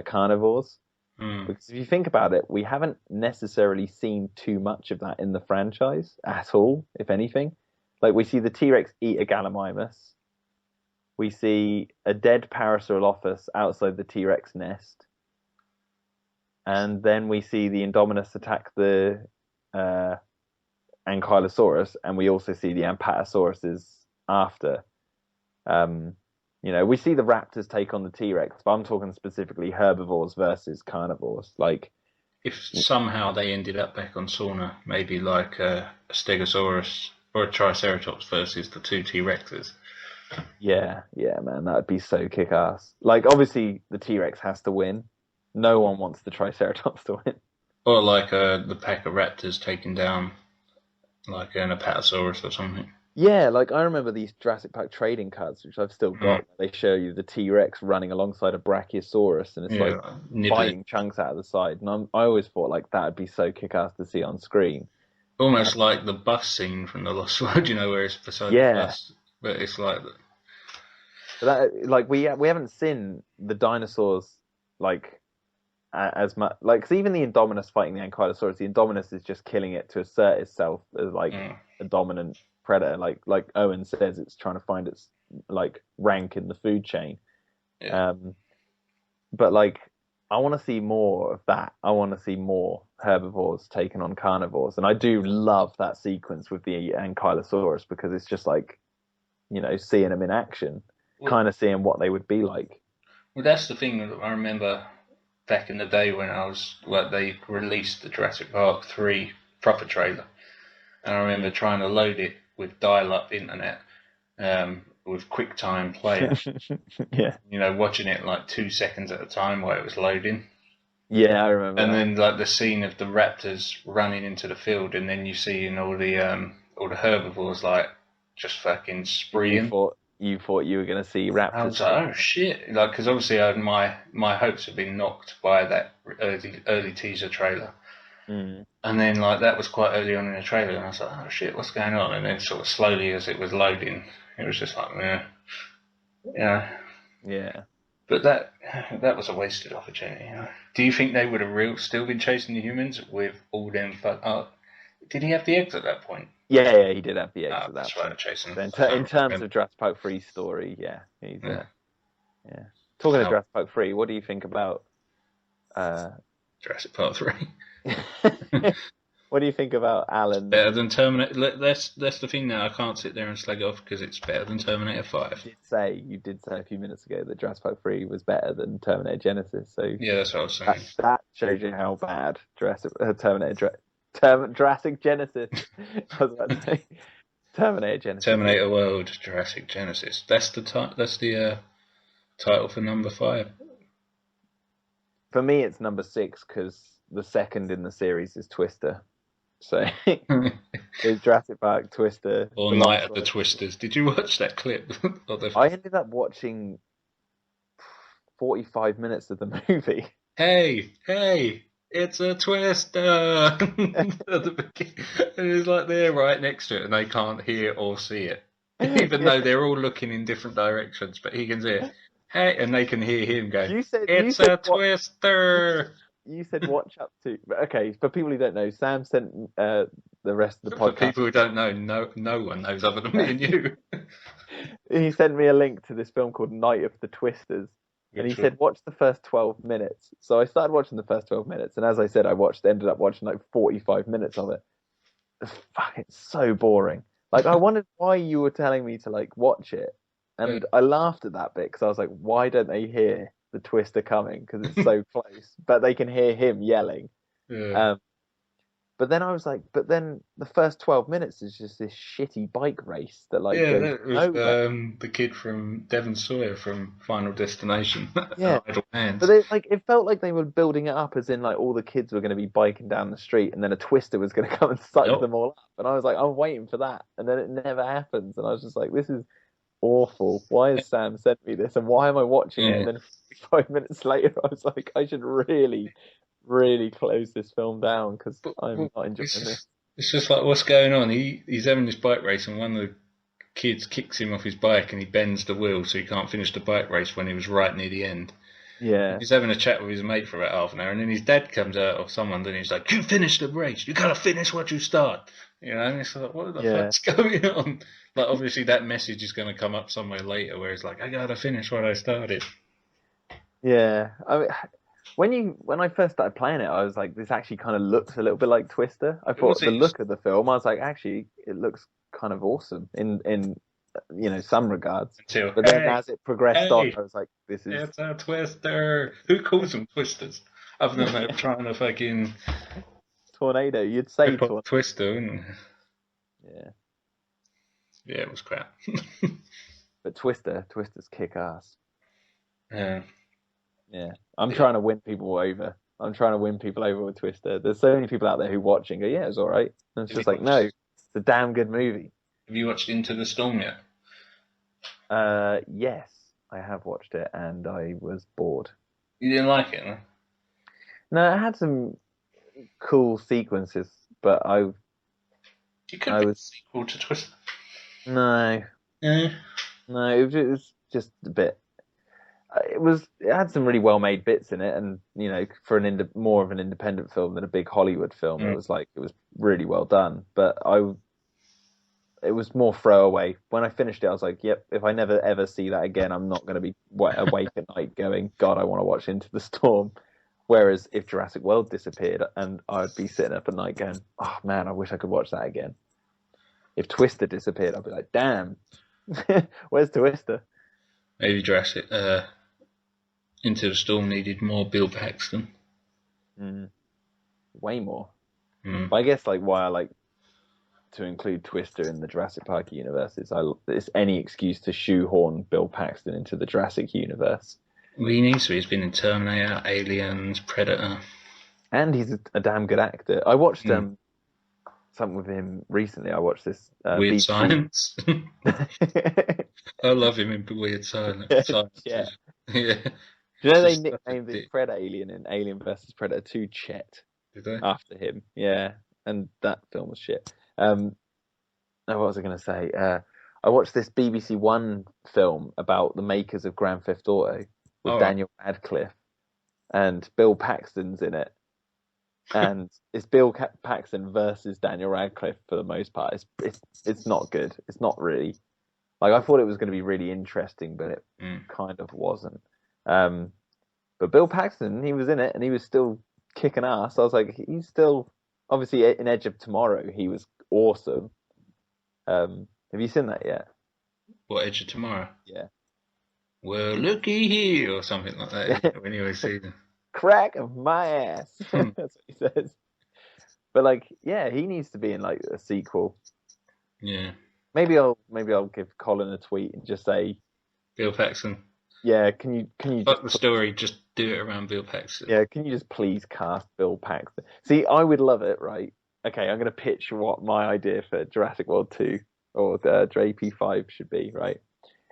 carnivores. Because if you think about it, we haven't necessarily seen too much of that in the franchise at all, if anything. Like we see the T-Rex eat a Gallimimus. We see a dead Parasaurolophus outside the T-Rex nest. And then we see the Indominus attack the Ankylosaurus, and we also see the Apatosauruses after. You know, we see the raptors take on the T-Rex, but I'm talking specifically herbivores versus carnivores. Like, if somehow they ended up back on Sauna, maybe like a Stegosaurus or a Triceratops versus the two T-Rexes. Yeah, man, that'd be so kick-ass. Like, obviously, the T-Rex has to win. No one wants the Triceratops to win. Or like the pack of raptors taking down like an Apatosaurus or something. Yeah, like I remember these Jurassic Park trading cards, which I've still got. They show you the T-Rex running alongside a Brachiosaurus, and it's like biting chunks out of the side. And I always thought like that'd be so kick-ass to see on screen. Almost like the bus scene from The Lost World, you know, where it's beside the bus. But it's like that. Like we haven't seen the dinosaurs like as much. Like, cause even the Indominus fighting the Ankylosaurus, the Indominus is just killing it to assert itself as like a dominant predator. Like Owen says, it's trying to find its like rank in the food chain. But like I want to see more of that. I want to see more herbivores taking on carnivores, and I do love that sequence with the Ankylosaurus because it's just like, you know, seeing them in action, kind of seeing what they would be like. Well, that's the thing that I remember back in the day when they released the Jurassic Park 3 proper trailer, and I remember trying to load it with dial-up internet, with QuickTime player. Yeah. You know, watching it like 2 seconds at a time while it was loading. Yeah, I remember. And then like the scene of the raptors running into the field, and then you see all the herbivores like just fucking spreeing. You thought you were going to see raptors. I was like, oh shit! Like, because obviously my hopes have been knocked by that early teaser trailer. And then like that was quite early on in the trailer, and I was like, oh shit, what's going on? And then sort of slowly as it was loading, it was just like, yeah. But that was a wasted opportunity. You know? Do you think they would have still been chasing the humans with all them? Did he have the eggs at that point? Yeah, he did have the eggs at that that's point. Right, chasing. So in terms of Jurassic Park 3 story, he's Talking of Jurassic Park 3, what do you think about Jurassic Park 3? What do you think about Alan? Better than Terminator. That's the thing now. I can't sit there and slag it off because it's better than Terminator 5. You did say a few minutes ago that Jurassic Park 3 was better than Terminator Genesis. So yeah, that's what I was saying. That shows you how bad Jurassic Genesis. I was about to say Terminator Genesis. Terminator World, Jurassic Genesis. That's the title for number 5. For me, it's number 6 because the second in the series is Twister. So there's Jurassic Park, Twister, or The Night Lost of the World. Twisters. Did you watch that clip? I ended up watching 45 minutes of the movie. Hey, it's a twister! At the beginning. And it's like they're right next to it and they can't hear or see it. Even though they're all looking in different directions, but he can see it. Hey, and they can hear him go, it's a twister! You said watch up to... But okay, for people who don't know, Sam sent the rest of the podcast... For people who don't know, no one knows other than me and you. He sent me a link to this film called Night of the Twisters. And he said, watch the first 12 minutes. So I started watching the first 12 minutes. And as I said, ended up watching like 45 minutes of it. It's so boring. Like, I wondered why you were telling me to like watch it. And I laughed at that bit because I was like, why don't they hear the twister coming? Because it's so close. But they can hear him yelling. Yeah. But then I was like, the first 12 minutes is just this shitty bike race that like goes nowhere. The kid from Devon Sawyer from Final Destination. Yeah, Idle Hands. But it felt like they were building it up as in like all the kids were going to be biking down the street and then a twister was going to come and suck them all up. And I was like, I'm waiting for that, and then it never happens. And I was just like, this is awful. Why has Sam sent me this, and why am I watching it? And then 5 minutes later, I was like, I should really close this film down because I'm not enjoying this. It's just like, what's going on? He's having this bike race and one of the kids kicks him off his bike and he bends the wheel so he can't finish the bike race when he was right near the end. Yeah. He's having a chat with his mate for about half an hour and then his dad comes out or someone and he's like, you finished the race. You got to finish what you start. You know, and it's like, what the fuck's going on? Like, obviously that message is going to come up somewhere later where it's like, I got to finish what I started. Yeah. I mean... When I first started playing it, I was like, this actually kind of looks a little bit like Twister. I thought the look of the film, I was like, actually, it looks kind of awesome in some regards. But then as it progressed on, I was like, this is... It's a Twister! Who calls them Twisters? Other than they're trying to fucking... Tornado, you'd say Twister, wouldn't you? Yeah. Yeah, it was crap. But Twister's kick-ass. Yeah. Yeah, I'm trying to win people over. I'm trying to win people over with Twister. There's so many people out there who watch and go, yeah, it's all right. And it's just like, no, it's a damn good movie. Have you watched Into the Storm yet? Yes, I have watched it, and I was bored. You didn't like it, no? No, it had some cool sequences, but You could be a sequel to Twister. No. Yeah. No, it was just a bit... It had some really well made bits in it, and for more of an independent film than a big Hollywood film, it was really well done. But it was more throwaway. When I finished it, I was like, yep, if I never ever see that again, I'm not going to be awake at night going, God, I want to watch Into the Storm. Whereas if Jurassic World disappeared, and I'd be sitting up at night going, oh man, I wish I could watch that again. If Twister disappeared, I'd be like, damn, where's Twister? Maybe Jurassic Into the Storm needed more Bill Paxton. Way more. But I guess why I like to include Twister in the Jurassic Park universe is it's any excuse to shoehorn Bill Paxton into the Jurassic universe. Well, he needs to. He's been in Terminator, Aliens, Predator. And he's a damn good actor. I watched something with him recently. I watched this Weird Science. I love him in Weird Science. Yeah. Yeah. Do you know they nicknamed the Predator alien in Alien vs Predator 2 Chet? Did they? After him. Yeah. And that film was shit. What was I going to say? I watched this BBC One film about the makers of Grand Theft Auto with Daniel Radcliffe, and Bill Paxton's in it. And it's Bill Paxton versus Daniel Radcliffe for the most part. It's not good. It's not really... I thought it was going to be really interesting, but it kind of wasn't. But Bill Paxton, he was in it, and he was still kicking ass. I was like, he's still... Obviously, in Edge of Tomorrow, he was awesome. Have you seen that yet? What, Edge of Tomorrow? Yeah. Well, looky here, or something like that, when you always see them. Crack of my ass. That's what he says. But he needs to be in a sequel. Yeah. Maybe I'll give Colin a tweet and just say, Bill Paxton. Yeah, can you fuck the story, just do it around Bill Paxton. Yeah, can you just please cast Bill Paxton? See, I would love it, right? okay, I'm going to pitch what my idea for Jurassic World 2 or the JP5 should be, right?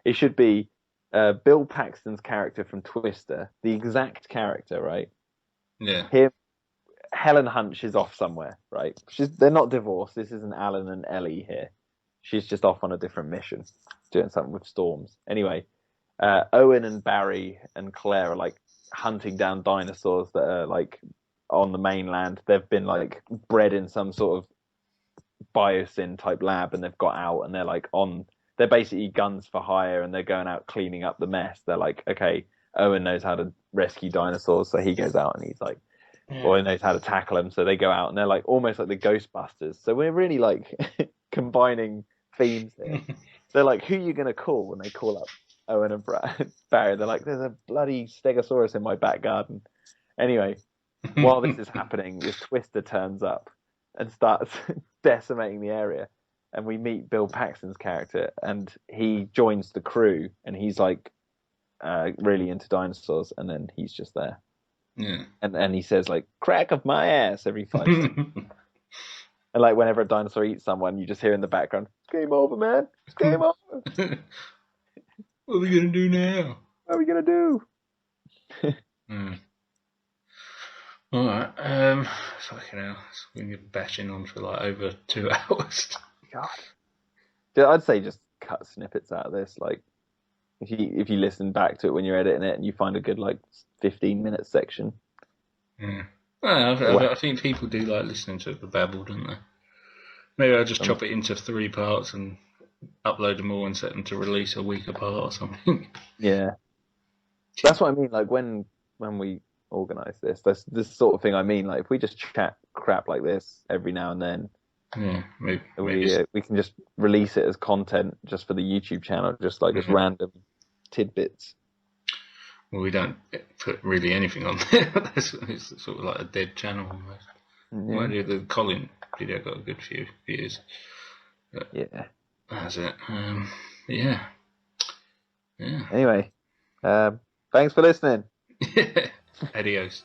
It should be Bill Paxton's character from Twister, the exact character, right? Yeah. Helen Hunt is off somewhere, right? They're not divorced. This isn't Alan and Ellie here. She's just off on a different mission, doing something with storms. Anyway, Owen and Barry and Claire are like hunting down dinosaurs that are like on the mainland. They've been like bred in some sort of biosyn type lab, and they've got out, and they're like they're basically guns for hire, and they're going out cleaning up the mess. They're like, okay, Owen knows how to rescue dinosaurs, so he goes out and he's like, or he knows how to tackle them, so they go out, and they're like almost like the Ghostbusters. So we're really like combining themes here. They're like, who are you going to call when they call up Owen and Barry? They're like, there's a bloody Stegosaurus in my back garden. Anyway, while this is happening, this Twister turns up and starts decimating the area. And we meet Bill Paxton's character, and he joins the crew, and he's like really into dinosaurs, and then he's just there. Yeah. And he says like, crack of my ass every 5 seconds. And like whenever a dinosaur eats someone, you just hear in the background, it's game over, man. It's game over. What are we going to do now? What are we going to do? All right. Fucking hell. We can get bashing on for like over 2 hours. God. Yeah, I'd say just cut snippets out of this. Like, if you listen back to it when you're editing it and you find a good like 15-minute section. Yeah. Well, I think people do like listening to the babble, don't they? Maybe I'll just chop it into 3 parts and upload them all and set them to release a week apart or something. Yeah. That's what I mean. Like when we organise this, that's this sort of thing I mean. Like if we just chat crap like this every now and then, yeah, maybe we can just release it as content just for the YouTube channel, just like as random tidbits. Well, we don't put really anything on there. It's sort of like a dead channel almost. Yeah. Well, the Colin video got a good few views. But yeah. That's it. Yeah. Anyway, thanks for listening. Adios.